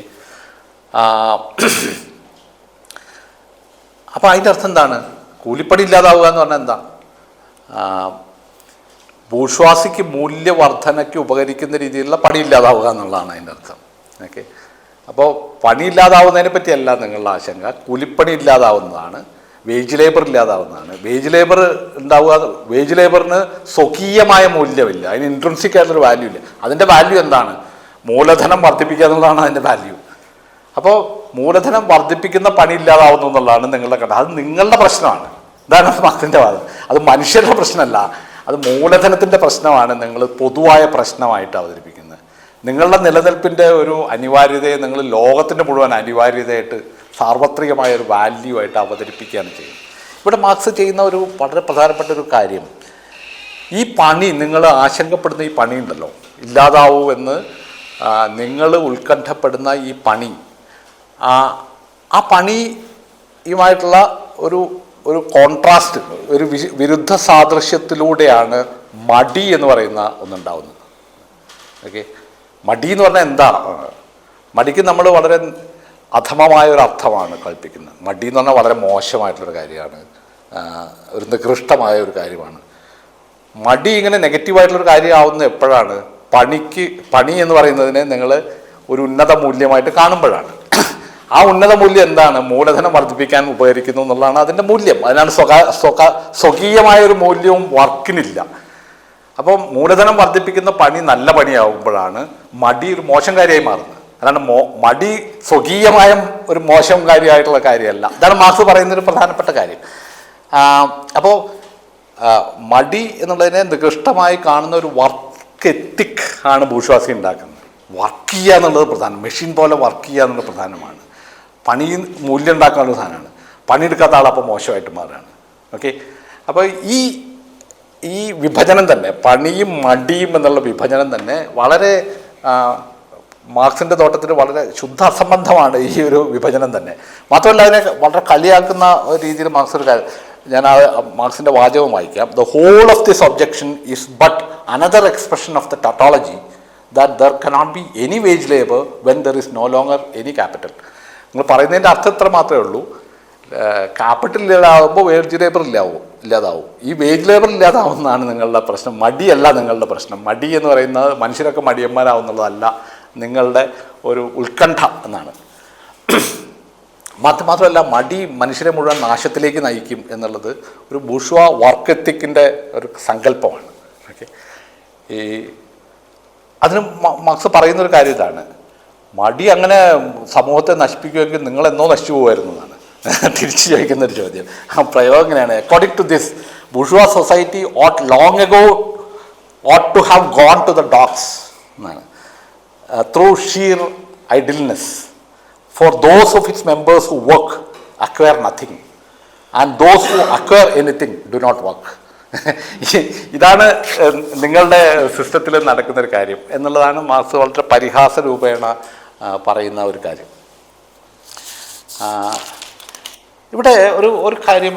അപ്പോൾ അതിൻ്റെ അർത്ഥം എന്താണ്? കൂലിപ്പണി ഇല്ലാതാവുക എന്ന് പറഞ്ഞാൽ എന്താ? ബൂർഷ്വാസിക്ക് മൂല്യവർദ്ധനയ്ക്ക് ഉപകരിക്കുന്ന രീതിയിലുള്ള പണി ഇല്ലാതാവുക എന്നുള്ളതാണ് അതിൻ്റെ അർത്ഥം. ഓക്കെ, അപ്പോൾ പണി ഇല്ലാതാവുന്നതിനെ പറ്റിയല്ല നിങ്ങളുടെ ആശങ്ക, കൂലിപ്പണി ഇല്ലാതാവുന്നതാണ്, വേജ് ലേബർ ഇല്ലാതാവുന്നതാണ്. വേജ് ലേബർ ഉണ്ടാവുക, വേജ് ലേബറിന് സ്വകീയമായ മൂല്യമില്ല, അതിന് ഇൻട്രൻസിക് ആയിട്ടൊരു വാല്യൂ ഇല്ല. അതിൻ്റെ വാല്യൂ എന്താണ്? മൂലധനം വർദ്ധിപ്പിക്കുക എന്നുള്ളതാണ് അതിൻ്റെ വാല്യൂ. അപ്പോൾ മൂലധനം വർദ്ധിപ്പിക്കുന്ന പണി ഇല്ലാതാവുന്നു എന്നുള്ളതാണ് നിങ്ങളുടെ കഥ. അത് നിങ്ങളുടെ പ്രശ്നമാണ്. ഇതാണ് മാർക്സിൻ്റെ വാദം. അത് മനുഷ്യരുടെ പ്രശ്നമല്ല, അത് മൂലധനത്തിൻ്റെ പ്രശ്നമാണ് നിങ്ങൾ പൊതുവായ പ്രശ്നമായിട്ട് അവതരിപ്പിക്കുന്നത്. നിങ്ങളുടെ നിലനിൽപ്പിൻ്റെ ഒരു അനിവാര്യതയെ നിങ്ങൾ ലോകത്തിൻ്റെ മുഴുവൻ അനിവാര്യതയായിട്ട് സാർവത്രികമായ ഒരു വാല്യൂ ആയിട്ട് അവതരിപ്പിക്കുകയാണ് ചെയ്യുന്നത്. ഇവിടെ മാർക്സ് ചെയ്യുന്ന ഒരു വളരെ പ്രധാനപ്പെട്ട ഒരു കാര്യം, ഈ പണി, നിങ്ങൾ ആശങ്കപ്പെടുന്ന ഈ പണിയുണ്ടല്ലോ, ഇല്ലാതാവൂ എന്ന് നിങ്ങൾ ഉത്കണ്ഠപ്പെടുന്ന ഈ പണി, ആ പണിയുമായിട്ടുള്ള ഒരു കോൺട്രാസ്റ്റ്, ഒരു വിരുദ്ധ സാദൃശ്യത്തിലൂടെയാണ് മടി എന്ന് പറയുന്ന ഒന്നുണ്ടാവുന്നത്. ഓക്കെ, മടി എന്ന് പറഞ്ഞാൽ എന്താ? മടിക്ക് നമ്മൾ വളരെ അധമമായ ഒരു അർത്ഥമാണ് കൽപ്പിക്കുന്നത്. മടി എന്ന് പറഞ്ഞാൽ വളരെ മോശമായിട്ടുള്ളൊരു കാര്യമാണ്, ഒരു നികൃഷ്ടമായ ഒരു കാര്യമാണ്. മടി ഇങ്ങനെ നെഗറ്റീവായിട്ടുള്ളൊരു കാര്യമാവുന്നത് എപ്പോഴാണ്? പണി എന്ന് പറയുന്നതിനെ നിങ്ങൾ ഒരു ഉന്നത മൂല്യമായിട്ട് കാണുമ്പോഴാണ്. ആ ഉന്നത മൂല്യം എന്താണ്? മൂലധനം വർദ്ധിപ്പിക്കാൻ ഉപകരിക്കുന്നു എന്നുള്ളതാണ് അതിൻ്റെ മൂല്യം. അതിനാണ് സ്വകീയമായ ഒരു മൂല്യവും വർക്കിനില്ല. അപ്പം മൂലധനം വർദ്ധിപ്പിക്കുന്ന പണി നല്ല പണിയാവുമ്പോഴാണ് മടി ഒരു മോശം കാര്യമായി മാറുന്നത്. അതാണ് മടി സ്വകീയമായ ഒരു മോശം കാര്യമായിട്ടുള്ള കാര്യമല്ല. ഇതാണ് മാർക്സ് പറയുന്നൊരു പ്രധാനപ്പെട്ട കാര്യം. അപ്പോൾ മടി എന്നുള്ളതിനെ നികൃഷ്ടമായി കാണുന്ന ഒരു വർക്ക് എത്തിക് ആണ് ബൂർഷ്വാസി ഉണ്ടാക്കുന്നത്. വർക്ക് ചെയ്യുക എന്നുള്ളത് പ്രധാനം, മെഷീൻ പോലെ വർക്ക് ചെയ്യുക എന്നുള്ളത് പ്രധാനമാണ്. പണി മൂല്യം ഉണ്ടാക്കാനുള്ള സാധനമാണ്. പണിയെടുക്കാത്ത ആളപ്പോൾ മോശമായിട്ട് മാറുകയാണ്. ഓക്കെ, അപ്പോൾ ഈ വിഭജനം തന്നെ, പണിയും മടിയും എന്നുള്ള വിഭജനം തന്നെ വളരെ മാർക്സിൻ്റെ തോട്ടത്തിൽ വളരെ ശുദ്ധ അസംബന്ധമാണ് ഈ ഒരു വിഭജനം തന്നെ. മാത്രമല്ല അതിനെ വളരെ കളിയാക്കുന്ന രീതിയിൽ മാർക്സ് ഒരു കാര്യം, ഞാൻ മാർക്സിൻ്റെ വാചകം വായിക്കാം. The whole of this objection is but another expression of the tautology that there cannot be any wage labour when there is no longer any capital. നിങ്ങൾ പറയുന്നതിൻ്റെ അർത്ഥം ഇത്ര മാത്രമേ ഉള്ളൂ, ക്യാപിറ്റൽ ഇല്ലാതാവുമ്പോൾ വേജ് ലേബർ ഇല്ലാതാവും. ഈ വേജ് ലേബർ ഇല്ലാതാവുന്നതാണ് നിങ്ങളുടെ പ്രശ്നം, മടിയല്ല നിങ്ങളുടെ പ്രശ്നം. മടി എന്ന് പറയുന്നത് മനുഷ്യരൊക്കെ മടിയന്മാരാവുന്നുള്ളതല്ല നിങ്ങളുടെ ഒരു ഉത്കണ്ഠ എന്നാണ്. മാത്രമല്ല മടി മനുഷ്യരെ മുഴുവൻ നാശത്തിലേക്ക് നയിക്കും എന്നുള്ളത് ഒരു ബൂർഷ്വാ വർക്ക് എത്തിക്കിൻ്റെ ഒരു സങ്കല്പമാണ്. ഓക്കെ, അതിന് മാർക്സ് പറയുന്നൊരു കാര്യം ഇതാണ്, മടി അങ്ങനെ സമൂഹത്തെ നശിപ്പിക്കുമെങ്കിൽ നിങ്ങളെന്നോ നശിച്ചു പോകുമായിരുന്നു എന്നാണ് തിരിച്ചു ചോദിക്കുന്നൊരു ചോദ്യം. ആ പ്രയോഗം എങ്ങനെയാണ്? According to this bourgeois society ought long ago ought to have gone to the dogs എന്നാണ്, through sheer idleness. For those of its members who work acquire nothing and those who acquire anything do not work. ഇതാണ് നിങ്ങളുടെ സിസ്റ്റത്തിൽ നടക്കുന്നൊരു കാര്യം എന്നുള്ളതാണ് marks വളരെ പരിഹാസ രൂപേണ പറയുന്ന ഒരു കാര്യം. ഇവിടെ ഒരു കാര്യം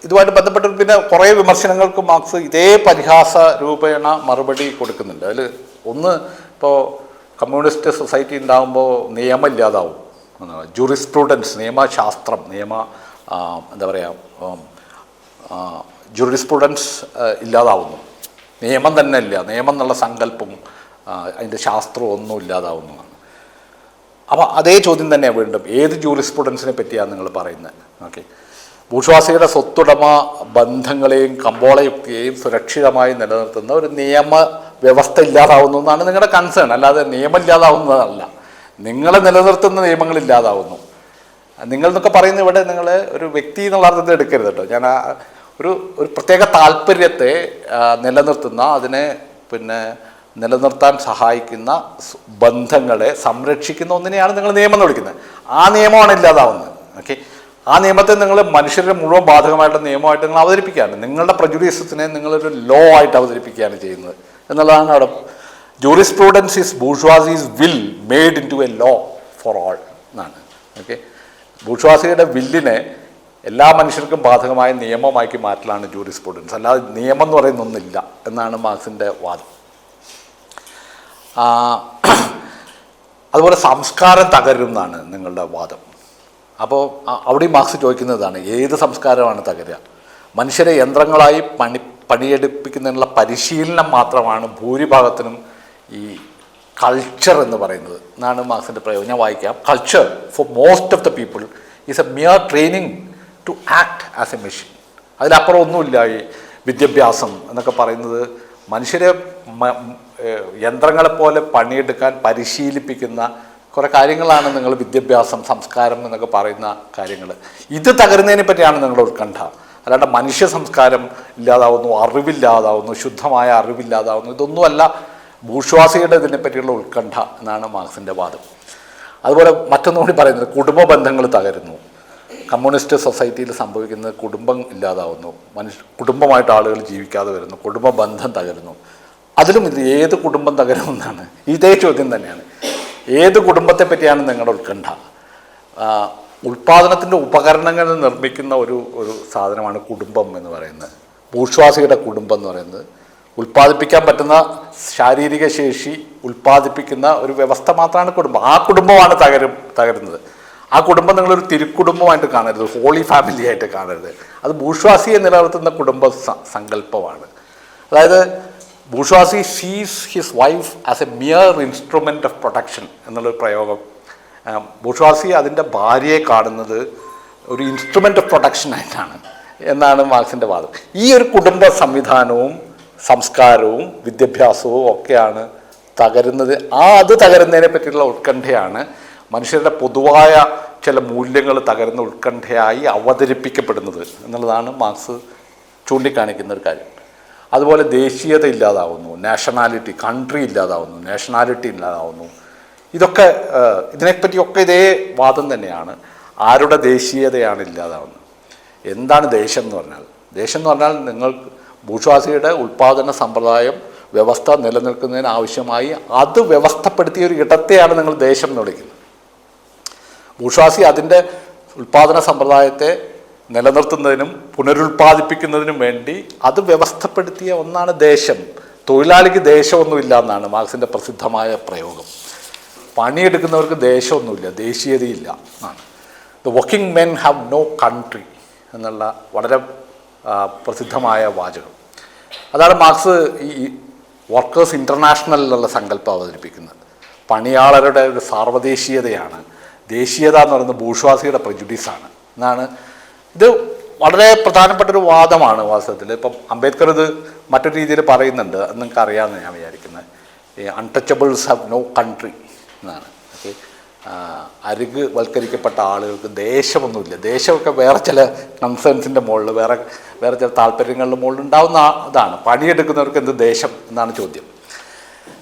ഇതുമായിട്ട് ബന്ധപ്പെട്ട് പിന്നെ കുറേ വിമർശനങ്ങൾക്ക് മാർക്സ് ഇതേ പരിഹാസ രൂപേണ മറുപടി കൊടുക്കുന്നുണ്ട്. അതിൽ ഒന്ന്, ഇപ്പോൾ കമ്മ്യൂണിസ്റ്റ് സൊസൈറ്റി ഉണ്ടാകുമ്പോൾ നിയമം ഇല്ലാതാവും, ജൂറിസ്പ്രൂഡൻസ്, നിയമശാസ്ത്രം, നിയമ എന്താ പറയുക, ജൂറിസ്പ്രുഡൻസ് ഇല്ലാതാവുന്നു, നിയമം തന്നെ ഇല്ല, നിയമം എന്നുള്ള സങ്കല്പം അതിൻ്റെ ശാസ്ത്രവും ഒന്നും ഇല്ലാതാവുന്നതാണ്. അപ്പോൾ അതേ ചോദ്യം തന്നെയാണ് വീണ്ടും, ഏത് ജൂറിസ്പ്രുഡൻസിനെ പറ്റിയാണ് നിങ്ങൾ പറയുന്നത്? ഓക്കെ, ഭൂഷ്വാസിയുടെ സ്വത്തുടമ ബന്ധങ്ങളെയും കമ്പോളയുക്തിയെയും സുരക്ഷിതമായി നിലനിർത്തുന്ന ഒരു നിയമ വ്യവസ്ഥ ഇല്ലാതാവുന്നു എന്നാണ് നിങ്ങളുടെ കൺസേൺ, അല്ലാതെ നിയമം ഇല്ലാതാവുന്നതല്ല. നിങ്ങളെ നിലനിർത്തുന്ന നിയമങ്ങൾ ഇല്ലാതാവുന്നു. നിങ്ങൾ എന്നൊക്കെ പറയുന്നത് ഇവിടെ നിങ്ങൾ ഒരു വ്യക്തി എന്നുള്ള അർത്ഥത്തിൽ എടുക്കരുത് കേട്ടോ. ഞാൻ ഒരു പ്രത്യേക താല്പര്യത്തെ നിലനിർത്തുന്ന, അതിനെ നിലനിർത്താൻ സഹായിക്കുന്ന ബന്ധങ്ങളെ സംരക്ഷിക്കുന്ന ഒന്നിനെയാണ് നിങ്ങൾ നിയമം എന്ന് വിളിക്കുന്നത്. ആ നിയമമാണ് ഇല്ലാതാവുന്നത്. ഓക്കെ, ആ നിയമത്തെ നിങ്ങൾ മനുഷ്യരുടെ മുഴുവൻ ബാധകമായിട്ടുള്ള നിയമമായിട്ട് നിങ്ങൾ അവതരിപ്പിക്കുകയാണ്. നിങ്ങളുടെ പ്രജുഡീസത്തിനെ നിങ്ങളൊരു ലോ ആയിട്ട് അവതരിപ്പിക്കുകയാണ് ചെയ്യുന്നത് എന്നുള്ളതാണ് അവിടെ. Jurisprudence is bourgeoisie's will made into a law for all എന്നാണ്. ഓക്കെ, ബൂർഷ്വാസിയുടെ വില്ലിനെ എല്ലാ മനുഷ്യർക്കും ബാധകമായ നിയമമാക്കി മാറ്റലാണ് ജൂറിസ്പ്രുഡൻസ്, അല്ലാതെ നിയമം എന്ന് പറയുന്ന ഒന്നില്ല എന്നാണ് മാർക്സിൻ്റെ വാദം. അതുപോലെ സംസ്കാരം തകരും എന്നാണ് നിങ്ങളുടെ വാദം. അപ്പോൾ അവിടെയും മാർക്സ് ചോദിക്കുന്നതാണ്, ഏത് സംസ്കാരമാണ് തകരുക? മനുഷ്യരെ യന്ത്രങ്ങളായി പണിയെടുപ്പിക്കുന്നതിനുള്ള പരിശീലനം മാത്രമാണ് ഭൂരിഭാഗത്തിനും ഈ കൾച്ചർ എന്ന് പറയുന്നത് എന്നാണ് മാർക്സിൻ്റെ പ്രയോഗം. ഞാൻ വായിക്കാം. Culture for most of the people is a mere training to act as a machine. അതിലപ്പുറം ഒന്നുമില്ല ഈ വിദ്യാഭ്യാസം എന്നൊക്കെ പറയുന്നത്. മനുഷ്യരെ യന്ത്രങ്ങളെപ്പോലെ പണിയെടുക്കാൻ പരിശീലിപ്പിക്കുന്ന കുറേ കാര്യങ്ങളാണ് നിങ്ങൾ വിദ്യാഭ്യാസം, സംസ്കാരം എന്നൊക്കെ പറയുന്ന കാര്യങ്ങൾ. ഇത് തകരുന്നതിനെ പറ്റിയാണ് നിങ്ങളുടെ ഉത്കണ്ഠ, അല്ലാണ്ട് മനുഷ്യ സംസ്കാരം ഇല്ലാതാവുന്നു, അറിവില്ലാതാവുന്നു, ശുദ്ധമായ അറിവില്ലാതാവുന്നു, ഇതൊന്നുമല്ല ബൂർഷ്വാസിയുടെ ഇതിനെപ്പറ്റിയുള്ള ഉത്കണ്ഠ എന്നാണ് മാർക്സിൻ്റെ വാദം. അതുപോലെ മറ്റൊന്നുകൂടി പറയുന്നത്, കുടുംബ ബന്ധങ്ങൾ തകരുന്നു. കമ്മ്യൂണിസ്റ്റ് സൊസൈറ്റിയിൽ സംഭവിക്കുന്നത് കുടുംബം ഇല്ലാതാവുന്നു, കുടുംബമായിട്ട് ആളുകൾ ജീവിക്കാതെ വരുന്നു, കുടുംബ ബന്ധം തകരുന്നു. അതിലും ഇത് ഏത് കുടുംബം തകരുമെന്നാണ് ഇതേ ചോദ്യം തന്നെയാണ്. ഏത് കുടുംബത്തെ പറ്റിയാണ് നിങ്ങളുടെ ഉത്കണ്ഠ? ഉൽപ്പാദനത്തിൻ്റെ ഉപകരണങ്ങൾ നിർമ്മിക്കുന്ന ഒരു സാധനമാണ് കുടുംബം എന്ന് പറയുന്നത്. ബൂർഷ്വാസിയുടെ കുടുംബം എന്ന് പറയുന്നത് ഉൽപ്പാദിപ്പിക്കാൻ പറ്റുന്ന ശാരീരിക ശേഷി ഉൽപ്പാദിപ്പിക്കുന്ന ഒരു വ്യവസ്ഥ മാത്രമാണ് കുടുംബം. ആ കുടുംബമാണ് തകരുന്നത്. ആ കുടുംബം നിങ്ങളൊരു തിരുക്കുടുംബമായിട്ട് കാണരുത്, ഹോളി ഫാമിലി ആയിട്ട് കാണരുത്. അത് ബൂർഷ്വാസിയെ നിലനിർത്തുന്ന കുടുംബ സങ്കല്പമാണ്. അതായത് ബൂർഷ്വാസി സീസ് his wife as A mere instrument of protection എന്നുള്ളൊരു പ്രയോഗം. ബൂർഷ്വാസി അതിൻ്റെ ഭാര്യയെ കാണുന്നത് ഒരു ഇൻസ്ട്രുമെൻ്റ് ഓഫ് പ്രൊട്ടക്ഷനായിട്ടാണ് എന്നാണ് മാർക്സിൻ്റെ വാദം. ഈ ഒരു കുടുംബ സംവിധാനവും സംസ്കാരവും വിദ്യാഭ്യാസവും ഒക്കെയാണ് തകരുന്നത്. അത് തകരുന്നതിനെ പറ്റിയുള്ള ഉത്കണ്ഠയാണ് മനുഷ്യരുടെ പൊതുവായ ചില മൂല്യങ്ങൾ തകരുന്ന ഉത്കണ്ഠയായി അവതരിപ്പിക്കപ്പെടുന്നത് എന്നുള്ളതാണ് മാർക്സ് ചൂണ്ടിക്കാണിക്കുന്ന ഒരു കാര്യം. അതുപോലെ ദേശീയത ഇല്ലാതാവുന്നു, നാഷണാലിറ്റി, കൺട്രി ഇല്ലാതാവുന്നു, നാഷണാലിറ്റി ഇല്ലാതാവുന്നു. ഇതിനെപ്പറ്റിയൊക്കെ ഇതേ വാദം തന്നെയാണ്. ആരുടെ ദേശീയതയാണ് ഇല്ലാതാവുന്നത്? എന്താണ് ദേശം എന്ന് പറഞ്ഞാൽ? ദേശം എന്ന് പറഞ്ഞാൽ നിങ്ങൾ ബൂർഷ്വാസിയുടെ ഉൽപ്പാദന സമ്പ്രദായം വ്യവസ്ഥ നിലനിൽക്കുന്നതിന് ആവശ്യമായി അത് വ്യവസ്ഥപ്പെടുത്തിയ ഒരു ഇടത്തെയാണ് നിങ്ങൾ ദേശം എന്ന് വിളിക്കുന്നത്. ബൂർഷ്വാസി അതിൻ്റെ ഉൽപ്പാദന സമ്പ്രദായത്തെ നിലനിർത്തുന്നതിനും പുനരുൽപ്പാദിപ്പിക്കുന്നതിനും വേണ്ടി അത് വ്യവസ്ഥപ്പെടുത്തിയ ഒന്നാണ് ദേശം. തൊഴിലാളിക്ക് ദേശമൊന്നുമില്ല എന്നാണ് മാർക്സിൻ്റെ പ്രസിദ്ധമായ പ്രയോഗം. പണിയെടുക്കുന്നവർക്ക് ദേശമൊന്നുമില്ല, ദേശീയതയില്ല എന്നാണ്. The working men have no country എന്നുള്ള വളരെ പ്രസിദ്ധമായ വാചകം. അതാണ് മാർക്സ് ഈ വർക്കേഴ്സ് ഇൻ്റർനാഷണൽ എന്നുള്ള സങ്കല്പം അവതരിപ്പിക്കുന്നത്. പണിയാളരുടെ ഒരു സാർവദേശീയതയാണ്. ദേശീയത എന്ന് പറയുന്നത് ബൂർഷ്വാസിയുടെ പ്രജുഡീസാണ് എന്നാണ്. ഇത് വളരെ പ്രധാനപ്പെട്ടൊരു വാദമാണ് വാസ്തവത്തിൽ. ഇപ്പം അംബേദ്കർ ഇത് മറ്റൊരു രീതിയിൽ പറയുന്നുണ്ട്, അത് നിങ്ങൾക്ക് അറിയാമെന്ന് ഞാൻ വിചാരിക്കുന്നത്. ഈ അൺടച്ചബിൾസ് ഹാവ് നോ കൺട്രി എന്നാണ്. ഓക്കെ, അരിക് വൽക്കരിക്കപ്പെട്ട ആളുകൾക്ക് ദേശമൊന്നുമില്ല. ദേശമൊക്കെ വേറെ ചില കൺസേൺസിൻ്റെ മുകളിൽ, വേറെ ചില താല്പര്യങ്ങളുടെ മുകളിൽ ഉണ്ടാവുന്ന ഇതാണ്. പണിയെടുക്കുന്നവർക്ക് എന്ത് ദേശം എന്നാണ് ചോദ്യം.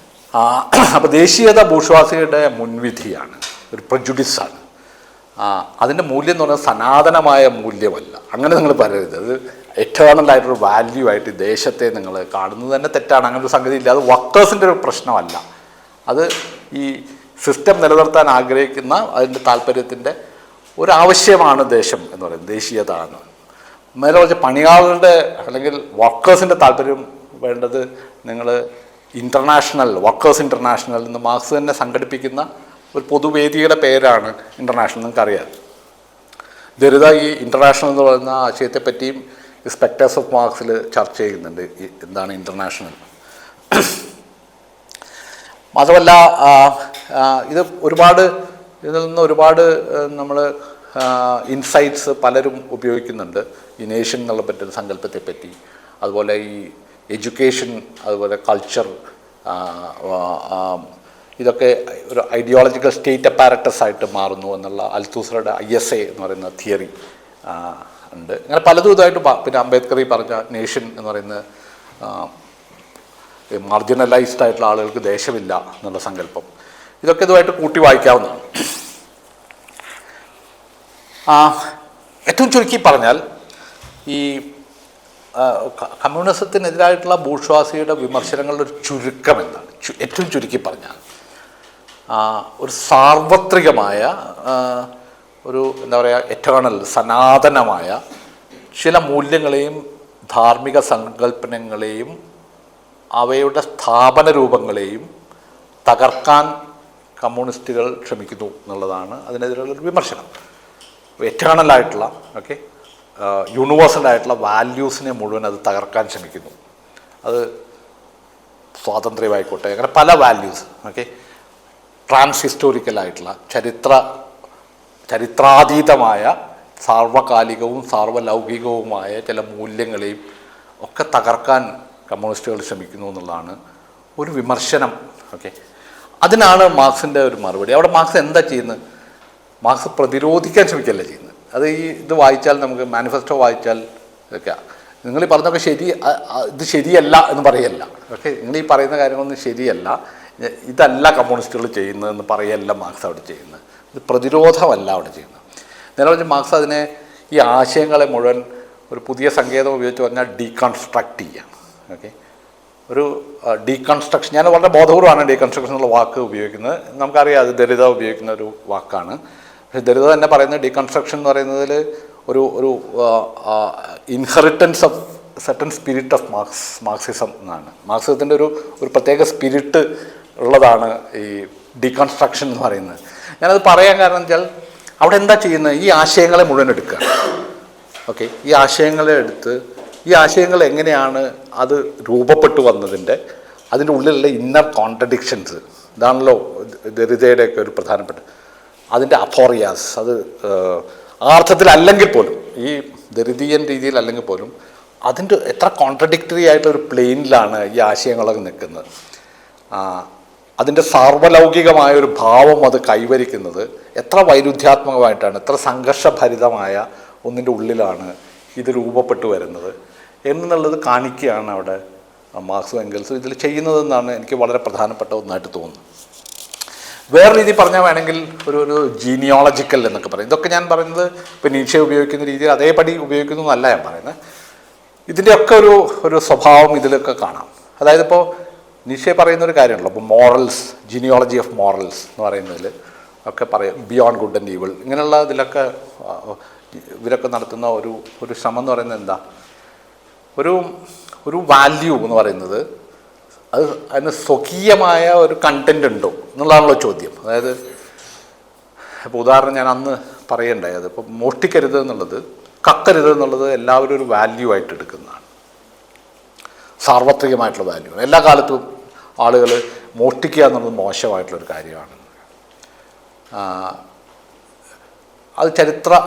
അപ്പോൾ ദേശീയത ബൂർഷ്വാസിയുടെ മുൻവിധിയാണ്, ഒരു പ്രജുഡിസാണ്. അതിൻ്റെ മൂല്യം എന്ന് പറഞ്ഞാൽ സനാതനമായ മൂല്യമല്ല. അങ്ങനെ നിങ്ങൾ പറയരുത്. അത് എറ്റേണലായിട്ടൊരു വാല്യൂ ആയിട്ട് ദേശത്തെ നിങ്ങൾ കാണുന്നത് തന്നെ തെറ്റാണ്. അങ്ങനെ ഒരു സംഗതി ഇല്ല. അത് വർക്കേഴ്സിൻ്റെ ഒരു പ്രശ്നമല്ല. അത് ഈ സിസ്റ്റം നിലനിർത്താൻ ആഗ്രഹിക്കുന്ന അതിൻ്റെ താല്പര്യത്തിൻ്റെ ഒരാവശ്യമാണ് ദേശം എന്ന് പറയുന്നത്, ദേശീയത എന്ന്. നേരെ കുറച്ച് പണിയാളുടെ അല്ലെങ്കിൽ വർക്കേഴ്സിൻ്റെ താല്പര്യം വേണ്ടത് നിങ്ങൾ ഇൻ്റർനാഷണൽ, വർക്കേഴ്സ് ഇൻ്റർനാഷണൽ എന്ന് മാർക്സ് തന്നെ സംഘടിപ്പിക്കുന്ന ഒരു പൊതുവേദിയുടെ പേരാണ് ഇൻ്റർനാഷണൽ. നിങ്ങൾക്കറിയാം, ദരിദ്ര ഈ ഇൻ്റർനാഷണൽ എന്ന് പറയുന്ന ആശയത്തെ പറ്റിയും സ്പെക്ടേഴ്സ് ഓഫ് മാർക്സിൽ ചർച്ച ചെയ്യുന്നുണ്ട്. എന്താണ് ഇൻ്റർനാഷണൽ. മാത്രമല്ല ഇത് ഒരുപാട് ഇതിൽ നിന്ന് ഒരുപാട് നമ്മൾ ഇൻസൈറ്റ്സ് പലരും ഉപയോഗിക്കുന്നുണ്ട്. ഈ നേഷൻ എന്നുള്ള പറ്റുന്ന സങ്കല്പത്തെ പറ്റി, അതുപോലെ ഈ എഡ്യൂക്കേഷൻ, അതുപോലെ കൾച്ചർ, ഇതൊക്കെ ഒരു ഐഡിയോളജിക്കൽ സ്റ്റേറ്റ് അപ്പാരറ്റസ് ആയിട്ട് മാറുന്നു എന്നുള്ള അൽത്തൂസറുടെ ISA എന്ന് പറയുന്ന തിയറി ഉണ്ട്. അങ്ങനെ പലതും ഇതായിട്ട്. പിന്നെ അംബേദ്കർ ഈ പറഞ്ഞ നേഷൻ എന്ന് പറയുന്ന മാർജിനലൈസ്ഡ് ആയിട്ടുള്ള ആളുകൾക്ക് ദേശമില്ല എന്നുള്ള സങ്കല്പം, ഇതൊക്കെ ഇതുമായിട്ട് കൂട്ടി വായിക്കാവുന്നതാണ്. ഏറ്റവും ചുരുക്കി പറഞ്ഞാൽ ഈ കമ്മ്യൂണിസത്തിനെതിരായിട്ടുള്ള ബൂർഷ്വാസിയുടെ വിമർശനങ്ങളുടെ ഒരു ചുരുക്കം എന്താണ്? ഏറ്റവും ചുരുക്കി പറഞ്ഞാൽ ഒരു സാർവത്രികമായ ഒരു എന്താ പറയുക, എറ്റേണൽ, സനാതനമായ ചില മൂല്യങ്ങളെയും ധാർമ്മിക സങ്കല്പനങ്ങളെയും അവയുടെ സ്ഥാപന രൂപങ്ങളെയും തകർക്കാൻ കമ്മ്യൂണിസ്റ്റുകൾ ശ്രമിക്കുന്നു എന്നുള്ളതാണ് അതിനെതിരെയുള്ളൊരു വിമർശനം. എറ്റേണലായിട്ടുള്ള യൂണിവേഴ്സലായിട്ടുള്ള വാല്യൂസിനെ മുഴുവൻ അത് തകർക്കാൻ ശ്രമിക്കുന്നു. അത് സ്വാതന്ത്ര്യമായിക്കോട്ടെ, അങ്ങനെ പല വാല്യൂസ് ട്രാൻസ് ഹിസ്റ്റോറിക്കലായിട്ടുള്ള ചരിത്രാതീതമായ സാർവകാലികവും സാർവലൗകികവുമായ ചില മൂല്യങ്ങളെയും ഒക്കെ തകർക്കാൻ കമ്മ്യൂണിസ്റ്റുകൾ ശ്രമിക്കുന്നു എന്നുള്ളതാണ് ഒരു വിമർശനം. അതിനാണ് മാർക്സിൻ്റെ ഒരു മറുപടി. അവിടെ മാർക്സ് എന്താ ചെയ്യുന്നത്? മാർക്സ് പ്രതിരോധിക്കാൻ ശ്രമിക്കുകയല്ല ചെയ്യുന്നത്. അത് ഇത് വായിച്ചാൽ, നമുക്ക് മാനിഫെസ്റ്റോ വായിച്ചാൽ ഒക്കെ നിങ്ങൾ ഈ പറഞ്ഞൊക്കെ ഇത് ശരിയല്ല എന്ന് പറയല്ല. നിങ്ങൾ ഈ പറയുന്ന കാര്യങ്ങളൊന്നും ശരിയല്ല, ഇതല്ല കമ്മ്യൂണിസ്റ്റുകൾ ചെയ്യുന്നതെന്ന് പറയല്ല മാർക്സ് അവിടെ ചെയ്യുന്നത്. ഇത് പ്രതിരോധമല്ല അവിടെ ചെയ്യുന്നത്. നേരെ പറഞ്ഞാൽ മാർക്സ് അതിനെ, ഈ ആശയങ്ങളെ മുഴുവൻ ഒരു പുതിയ സങ്കേതം ഉപയോഗിച്ച് പറഞ്ഞാൽ ഡീകൺസ്ട്രക്റ്റ് ചെയ്യാം. ഒരു ഡീകൺസ്ട്രക്ഷൻ, ഞാൻ വളരെ ബോധപൂർവ്വമാണ് ഡീകൺസ്ട്രക്ഷൻ എന്നുള്ള വാക്ക് ഉപയോഗിക്കുന്നത്. നമുക്കറിയാം അത് ദരിദ്ര ഉപയോഗിക്കുന്ന ഒരു വാക്കാണ്. പക്ഷേ ദരിദ്ര തന്നെ പറയുന്നത് ഡീകൺസ്ട്രക്ഷൻ എന്ന് പറയുന്നതിൽ ഒരു inheritance of certain spirit of Marxism എന്നാണ്. മാർക്സിസത്തിൻ്റെ ഒരു പ്രത്യേക സ്പിരിറ്റ് ഉള്ളതാണ് ഈ ഡീകൺസ്ട്രക്ഷൻ എന്ന് പറയുന്നത്. ഞാനത് പറയാൻ കാരണം വെച്ചാൽ അവിടെ എന്താ ചെയ്യുന്നത്? ഈ ആശയങ്ങളെ മുഴുവൻ എടുക്കുക. ഈ ആശയങ്ങളെ എടുത്ത്, ഈ ആശയങ്ങൾ എങ്ങനെയാണ് അത് രൂപപ്പെട്ടു വന്നതിൻ്റെ അതിൻ്റെ ഉള്ളിലുള്ള ഇന്നർ കോൺട്രഡിക്ഷൻസ്, ഇതാണല്ലോ ദരിദ്രയുടെയൊക്കെ ഒരു പ്രധാനപ്പെട്ട അതിൻ്റെ അഫോറിയാസ്. അത് ആ അർത്ഥത്തിലല്ലെങ്കിൽ പോലും, ഈ ദരിദ്രീയൻ രീതിയിലല്ലെങ്കിൽ പോലും അതിൻ്റെ എത്ര കോൺട്രഡിക്ടറി ആയിട്ടൊരു പ്ലെയിനിലാണ് ഈ ആശയങ്ങളൊക്കെ നിൽക്കുന്നത്. അതിൻ്റെ സാർവലൗകികമായൊരു ഭാവം അത് കൈവരിക്കുന്നത് എത്ര വൈരുദ്ധ്യാത്മകമായിട്ടാണ്, എത്ര സംഘർഷഭരിതമായ ഒന്നിൻ്റെ ഉള്ളിലാണ് ഇത് രൂപപ്പെട്ടു വരുന്നത് എന്നുള്ളത് കാണിക്കുകയാണ് അവിടെ മാർക്സും എംഗൽസും ഇതിൽ ചെയ്യുന്നതെന്നാണ് എനിക്ക് വളരെ പ്രധാനപ്പെട്ട ഒന്നായിട്ട് തോന്നുന്നത്. വേറെ രീതി പറഞ്ഞാൽ വേണമെങ്കിൽ ഒരു ജീനിയോളജിക്കൽ എന്നൊക്കെ പറയും. ഇതൊക്കെ ഞാൻ പറയുന്നത് ഇപ്പോൾ നീഷെ ഉപയോഗിക്കുന്ന രീതിയിൽ അതേപടി ഉപയോഗിക്കുന്നു എന്നല്ല ഞാൻ പറയുന്നത്. ഇതിൻ്റെയൊക്കെ ഒരു സ്വഭാവം ഇതിലൊക്കെ കാണാം. അതായത് ഇപ്പോൾ നീഷെ പറയുന്നൊരു കാര്യമുണ്ടല്ലോ, ഇപ്പോൾ മോറൽസ്, ജീനിയോളജി ഓഫ് മോറൽസ് എന്ന് പറയുന്നതിൽ ഒക്കെ പറയും ബിയോണ്ട് ഗുഡ് ആൻഡ് ഈവിൾ, ഇങ്ങനെയുള്ള ഇതിലൊക്കെ ഇവരൊക്കെ നടത്തുന്ന ഒരു ശ്രമം എന്ന് പറയുന്നത് എന്താ, ഒരു വാല്യൂ എന്ന് പറയുന്നത് അതിന് സ്വകീയമായ ഒരു കണ്ടന്റ് ഉണ്ടോ എന്നുള്ളതാണല്ലോ ചോദ്യം. അതായത് ഇപ്പോൾ ഉദാഹരണം ഞാൻ അന്ന് പറയണ്ടായത്, ഇപ്പോൾ മോഷ്ടിക്കരുത് എന്നുള്ളത്, കക്കരുത് എന്നുള്ളത് എല്ലാവരും ഒരു വാല്യൂ ആയിട്ട് എടുക്കുന്നതാണ്, സാർവത്രികമായിട്ടുള്ള വാല്യൂ. എല്ലാ കാലത്തും ആളുകൾ മോഷ്ടിക്കുക എന്നുള്ളത് മോശമായിട്ടുള്ളൊരു കാര്യമാണ്. അത്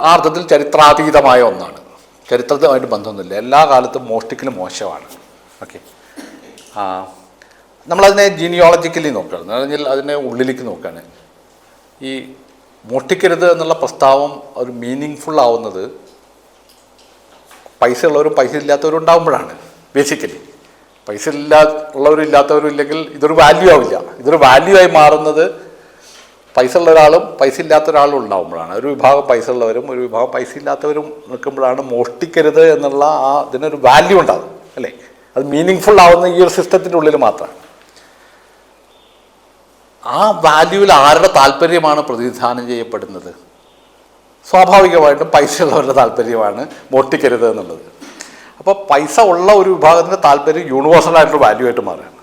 ആ അർത്ഥത്തിൽ ചരിത്രാതീതമായ ഒന്നാണ്, ചരിത്രവുമായിട്ട് ബന്ധമൊന്നുമില്ല. എല്ലാ കാലത്തും മോഷ്ടിക്കലും മോശമാണ്. നമ്മളതിനെ ജീനിയോളജിക്കലി നോക്കുകയാണ്, എന്ന് പറഞ്ഞാൽ അതിനെ ഉള്ളിലേക്ക് നോക്കുകയാണ്. ഈ മോഷ്ടിക്കരുത് എന്നുള്ള പ്രസ്താവം ഒരു മീനിങ് ഫുൾ ആവുന്നത് പൈസ ഉള്ളവരും പൈസ ഇല്ലാത്തവരും ഉണ്ടാകുമ്പോഴാണ്. ബേസിക്കലി പൈസ ഉള്ളവരും ഇല്ലാത്തവരും ഇല്ലെങ്കിൽ ഇതൊരു വാല്യൂ ആവില്ല. ഇതൊരു വാല്യൂ ആയി മാറുന്നത് പൈസ ഉള്ള ഒരാളും പൈസ ഇല്ലാത്ത ഒരാളും ഉണ്ടാകുമ്പോഴാണ്. ഒരു വിഭാഗം പൈസ ഉള്ളവരും ഒരു വിഭാഗം പൈസ ഇല്ലാത്തവരും നിൽക്കുമ്പോഴാണ് മോഷ്ടിക്കരുത് എന്നുള്ള ഇതിനൊരു വാല്യൂ ഉണ്ടാകും, അല്ലേ? അത് മീനിങ് ഫുൾ ആവുന്ന ഈ ഒരു സിസ്റ്റത്തിൻ്റെ ഉള്ളിൽ മാത്രമാണ്. ആ വാല്യൂവിൽ ആരുടെ താല്പര്യമാണ് പ്രതിനിധാനം ചെയ്യപ്പെടുന്നത്? സ്വാഭാവികമായിട്ടും പൈസ ഉള്ളവരുടെ താല്പര്യമാണ് മോഷ്ടിക്കരുത് എന്നുള്ളത്. അപ്പോൾ പൈസ ഉള്ള ഒരു വിഭാഗത്തിൻ്റെ താല്പര്യം യൂണിവേഴ്സലായിട്ടൊരു വാല്യൂ ആയിട്ട് മാറുകയാണ്.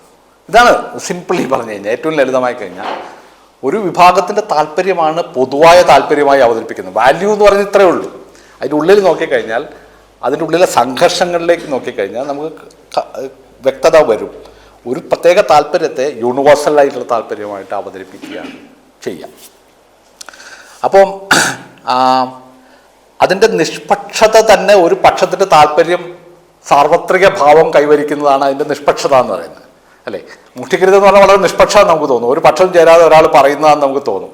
ഇതാണ് സിംപിളി പറഞ്ഞു കഴിഞ്ഞാൽ, ഏറ്റവും ലളിതമായി കഴിഞ്ഞാൽ ഒരു വിഭാഗത്തിൻ്റെ താല്പര്യമാണ് പൊതുവായ താല്പര്യമായി അവതരിപ്പിക്കുന്നത്. വാല്യൂ എന്ന് പറഞ്ഞാൽ ഇത്രയേ ഉള്ളൂ. അതിൻ്റെ ഉള്ളിൽ നോക്കിക്കഴിഞ്ഞാൽ അതിൻ്റെ ഉള്ളിലെ സംഘർഷങ്ങളിലേക്ക് നോക്കിക്കഴിഞ്ഞാൽ നമുക്ക് വ്യക്തത വരും. ഒരു പ്രത്യേക താല്പര്യത്തെ യൂണിവേഴ്സലായിട്ടുള്ള താല്പര്യമായിട്ട് അവതരിപ്പിക്കുകയാണ് ചെയ്യുക. അപ്പം അതിൻ്റെ നിഷ്പക്ഷത തന്നെ ഒരു പക്ഷത്തിൻ്റെ താല്പര്യം സാർവത്രിക ഭാവം കൈവരിക്കുന്നതാണ് അതിൻ്റെ നിഷ്പക്ഷത എന്ന് പറയുന്നത്, അല്ലേ? മോഷ്ടിക്കരുത് എന്ന് പറഞ്ഞാൽ വളരെ നിഷ്പക്ഷത നമുക്ക് തോന്നും. ഒരു പക്ഷം ചേരാതെ ഒരാൾ പറയുന്നതാണെന്ന് നമുക്ക് തോന്നും,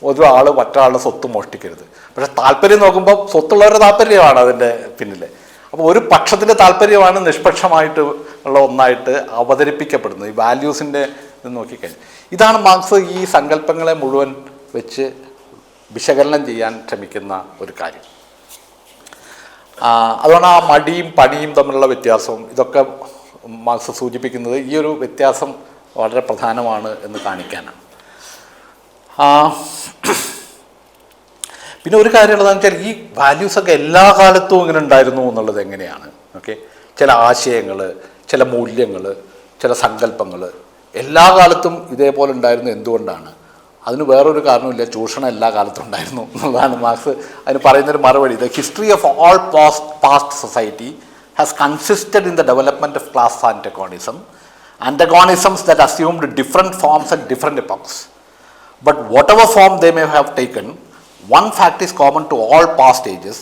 ഒരു ആൾ മറ്റൊരാളുടെ സ്വത്ത് മോഷ്ടിക്കരുത്. പക്ഷെ താല്പര്യം നോക്കുമ്പോൾ സ്വത്തുള്ളവരുടെ താല്പര്യമാണ് അതിൻ്റെ പിന്നിൽ. അപ്പോൾ ഒരു പക്ഷത്തിൻ്റെ താല്പര്യമാണ് നിഷ്പക്ഷമായിട്ട് ഉള്ള ഒന്നായിട്ട് അവതരിപ്പിക്കപ്പെടുന്നത് ഈ വാല്യൂസിൻ്റെ ഇത് നോക്കിക്കഴിഞ്ഞാൽ. ഇതാണ് മാർക്സ് ഈ സങ്കല്പങ്ങളെ മുഴുവൻ വെച്ച് വിശകലനം ചെയ്യാൻ ശ്രമിക്കുന്ന ഒരു കാര്യം. അതുകൊണ്ട് ആ മടിയും പണിയും തമ്മിലുള്ള വ്യത്യാസവും ഇതൊക്കെ മാർക്സ് സൂചിപ്പിക്കുന്നത് ഈ ഒരു വ്യത്യാസം വളരെ പ്രധാനമാണ് എന്ന് കാണിക്കാനാണ്. പിന്നെ ഒരു കാര്യമുള്ളതെന്ന് വെച്ചാൽ ഈ വാല്യൂസൊക്കെ എല്ലാ കാലത്തും ഇങ്ങനെ ഉണ്ടായിരുന്നു എന്നുള്ളത് എങ്ങനെയാണ്? ഓക്കെ, ചില ആശയങ്ങൾ, ചില മൂല്യങ്ങൾ, ചില സങ്കല്പങ്ങൾ എല്ലാ കാലത്തും ഇതേപോലെ ഉണ്ടായിരുന്നു. എന്തുകൊണ്ടാണ്? അതിന് വേറൊരു കാരണമില്ല, ചൂഷണം എല്ലാ കാലത്തും ഉണ്ടായിരുന്നു എന്നുള്ളതാണ് മാർക്സ് അതിന് പറയുന്നൊരു മറുപടി. The history of all past society has consisted in the development of class antagonisms that assumed different forms at different epochs. But whatever form they may have taken, one fact is common to all past ages,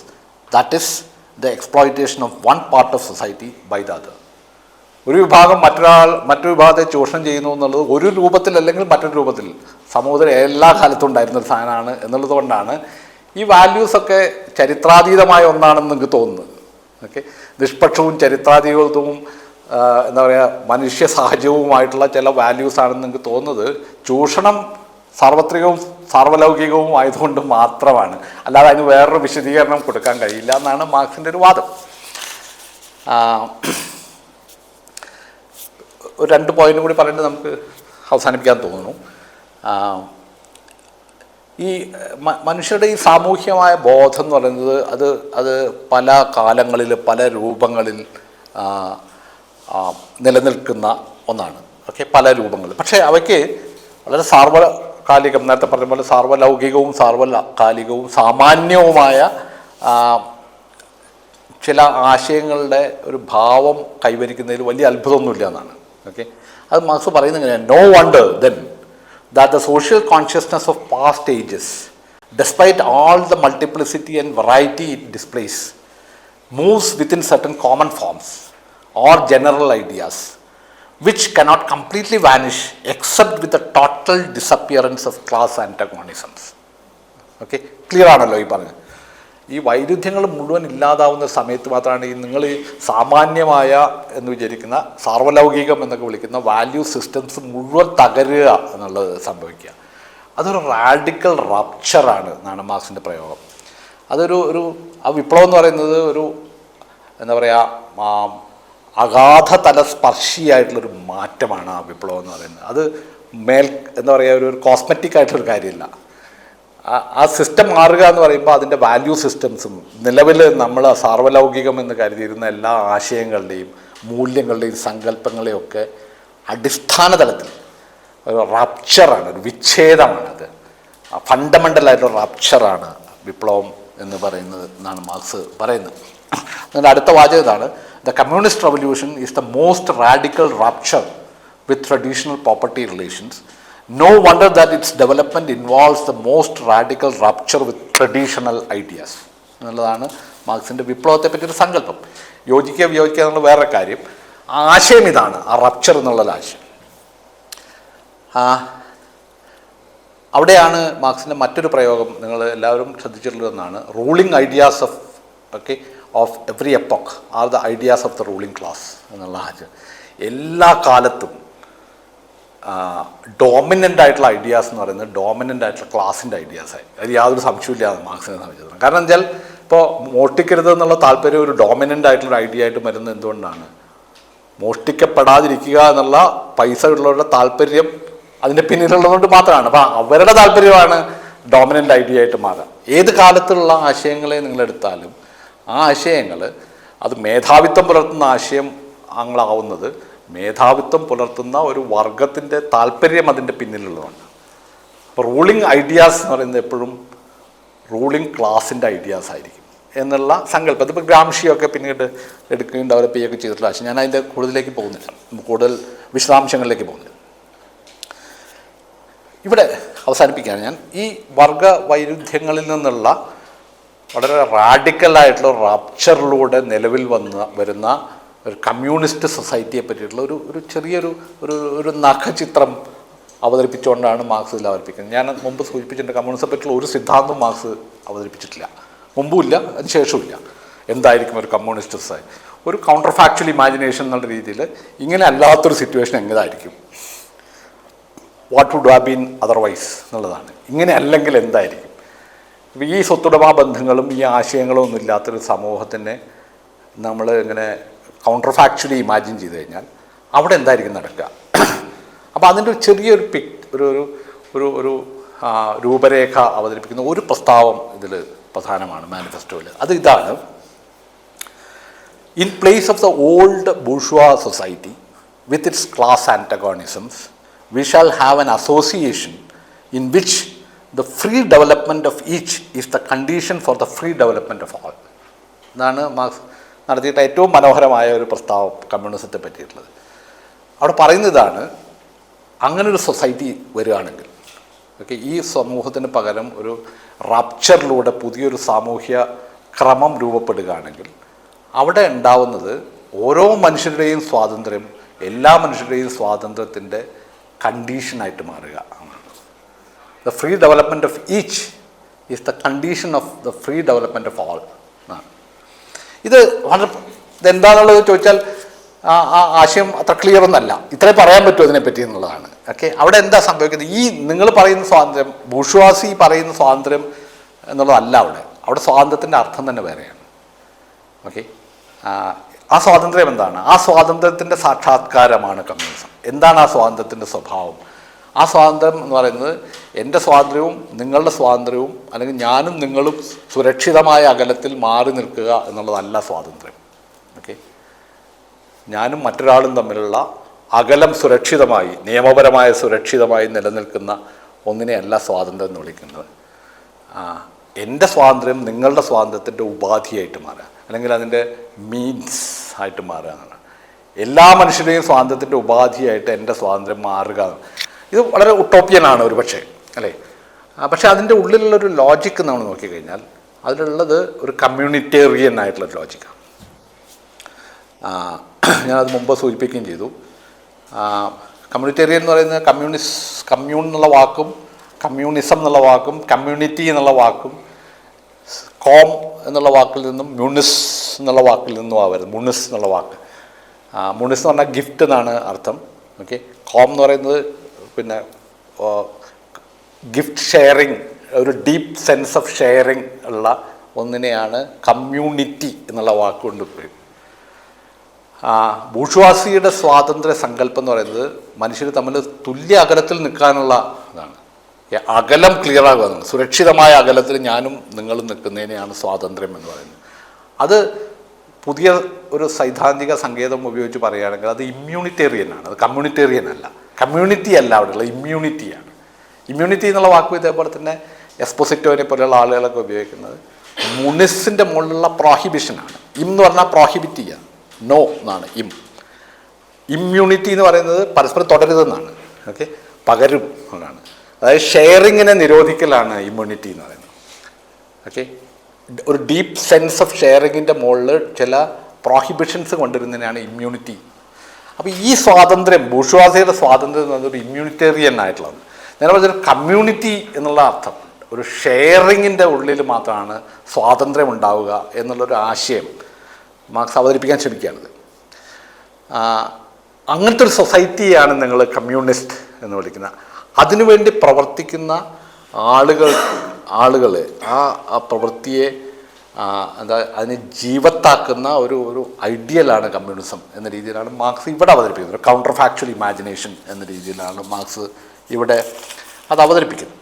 that is the exploitation of one part of society by the other. ഒരു വിഭാഗം മറ്റൊരു വിഭാഗത്തെ ചൂഷണം ചെയ്യുന്നു എന്നുള്ളത് ഒരു രൂപത്തിൽ അല്ലെങ്കിൽ മറ്റൊരു രൂപത്തിൽ സമൂഹത്തിൽ എല്ലാ കാലത്തും ഉണ്ടായിരുന്നൊരു സാധനമാണ് എന്നുള്ളത് കൊണ്ടാണ് ഈ വാല്യൂസൊക്കെ ചരിത്രാതീതമായ ഒന്നാണെന്ന് എനിക്ക് തോന്നുന്നത്. ഓക്കെ, നിഷ്പക്ഷവും ചരിത്രാതീതവും എന്താ പറയുക മനുഷ്യ സഹജവുമായിട്ടുള്ള ചില വാല്യൂസാണെന്ന് എനിക്ക് തോന്നുന്നത് ചൂഷണം സാർവത്രികവും സാർവലൗകികവും ആയതുകൊണ്ട് മാത്രമാണ്. അല്ലാതെ അതിന് വേറൊരു വിശദീകരണം കൊടുക്കാൻ കഴിയില്ല എന്നാണ് മാർക്സിൻ്റെ ഒരു വാദം. ഒരു 2 പോയിന്റും കൂടി പറഞ്ഞിട്ട് നമുക്ക് അവസാനിപ്പിക്കാൻ തോന്നുന്നു. ഈ മനുഷ്യരുടെ ഈ സാമൂഹ്യമായ ബോധം എന്ന് പറയുന്നത് അത് പല കാലങ്ങളിൽ പല രൂപങ്ങളിൽ നിലനിൽക്കുന്ന ഒന്നാണ്. ഓക്കെ, പല രൂപങ്ങൾ. പക്ഷേ അവയ്ക്ക് വളരെ സാർവകാലികം, നേരത്തെ പറഞ്ഞ പോലെ സാർവലൗകികവും സാർവകാലികവും സാമാന്യവുമായ ചില ആശയങ്ങളുടെ ഒരു ഭാവം കൈവരിക്കുന്നതിൽ വലിയ അത്ഭുതമൊന്നുമില്ല എന്നാണ്. ഓക്കെ, അത് മാർക്സ് പറയുന്നത് എങ്ങനെയാണ്? No wonder then that the social consciousness of past ages, despite all the multiplicity and variety it displays, moves within certain common forms or general ideas, which cannot completely vanish except with the total disappearance of class antagonisms. Okay, clear ആണല്ലോ ഈ പറഞ്ഞത്. ഈ വൈരുദ്ധ്യങ്ങൾ മുഴുവൻ ഇല്ലാതാവുന്ന സമയത്ത് മാത്രമാണ് ഈ നിങ്ങൾ ഈ സാമാന്യമായ എന്ന് വിചാരിക്കുന്ന സാർവലൗകികം എന്നൊക്കെ വിളിക്കുന്ന വാല്യൂ സിസ്റ്റംസ് മുഴുവൻ തകരുക എന്നുള്ളത് സംഭവിക്കുക. അതൊരു റാഡിക്കൽ റപ്ചറാണ് എന്നാണ് മാർക്സിൻ്റെ പ്രയോഗം. അതൊരു ആ വിപ്ലവം എന്ന് പറയുന്നത് ഒരു എന്താ പറയുക അഗാധ തലസ്പർശിയായിട്ടുള്ളൊരു മാറ്റമാണ് ആ വിപ്ലവം എന്ന് പറയുന്നത്. അത് എന്താ പറയുക ഒരു കോസ്മെറ്റിക് ആയിട്ടുള്ളൊരു കാര്യമില്ല. ആ സിസ്റ്റം മാറുക എന്ന് പറയുമ്പോൾ അതിൻ്റെ വാല്യൂ സിസ്റ്റംസും നിലവിൽ നമ്മൾ സാർവലൗകികം എന്ന് കരുതിയിരുന്ന എല്ലാ ആശയങ്ങളുടെയും മൂല്യങ്ങളുടെയും സങ്കല്പങ്ങളെയും ഒക്കെ അടിസ്ഥാന തലത്തിൽ ഒരു റപ്ചറാണ്, ഒരു വിച്ഛേദമാണത്. ഫണ്ടമെൻ്റലായിട്ടുള്ള റപ്ചറാണ് വിപ്ലവം എന്ന് പറയുന്നത് എന്നാണ് മാർക്സ് പറയുന്നത്. അതിൻ്റെ അടുത്ത വാചകം ഇതാണ്: the communist revolution is the most radical rupture with traditional property relations. No wonder that its development involves the most radical rupture with traditional ideas. എന്നുള്ളതാണ് മാർക്സിൻ്റെ വിപ്ലവത്തെ പറ്റിയൊരു സങ്കല്പം. യോജിക്കുക വിയോജിക്കുക എന്നുള്ള വേറെ കാര്യം. ആശയം ഇതാണ്, ആ റപ്ചർ എന്നുള്ള ആശയം. അവിടെയാണ് മാർക്സിൻ്റെ മറ്റൊരു പ്രയോഗം നിങ്ങൾ എല്ലാവരും ശ്രദ്ധിച്ചിട്ടുള്ളതെന്നാണ്: ruling ideas of every epoch are the ideas of the ruling class എന്നുള്ള ആശയം. എല്ലാ കാലത്തും ഡോമിനൻ്റ് ആയിട്ടുള്ള ഐഡിയാസ് എന്ന് പറയുന്നത് ഡോമിനൻ്റ് ആയിട്ടുള്ള ക്ലാസിൻ്റെ ഐഡിയാസായി. അത് യാതൊരു സംശയമില്ലാതെ മാർക്സിനെ സംബന്ധിച്ചിടത്തോളം. കാരണം വെച്ചാൽ ഇപ്പോൾ മോഷ്ടിക്കരുത് എന്നുള്ള താല്പര്യം ഒരു ഡോമിനൻ്റ് ആയിട്ടുള്ള ഐഡിയ ആയിട്ട് വരുന്നത് എന്തുകൊണ്ടാണ്? മോഷ്ടിക്കപ്പെടാതിരിക്കുക എന്നുള്ള പൈസ ഉള്ളവരുടെ താല്പര്യം അതിൻ്റെ പിന്നിലുള്ളതുകൊണ്ട് മാത്രമാണ്. അപ്പോൾ അവരുടെ താല്പര്യമാണ് ഡോമിനൻ്റ് ഐഡിയ ആയിട്ട് മാറുക. ഏത് കാലത്തുള്ള ആശയങ്ങളെ നിങ്ങളെടുത്താലും ആ ആശയങ്ങൾ അത് മേധാവിത്വം പുലർത്തുന്ന ആശയം ആങ്ങളാവുന്നത് മേധാവിത്വം പുലർത്തുന്ന ഒരു വർഗത്തിൻ്റെ താല്പര്യം അതിൻ്റെ പിന്നിലുള്ളതാണ്. അപ്പോൾ റൂളിംഗ് ഐഡിയാസ് എന്ന് പറയുന്നത് എപ്പോഴും റൂളിംഗ് ക്ലാസിൻ്റെ ഐഡിയാസ് ആയിരിക്കും. എന്നുള്ള സങ്കല്പം. അതിപ്പോൾ ഗ്രാംഷിയൊക്കെ പിന്നീട് എടുക്കുകയും ഡെവലപ്പ് ചെയ്യുകയൊക്കെ ചെയ്തിട്ടുള്ള ആശയം. ഞാൻ അതിൻ്റെ കൂടുതലേക്ക് പോകുന്നില്ല, കൂടുതൽ വിശദാംശങ്ങളിലേക്ക് പോകുന്നില്ല. ഇവിടെ അവസാനിപ്പിക്കുകയാണ് ഞാൻ. ഈ വർഗ വൈരുദ്ധ്യങ്ങളിൽ നിന്നുള്ള വളരെ റാഡിക്കലായിട്ടുള്ള റാപ്ചറിലൂടെ നിലവിൽ വരുന്ന ഒരു കമ്മ്യൂണിസ്റ്റ് സൊസൈറ്റിയെ പറ്റിയിട്ടുള്ള ഒരു ചെറിയൊരു ഒരു നഖചിത്രം അവതരിപ്പിച്ചുകൊണ്ടാണ് മാർക്സ് ഇതിൽ അവതരിപ്പിക്കുന്നത്. ഞാൻ മുമ്പ് സൂചിപ്പിച്ചിട്ടുണ്ട്, കമ്മ്യൂണിസത്തെ പറ്റിയുള്ള ഒരു സിദ്ധാന്തം മാർക്സ് അവതരിപ്പിച്ചിട്ടില്ല, മുമ്പുമില്ല അതിന് ശേഷമില്ല. എന്തായിരിക്കും ഒരു കമ്മ്യൂണിസ്റ്റ് സൊസൈറ്റി? ഒരു കൗണ്ടർ ഫാക്ച്വൽ ഇമാജിനേഷൻ എന്നുള്ള രീതിയിൽ ഇങ്ങനെ അല്ലാത്തൊരു സിറ്റുവേഷൻ എങ്ങനെയായിരിക്കും, what would have been otherwise എന്നുള്ളതാണ്. ഇങ്ങനെ അല്ലെങ്കിൽ എന്തായിരിക്കും? ഈ സ്വത്തുടമ ബന്ധങ്ങളും ഈ ആശയങ്ങളും ഒന്നും ഇല്ലാത്തൊരു സമൂഹത്തിനെ നമ്മൾ ഇങ്ങനെ കൗണ്ടർ ഫാക്ച്വലി ഇമാജിൻ ചെയ്ത് കഴിഞ്ഞാൽ അവിടെ എന്തായിരിക്കും നടക്കുക? അപ്പോൾ അതിൻ്റെ ഒരു ചെറിയൊരു ഒരു രൂപരേഖ അവതരിപ്പിക്കുന്ന ഒരു പ്രസ്താവം ഇതിൽ പ്രധാനമാണ് മാനിഫെസ്റ്റോയിൽ. അത് ഇതാണ്: in place of the old bourgeois society with its class antagonisms we shall have an association in which the free development of each is the condition for the free development of all. ഇതാണ് marks നടത്തിയിട്ട് ഏറ്റവും മനോഹരമായ ഒരു പ്രസ്താവം കമ്മ്യൂണിസത്തെ പറ്റിയിട്ടുള്ളത്. അവിടെ പറയുന്നതാണ്, അങ്ങനൊരു society വരികയാണെങ്കിൽ, okay, ഈ സമൂഹത്തിന് പകരം ഒരു റാപ്ചറിലൂടെ പുതിയൊരു സാമൂഹ്യ ക്രമം രൂപപ്പെടുകയാണെങ്കിൽ അവിടെ ഉണ്ടാവുന്നത് ഓരോ മനുഷ്യരുടെയും സ്വാതന്ത്ര്യം എല്ലാ മനുഷ്യരുടെയും സ്വാതന്ത്ര്യത്തിൻ്റെ കണ്ടീഷനായിട്ട് മാറുക എന്നാണ്. The free development of each is the condition of the free development of all എന്നാണ്. ഇത് വളരെ ഇതെന്താണെന്നുള്ളത് ചോദിച്ചാൽ ആ ആശയം അത്ര ക്ലിയർ ഒന്നല്ല. ഇത്രയും പറയാൻ പറ്റുമോ ഇതിനെപ്പറ്റി എന്നുള്ളതാണ്. ഓക്കെ, അവിടെ എന്താ സംഭവിക്കുന്നത്? ഈ നിങ്ങൾ പറയുന്ന സ്വാതന്ത്ര്യം, ബൂർഷ്വാസി പറയുന്ന സ്വാതന്ത്ര്യം എന്നുള്ളതല്ല അവിടെ സ്വാതന്ത്ര്യത്തിൻ്റെ അർത്ഥം തന്നെ വേറെയാണ്. ഓക്കെ, ആ സ്വാതന്ത്ര്യം എന്താണ്? ആ സ്വാതന്ത്ര്യത്തിൻ്റെ സാക്ഷാത്കാരമാണ് കമ്മ്യൂണിസം. എന്താണ് ആ സ്വാതന്ത്ര്യത്തിൻ്റെ സ്വഭാവം? ആ സ്വാതന്ത്ര്യം എന്ന് പറയുന്നത് എൻ്റെ സ്വാതന്ത്ര്യവും നിങ്ങളുടെ സ്വാതന്ത്ര്യവും, അല്ലെങ്കിൽ ഞാനും നിങ്ങളും സുരക്ഷിതമായ അകലത്തിൽ മാറി നിൽക്കുക എന്നുള്ളതല്ല സ്വാതന്ത്ര്യം. ഓക്കെ, ഞാനും മറ്റൊരാളും തമ്മിലുള്ള അകലം സുരക്ഷിതമായി, നിയമപരമായ സുരക്ഷിതമായി നിലനിൽക്കുന്ന ഒന്നിനെയല്ല സ്വാതന്ത്ര്യം എന്ന് വിളിക്കുന്നത്. എൻ്റെ സ്വാതന്ത്ര്യം നിങ്ങളുടെ സ്വാതന്ത്ര്യത്തിൻ്റെ ഉപാധിയായിട്ട് മാറുക, അല്ലെങ്കിൽ അതിൻ്റെ മീൻസ് ആയിട്ട് മാറുക എന്നാണ്. എല്ലാ മനുഷ്യരുടെയും സ്വാതന്ത്ര്യത്തിൻ്റെ ഉപാധിയായിട്ട് എൻ്റെ സ്വാതന്ത്ര്യം മാറുക. ഇത് വളരെ ഉട്ടോപ്യനാണ് ഒരു പക്ഷേ, അല്ലേ? പക്ഷേ അതിൻ്റെ ഉള്ളിലുള്ളൊരു ലോജിക്ക് നമ്മൾ നോക്കിക്കഴിഞ്ഞാൽ അതിലുള്ളത് ഒരു കമ്മ്യൂണിറ്റേറിയൻ ആയിട്ടുള്ളൊരു ലോജിക്കാണ്. ഞാനത് മുമ്പ് സൂചിപ്പിക്കുകയും ചെയ്തു. കമ്മ്യൂണിറ്റേറിയൻ എന്ന് പറയുന്നത് കമ്മ്യൂൺ എന്നുള്ള വാക്കും കമ്മ്യൂണിസം എന്നുള്ള വാക്കും കമ്മ്യൂണിറ്റി എന്നുള്ള വാക്കും കോം എന്നുള്ള വാക്കിൽ നിന്നും മ്യൂണിസ് എന്നുള്ള വാക്കിൽ നിന്നും വരുന്നത്. മുണിസ് എന്നുള്ള വാക്ക്, മുണിസ് എന്ന് പറഞ്ഞാൽ ഗിഫ്റ്റ് എന്നാണ് അർത്ഥം. ഓക്കെ, കോം എന്ന് പറയുന്നത് പിന്നെ ഗിഫ്റ്റ് ഷെയറിങ്, ഒരു ഡീപ്പ് സെൻസ് ഓഫ് ഷെയറിങ് ഉള്ള ഒന്നിനെയാണ് കമ്മ്യൂണിറ്റി എന്നുള്ള വാക്കുകൊണ്ട് പറയും. ബൂർഷ്വാസിയുടെ സ്വാതന്ത്ര്യ സങ്കല്പം എന്ന് പറയുന്നത് മനുഷ്യർ തമ്മിൽ തുല്യ അകലത്തിൽ നിൽക്കാനുള്ള ഇതാണ്. അകലം ക്ലിയർ ആകുക, സുരക്ഷിതമായ അകലത്തിൽ ഞാനും നിങ്ങളും നിൽക്കുന്നതിനെയാണ് സ്വാതന്ത്ര്യം എന്ന് പറയുന്നത്. അത് പുതിയ ഒരു സൈദ്ധാന്തിക സങ്കേതം ഉപയോഗിച്ച് പറയുകയാണെങ്കിൽ അത് ഇമ്മ്യൂണിറ്റേറിയൻ ആണ്, അത് കമ്മ്യൂണിറ്റേറിയൻ അല്ല. കമ്മ്യൂണിറ്റി അല്ല അവിടെയുള്ള, ഇമ്മ്യൂണിറ്റിയാണ്. ഇമ്മ്യൂണിറ്റി എന്നുള്ള വാക്കും ഇതേപോലെ തന്നെ എസ്പോസിറ്റോനെ പോലെയുള്ള ആളുകളൊക്കെ ഉപയോഗിക്കുന്നത് മുണിസിൻ്റെ മുകളിലുള്ള പ്രോഹിബിഷനാണ്. എന്ന് പറഞ്ഞാൽ പ്രോഹിബിറ്റ് ചെയ്യുക, നോ എന്നാണ് ഇമ്മ്യൂണിറ്റി എന്ന് പറയുന്നത് പരസ്പരം തുടരുതെന്നാണ്. ഓക്കെ, പകരും എന്നാണ്. അതായത് ഷെയറിങ്ങിനെ നിരോധിക്കലാണ് ഇമ്മ്യൂണിറ്റി എന്ന് പറയുന്നത്. ഓക്കെ, ഒരു ഡീപ്പ് സെൻസ് ഓഫ് ഷെയറിങ്ങിൻ്റെ മുകളിൽ ചില പ്രോഹിബിഷൻസ് കൊണ്ടുവരുന്നതിനാണ് ഇമ്മ്യൂണിറ്റി. അപ്പോൾ ഈ സ്വാതന്ത്ര്യം, ബൂർഷ്വാസിയുടെ സ്വാതന്ത്ര്യം എന്ന് പറയുന്നത് ഒരു ഇമ്മ്യൂണിറ്റേറിയൻ ആയിട്ടുള്ളത്. നേരെ പറഞ്ഞൊരു കമ്മ്യൂണിറ്റി എന്നുള്ള അർത്ഥം, ഒരു ഷെയറിങ്ങിൻ്റെ ഉള്ളിൽ മാത്രമാണ് സ്വാതന്ത്ര്യം ഉണ്ടാവുക എന്നുള്ളൊരു ആശയം മാർക്സ് അവതരിപ്പിക്കാൻ ശ്രമിക്കുകയാണത്. അങ്ങനത്തെ ഒരു സൊസൈറ്റിയാണ് നിങ്ങൾ കമ്മ്യൂണിസ്റ്റ് എന്ന് വിളിക്കുന്നത്. അതിനുവേണ്ടി പ്രവർത്തിക്കുന്ന ആളുകൾ ആ പ്രവൃത്തിയെ അതിനെ ജീവത്താക്കുന്ന ഒരു ഐഡിയലാണ് കമ്മ്യൂണിസം എന്ന രീതിയിലാണ് മാർക്സ് ഇവിടെ അവതരിപ്പിക്കുന്നത്. ഒരു കൗണ്ടർ ഫാക്ച്വൽ ഇമാജിനേഷൻ എന്ന രീതിയിലാണ് മാർക്സ് ഇവിടെ അത് അവതരിപ്പിക്കുന്നത്.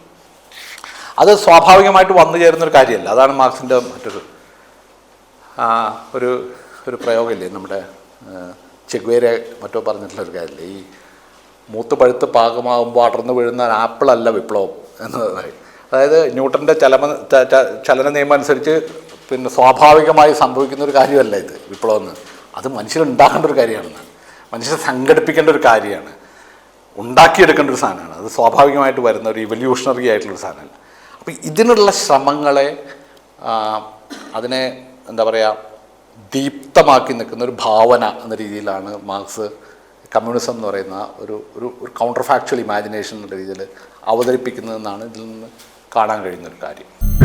അത് സ്വാഭാവികമായിട്ട് വന്നു ചേരുന്നൊരു കാര്യമല്ല. അതാണ് മാർക്സിൻ്റെ മറ്റൊരു ഒരു പ്രയോഗമില്ലേ, നമ്മുടെ ചെഗ്വേരെ മറ്റോ പറഞ്ഞിട്ടുള്ളൊരു കാര്യമില്ലേ, ഈ മൂത്ത് പഴുത്ത് പാകമാകുമ്പോൾ അടർന്നു വീഴുന്ന ആപ്പിളല്ല വിപ്ലവം എന്നത്. അതായത് ന്യൂട്ടൻ്റെ ചലന നിയമം അനുസരിച്ച് പിന്നെ സ്വാഭാവികമായി സംഭവിക്കുന്ന ഒരു കാര്യമല്ല ഇത് വിപ്ലവം എന്ന്. അത് മനുഷ്യരുണ്ടാക്കേണ്ട ഒരു കാര്യമാണ്, മനുഷ്യരെ സംഘടിപ്പിക്കേണ്ട ഒരു കാര്യമാണ്, ഉണ്ടാക്കിയെടുക്കേണ്ട ഒരു സാധനമാണ്. അത് സ്വാഭാവികമായിട്ട് വരുന്ന ഒരു ഇവല്യൂഷണറി ആയിട്ടുള്ളൊരു സാധനമാണ്. അപ്പോൾ ഇതിനുള്ള ശ്രമങ്ങളെ അതിനെ എന്താ പറയുക ദീപ്തമാക്കി നിൽക്കുന്ന ഒരു ഭാവന എന്ന രീതിയിലാണ് മാർക്സ് കമ്മ്യൂണിസം എന്ന് പറയുന്ന ഒരു കൗണ്ടർ ഫാക്ച്വൽ ഇമാജിനേഷൻ എന്ന രീതിയിൽ അവതരിപ്പിക്കുന്നതെന്നാണ് ഇതിൽ നിന്ന് കാണാൻ കഴിയുന്നൊരു കാര്യം.